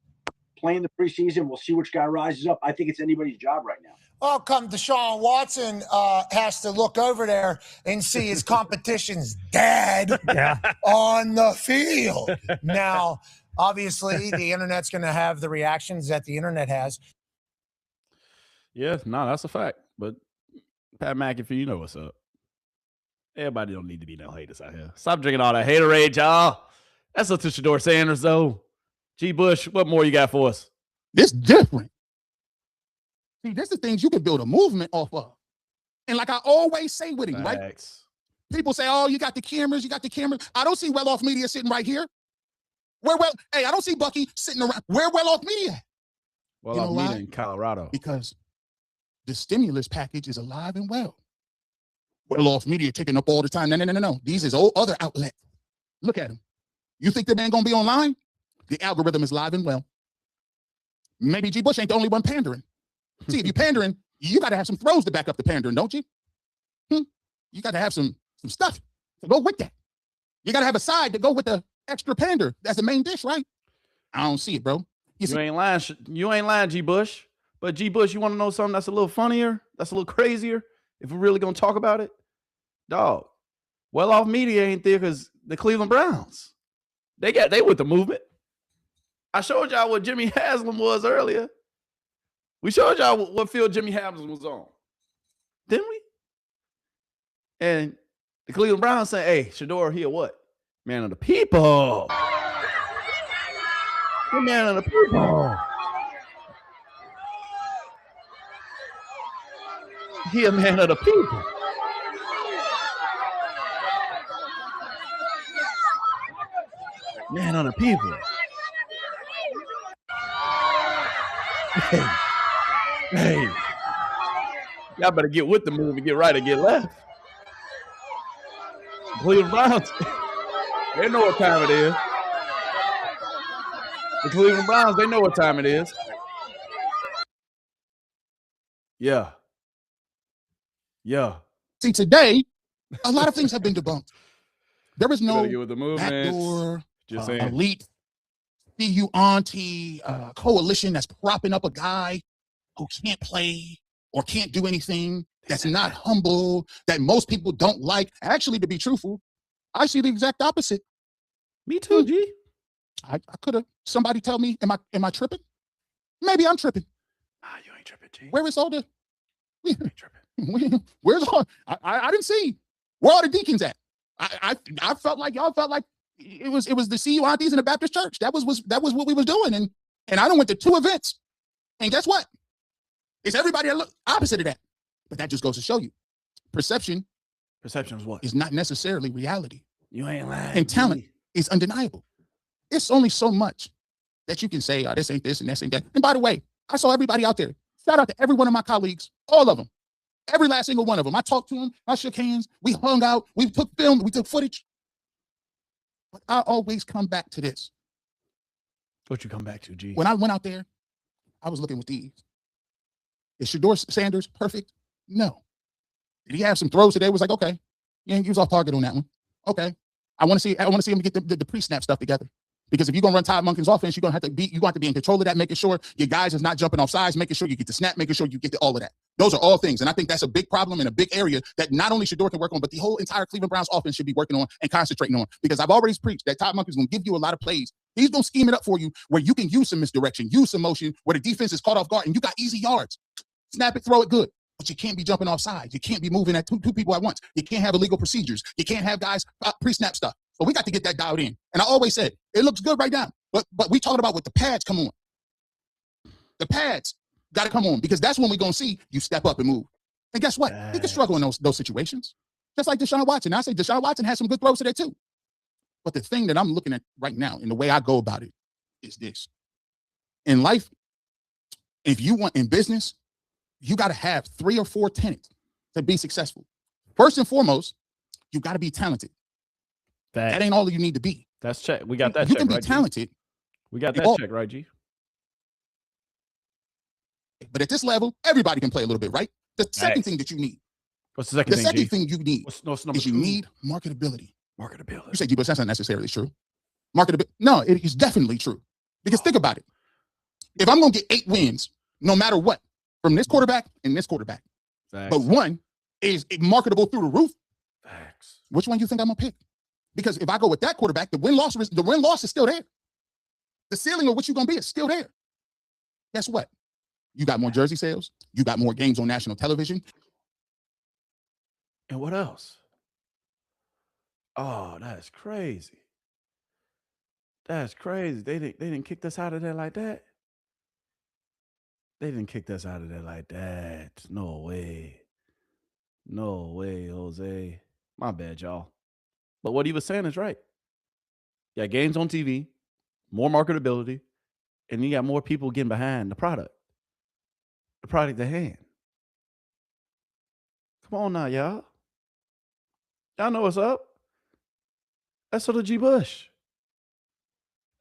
play in the preseason. We'll see which guy rises up. I think it's anybody's job right now. Well, come Deshaun Watson has to look over there and see his competition's dad on the field. Now, obviously, the internet's going to have the reactions that the internet has. Yeah, no, that's a fact. But Pat McAfee, you know what's up. Everybody don't need to be no haters out here. Stop drinking all that haterade, y'all. That's up to Shedeur Sanders, though. G. Bush, what more you got for us? This different. See, this is things you can build a movement off of. And like I always say with him, right? People say, oh, you got the cameras, I don't see Well Off Media sitting right here. Hey, I don't see Bucky sitting around. Where Well Off Media? Well Off Media in Colorado. Because the stimulus package is alive and well. Well Off Media taking up all the time. No. These is all other outlets. Look at him. You think the man gonna be online? The algorithm is live and well. Maybe G. Bush ain't the only one pandering. See, if you're pandering, you got to have some throws to back up the pandering, don't you? You got to have some stuff to go with that. You got to have a side to go with the extra pander. That's the main dish, right? I don't see it, bro. You ain't lying. You ain't lying, G. Bush. But G. Bush, you want to know something that's a little funnier? That's a little crazier? If we're really going to talk about it? Dog. Well Off Media ain't there because the Cleveland Browns. They with the movement. I showed y'all what Jimmy Haslam was earlier. We showed y'all what field Jimmy Haslam was on. Didn't we? And the Cleveland Browns say, hey, Shedeur here, what? Man of the people. The man of the people. He a man of the people. Man of the people. Hey, y'all better get with the move and get right or get left. Cleveland Browns, they know what time it is. The Cleveland Browns, they know what time it is. Yeah. See, today, a lot of things have been debunked. There is no backdoor, elite, CU auntie coalition that's propping up a guy who can't play or can't do anything, that's not humble, that most people don't like. Actually, to be truthful, I see the exact opposite. Me too, G. I could have, somebody tell me, am I tripping? Maybe I'm tripping. Nah, you ain't tripping, G. Where is all the, you ain't tripping. Where's all, I didn't see. Where are the deacons at? I felt like y'all felt like it was the CU aunties in the Baptist church. That was what we was doing. And I done went to 2 events. And guess what? It's everybody that look opposite of that. But that just goes to show you. Perception is what? Is not necessarily reality. You ain't lying. And talent is undeniable. It's only so much that you can say, oh, this ain't this and this ain't that. And by the way, I saw everybody out there. Shout out to every one of my colleagues, all of them. Every last single one of them. I talked to them. I shook hands. We hung out. We took film. We took footage. But I always come back to this. What you come back to, G? When I went out there, I was looking with these. Is Shedeur Sanders perfect? No. Did he have some throws today? It was like, okay, he was off target on that one. Okay. I want to see him get the pre-snap stuff together. Because if you're gonna run Todd Monken's offense, you're gonna have to be in control of that, making sure your guys is not jumping off sides, making sure you get the snap, making sure you get all of that. Those are all things. And I think that's a big problem and a big area that not only Shedeur can work on, but the whole entire Cleveland Browns offense should be working on and concentrating on. Because I've always preached that Todd Monken's gonna give you a lot of plays. He's gonna scheme it up for you where you can use some misdirection, use some motion, where the defense is caught off guard and you got easy yards. Snap it, throw it good. But you can't be jumping off sides. You can't be moving at two people at once. You can't have illegal procedures. You can't have guys pre-snap stuff. So we got to get that dialed in. And I always said, it looks good right now. But we talking about what the pads come on. The pads got to come on because that's when we're going to see you step up and move. And guess what? He can struggle in those situations. Just like Deshaun Watson. I say Deshaun Watson has some good throws today too. But the thing that I'm looking at right now and the way I go about it is this. In life, if you want in business, you got to have 3 or 4 tenets to be successful. First and foremost, you got to be talented. That ain't all you need to be. That's check. We got that. You check, can be right, talented. G? We got that check, right, G? But at this level, everybody can play a little bit, right? The second thing that you need. What's the second thing? The second thing you need what's is you need marketability. Marketability. You say, but that's not necessarily true. Marketability. No, it is definitely true. Because think about it. If I'm going to get 8 wins, no matter what, from this quarterback and this quarterback, but one is marketable through the roof, which one do you think I'm going to pick? Because if I go with that quarterback, the win-loss is still there. The ceiling of what you're going to be is still there. Guess what? You got more jersey sales. You got more games on national television. And what else? Oh, that's crazy. That's crazy. They didn't kick us out of there like that. They didn't kick us out of there like that. No way. No way, Jose. My bad, y'all. But what he was saying is right. You got games on TV, more marketability, and you got more people getting behind the product at hand. Come on now, y'all. Y'all know what's up. SO to G. Bush.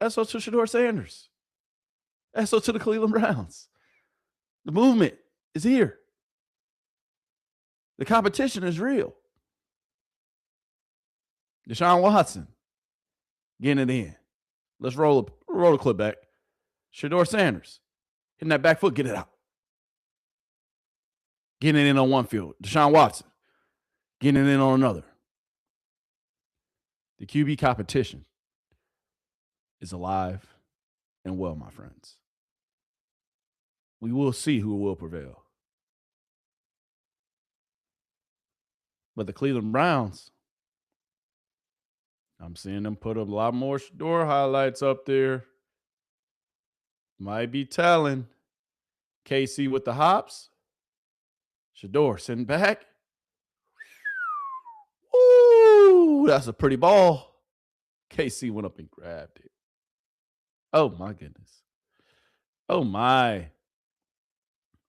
SO to Shedeur Sanders. SO to the Cleveland Browns. The movement is here. The competition is real. Deshaun Watson getting it in. Let's roll a clip back. Shedeur Sanders hitting that back foot, get it out. Getting it in on one field. Deshaun Watson getting it in on another. The QB competition is alive and well, my friends. We will see who will prevail. But the Cleveland Browns, I'm seeing them put a lot more Shedeur highlights up there. Might be telling. KC with the hops. Shedeur sitting back. Ooh, that's a pretty ball. KC went up and grabbed it. Oh, my goodness. Oh, my.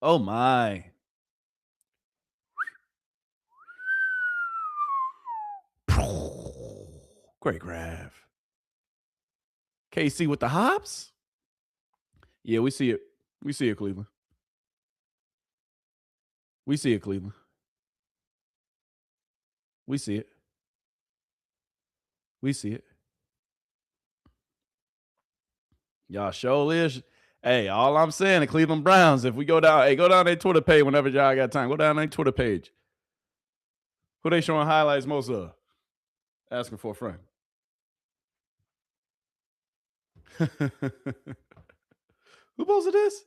Oh, my. Great grab. KC with the hops. Yeah, we see it. We see it, Cleveland. We see it, Cleveland. We see it. We see it. Y'all show is. Hey, all I'm saying, the Cleveland Browns, if we go down, hey, go down their Twitter page whenever y'all got time. Go down their Twitter page. Who they showing highlights most of? Asking for a friend. Who posted this?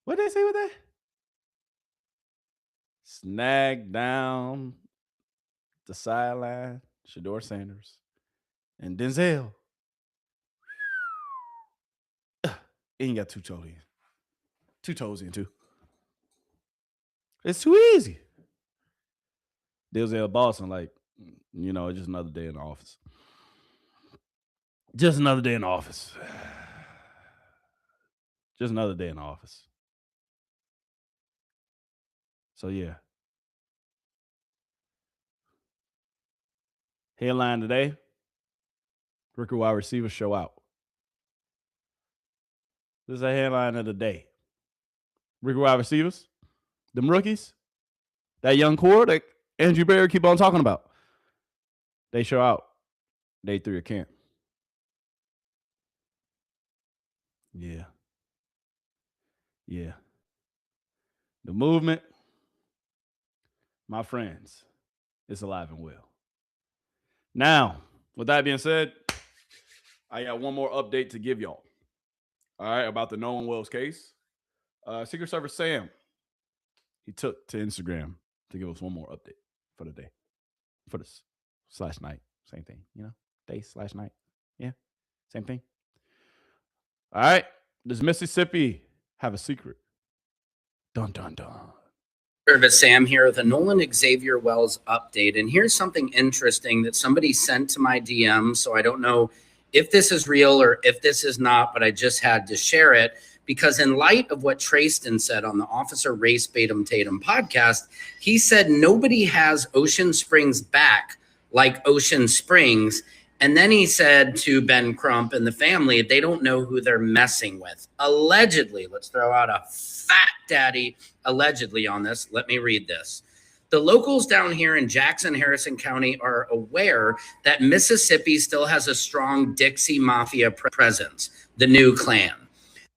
What did they say with that? Snag down the sideline, Shedeur Sanders and Denzel. He ain't got two toes in. 2 toes in, too. It's too easy. Denzel Boston, like, you know, it's just another day in the office. Just another day in the office. Just another day in the office. So, yeah. Headline today, rookie wide receivers show out. This is a headline of the day. Rookie wide receivers, them rookies, that young core that Andrew Berry keep on talking about. They show out day 3 of camp. Yeah. Yeah. The movement, my friends, is alive and well. Now, with that being said, I got one more update to give y'all. All right, about the Nolan Wells case. Secret Service Sam, he took to Instagram to give us one more update for the day. For this /night. Same thing, you know? Day/night. Yeah, same thing. All right, does Mississippi have a secret? Dun, dun, dun. Service Sam here with a Nolan Xavier Wells update. And here's something interesting that somebody sent to my DM. So I don't know if this is real or if this is not, but I just had to share it because in light of what Trayston said on the Officer Race Batum Tatum podcast, he said nobody has Ocean Springs back like Ocean Springs. And then he said to Ben Crump and the family, they don't know who they're messing with. Allegedly, let's throw out a fat daddy allegedly on this. Let me read this. The locals down here in Jackson, Harrison County are aware that Mississippi still has a strong Dixie Mafia presence, the new clan.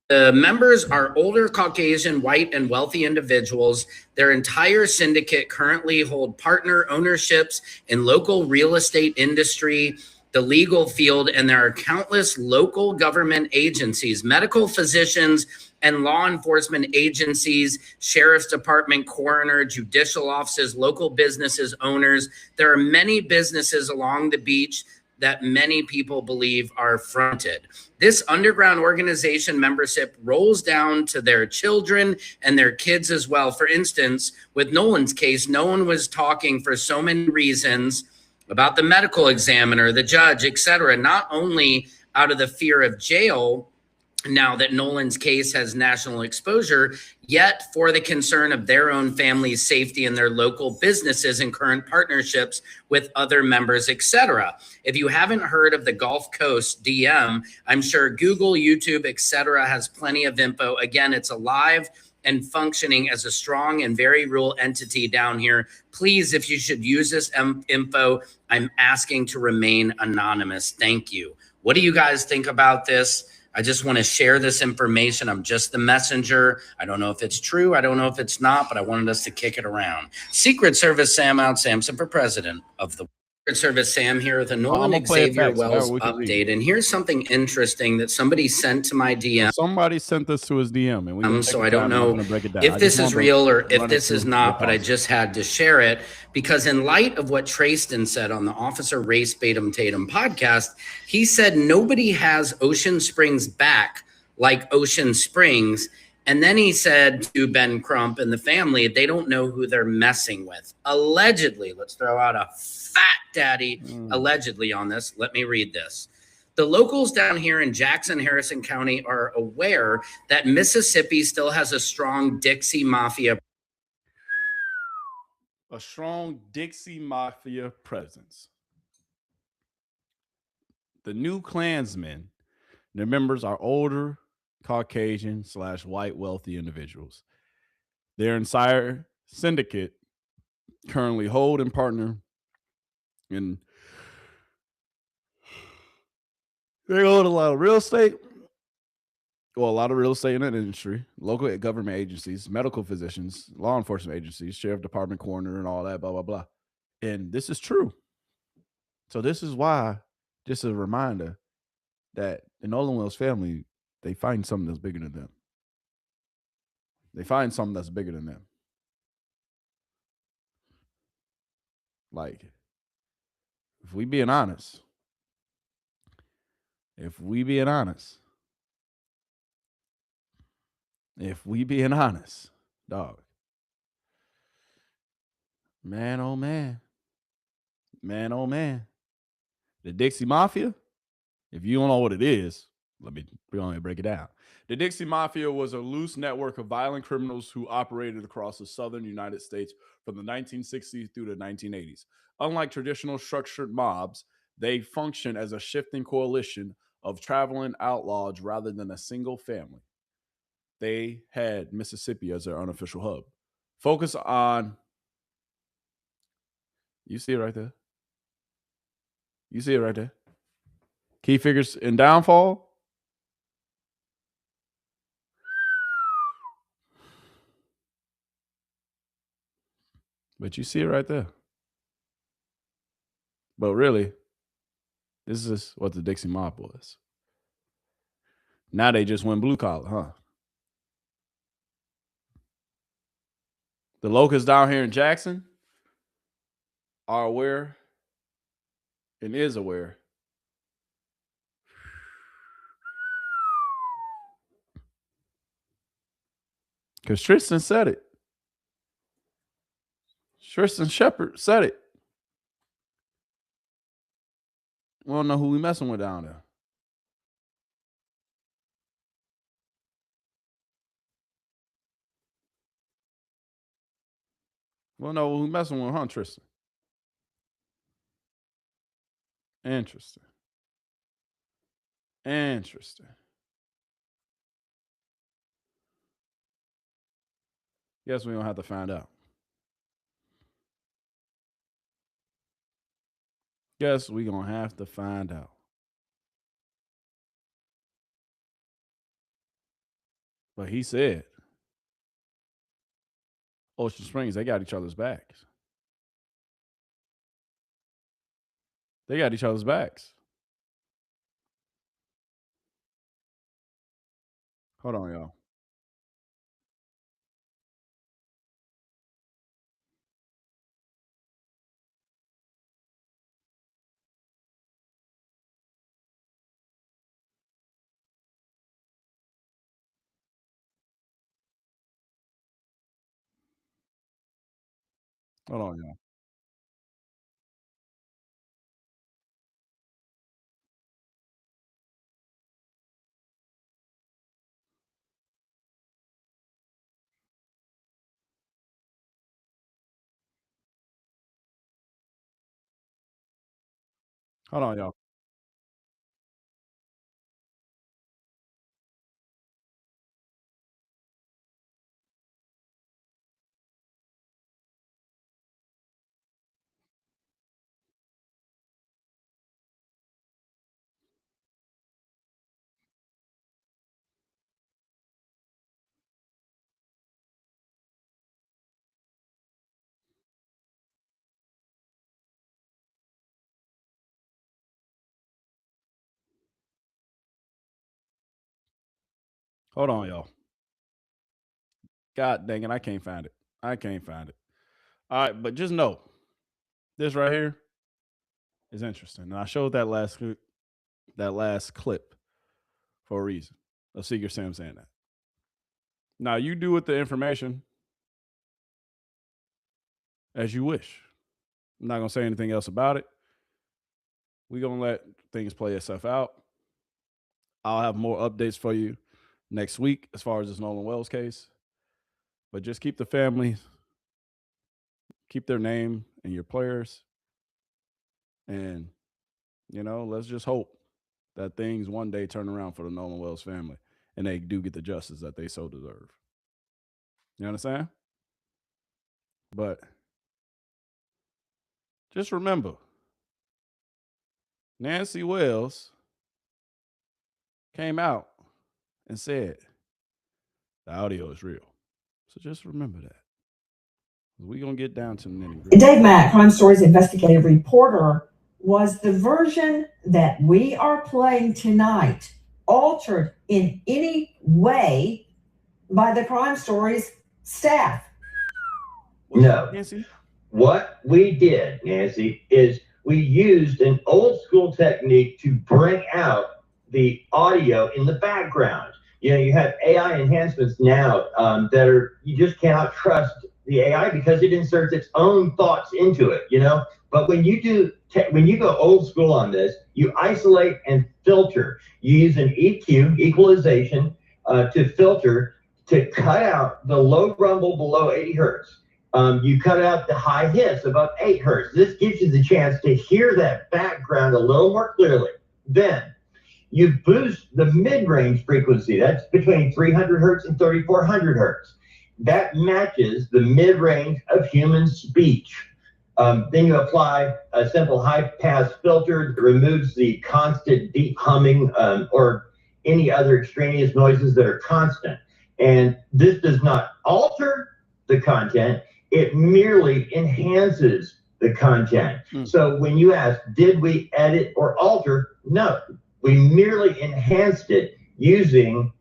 The members are older Caucasian, white, and wealthy individuals. Their entire syndicate currently hold partner ownerships in local real estate industry, the legal field, and there are countless local government agencies, medical physicians, and law enforcement agencies, sheriff's department, coroner, judicial offices, local businesses, owners. There are many businesses along the beach that many people believe are fronted. This underground organization membership rolls down to their children and their kids as well. For instance, with Nolan's case, no one was talking for so many reasons about the medical examiner, the judge, etc., not only out of the fear of jail, now that Nolan's case has national exposure, yet for the concern of their own family's safety and their local businesses and current partnerships with other members, etc. If you haven't heard of the Gulf Coast DM, I'm sure Google, YouTube, etc. has plenty of info. Again, it's alive and functioning as a strong and very real entity down here. Please, if you should use this info, I'm asking to remain anonymous. Thank you. What do you guys think about this? I just want to share this information. I'm just the messenger. I don't know if it's true. I don't know if it's not, but I wanted us to kick it around. Secret Service Sam out, Samson for president of the Secret Service. Sam here with a Nolan Xavier Wells update. And here's something interesting that somebody sent to my DM. Somebody sent this to his DM, and we so I don't know if this is real or if this is not, but I just had to share it because in light of what Trayston said on the Officer Race Batum Tatum podcast, he said nobody has Ocean Springs back like Ocean Springs. And then he said to Ben Crump and the family, they don't know who they're messing with. Allegedly, let's throw out a fat daddy allegedly on this. Let me read this. The locals down here in Jackson, Harrison County are aware that Mississippi still has a strong Dixie Mafia. A strong Dixie Mafia presence. The new Klansmen, their members are older, Caucasian / white wealthy individuals. Their entire syndicate currently hold and partner in. They own a lot of real estate. Well, a lot of real estate in that industry, local government agencies, medical physicians, law enforcement agencies, sheriff department, coroner, and all that, blah, blah, blah. And this is true. So this is why, just a reminder that the Nolan Wells family, they find something that's bigger than them. They find something that's bigger than them. Like, if we being honest, dog, man, oh man, the Dixie Mafia, if you don't know what it is, we're going to break it down. The Dixie Mafia was a loose network of violent criminals who operated across the southern United States from the 1960s through the 1980s. Unlike traditional structured mobs, they function as a shifting coalition of traveling outlaws rather than a single family. They had Mississippi as their unofficial hub. Focus on, you see it right there. You see it right there. Key figures in downfall. But you see it right there. But really, this is what the Dixie Mob was. Now they just went blue collar, huh? The locals down here in Jackson are aware and is aware because Tristan said it. Tristan Shepard said it. We don't know who we messing with down there. We don't know who we messing with, huh, Tristan? Interesting. Guess we don't have to find out. Guess we're going to have to find out. But he said, Ocean Springs, they got each other's backs. They got each other's backs. Hold on, y'all. Hold on, y'all. Hold on, y'all. Hold on, y'all. God dang it, I can't find it. I can't find it. All right, but just know this right here is interesting. And I showed that last clip for a reason. Of Secret Sam saying that. Now you do with the information as you wish. I'm not gonna say anything else about it. We're gonna let things play itself out. I'll have more updates for you next week as far as this Nolan Wells case. But just keep the family, keep their name and your players. And, let's just hope that things one day turn around for the Nolan Wells family and they do get the justice that they so deserve. You understand? But just remember, Nancy Wells came out and said the audio is real. So just remember that. We're going to get down to the nitty-gritty. Dave Mack, Crime Stories investigative reporter, was the version that we are playing tonight altered in any way by the Crime Stories staff? No. Nancy? What we did, Nancy, is we used an old school technique to bring out the audio in the background. You have AI enhancements now that are, you just cannot trust the AI because it inserts its own thoughts into it, But when you go old school on this, you isolate and filter. You use an EQ, equalization, to filter, to cut out the low rumble below 80 hertz. You cut out the high hiss above 8 hertz. This gives you the chance to hear that background a little more clearly. Then you boost the mid-range frequency. That's between 300 hertz and 3400 hertz. That matches the mid-range of human speech. Then you apply a simple high-pass filter that removes the constant deep humming or any other extraneous noises that are constant. And this does not alter the content. It merely enhances the content. So when you ask, did we edit or alter? No, we merely enhanced it using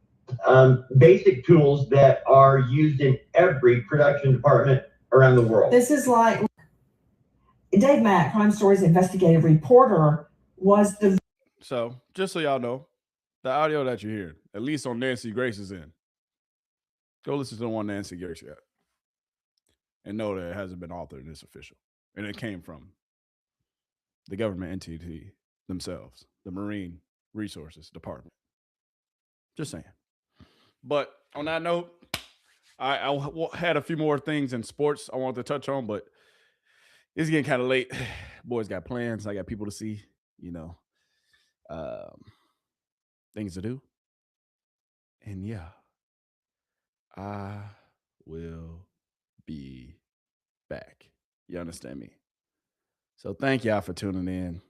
basic tools that are used in every production department around the world. This is like Dave Mack, Crime Stories investigative reporter, was the. So just so y'all know, the audio that you hear, at least on Nancy Grace's end, go listen to the one Nancy Grace got. And know that it hasn't been altered and it's official. And it came from the government entity themselves, the Marine Resources Department. Just saying. But on that note, I had a few more things in sports I wanted to touch on, but it's getting kind of late. Boys got plans. I got people to see, things to do. And yeah, I will be back. You understand me? So thank y'all for tuning in.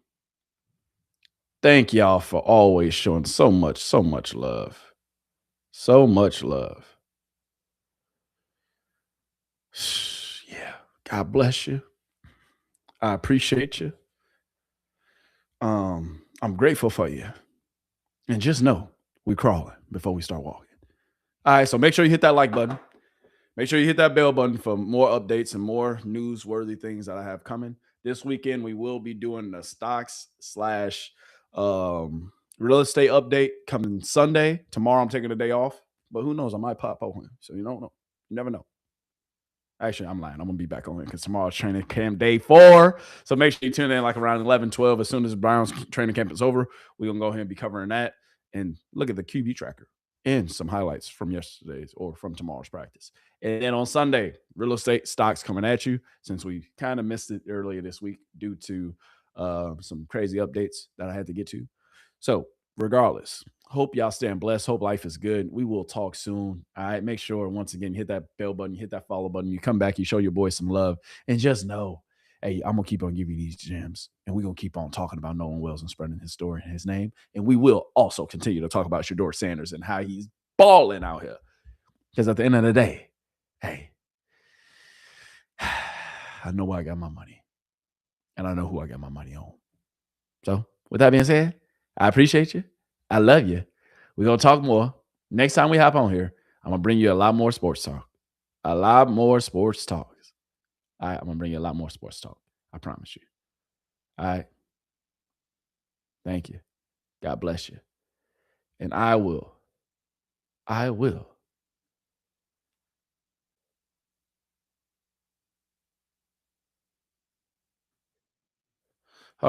Thank y'all for always showing so much love. So much love. Yeah. God bless you. I appreciate you. I'm grateful for you. And just know we're crawling before we start walking. All right, so make sure you hit that like button. Make sure you hit that bell button for more updates and more newsworthy things that I have coming. This weekend, we will be doing the stocks / real estate update coming Sunday. Tomorrow, I'm taking a day off. But who knows? I might pop open. So you don't know. You never know. Actually, I'm lying. I'm going to be back on it because tomorrow's training camp day 4. So make sure you tune in like around 11, 12. As soon as Browns training camp is over, we're going to go ahead and be covering that and look at the QB tracker and some highlights from yesterday's or from tomorrow's practice. And then on Sunday, real estate stocks coming at you since we kind of missed it earlier this week due to some crazy updates that I had to get to. So regardless, hope y'all staying blessed. Hope life is good. We will talk soon. All right. Make sure, once again, you hit that bell button, you hit that follow button. You come back, you show your boys some love. And just know, hey, I'm going to keep on giving you these gems. And we're going to keep on talking about Nolan Wells and spreading his story and his name. And we will also continue to talk about Shedeur Sanders and how he's balling out here. Because at the end of the day, hey, I know where I got my money. And I know who I got my money on. So with that being said, I appreciate you. I love you. We're going to talk more. Next time we hop on here, I'm going to bring you a lot more sports talk. A lot more sports talks. All right, I'm going to bring you a lot more sports talk. I promise you. All right. Thank you. God bless you. And I will. Hold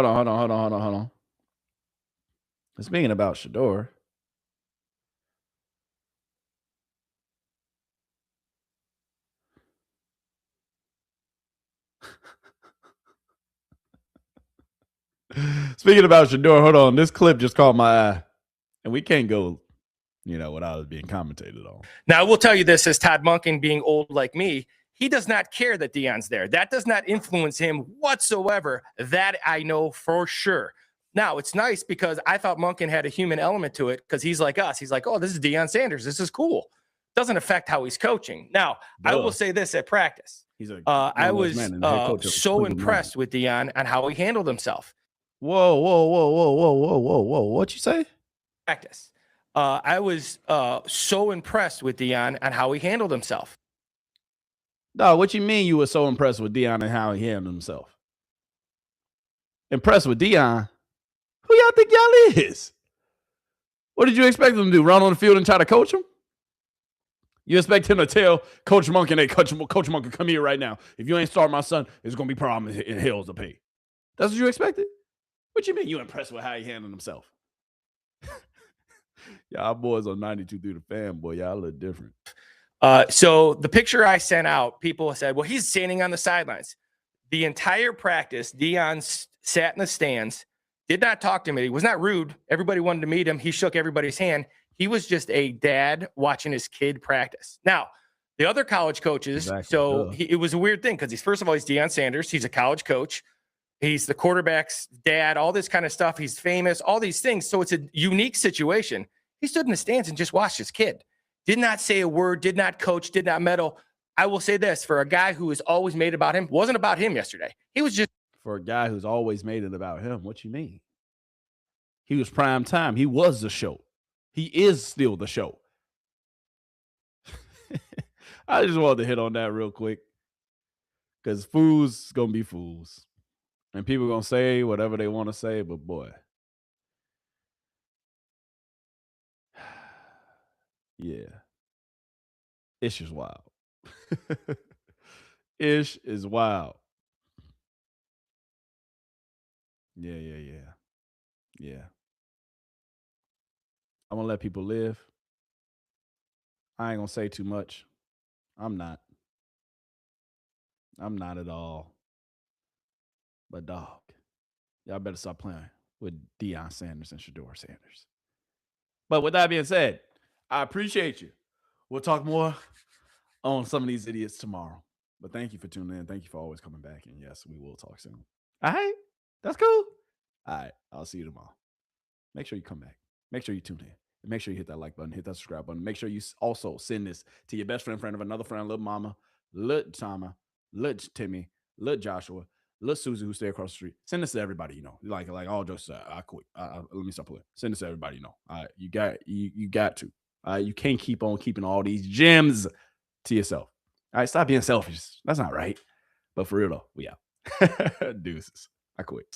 on. Speaking about Shedeur, hold on. This clip just caught my eye, and we can't go, without it being commentated on. Now, I will tell you this, as Todd Monken being old like me, he does not care that Deion's there. That does not influence him whatsoever. That I know for sure. Now, it's nice because I thought Monken had a human element to it because he's like us. He's like, oh, this is Deion Sanders. This is cool. Doesn't affect how he's coaching. Now, I will say this at practice. I was so impressed with Deion and how he handled himself. Whoa. What'd you say? Practice. I was so impressed with Deion and how he handled himself. No, what you mean you were so impressed with Deion and how he handled himself? Impressed with Deion? Who y'all think y'all is? What did you expect him to do? Run on the field and try to coach him? You expect him to tell Coach Monken, hey, Coach Monken, come here right now. If you ain't start my son, there's going to be problems in hills to pay. That's what you expected? What you mean you impressed with how he handled himself? Y'all boys on 92 through the fan, boy. Y'all look different. So the picture I sent out, people said, well, he's standing on the sidelines. The entire practice, Deion sat in the stands, did not talk to me. He was not rude. Everybody wanted to meet him. He shook everybody's hand. He was just a dad watching his kid practice. Now, the other college coaches, it was a weird thing because first of all, he's Deion Sanders. He's a college coach. He's the quarterback's dad, all this kind of stuff. He's famous, all these things. So it's a unique situation. He stood in the stands and just watched his kid. Did not say a word, did not coach, did not meddle. I will say this, for a guy who has always made it about him, wasn't about him yesterday. He was just. For a guy who's always made it about him, what you mean? He was prime time. He was the show. He is still the show. I just wanted to hit on that real quick because fools going to be fools. And people going to say whatever they want to say, but boy. Yeah. Ish is wild. Ish is wild. Yeah. I'm going to let people live. I ain't going to say too much. I'm not at all. But dog, y'all better stop playing with Deion Sanders and Shedeur Sanders. But with that being said, I appreciate you. We'll talk more on some of these idiots tomorrow. But thank you for tuning in. Thank you for always coming back. And yes, we will talk soon. All right. That's cool. All right. I'll see you tomorrow. Make sure you come back. Make sure you tune in. And make sure you hit that like button, hit that subscribe button. Make sure you also send this to your best friend of another friend, little mama, little Tama, little Timmy, little Joshua, little Susie who stay across the street. Send this to everybody you know. Like all jokes aside, I quit. Let me stop playing. Send this to everybody you know. All right. You got to. You can't keep on keeping all these gems to yourself. All right, stop being selfish. That's not right. But for real though, we out. Deuces. I quit.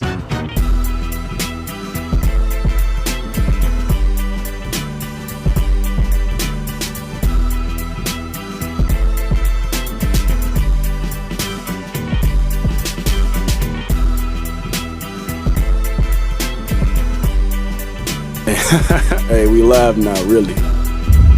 Hey, we laugh now, really.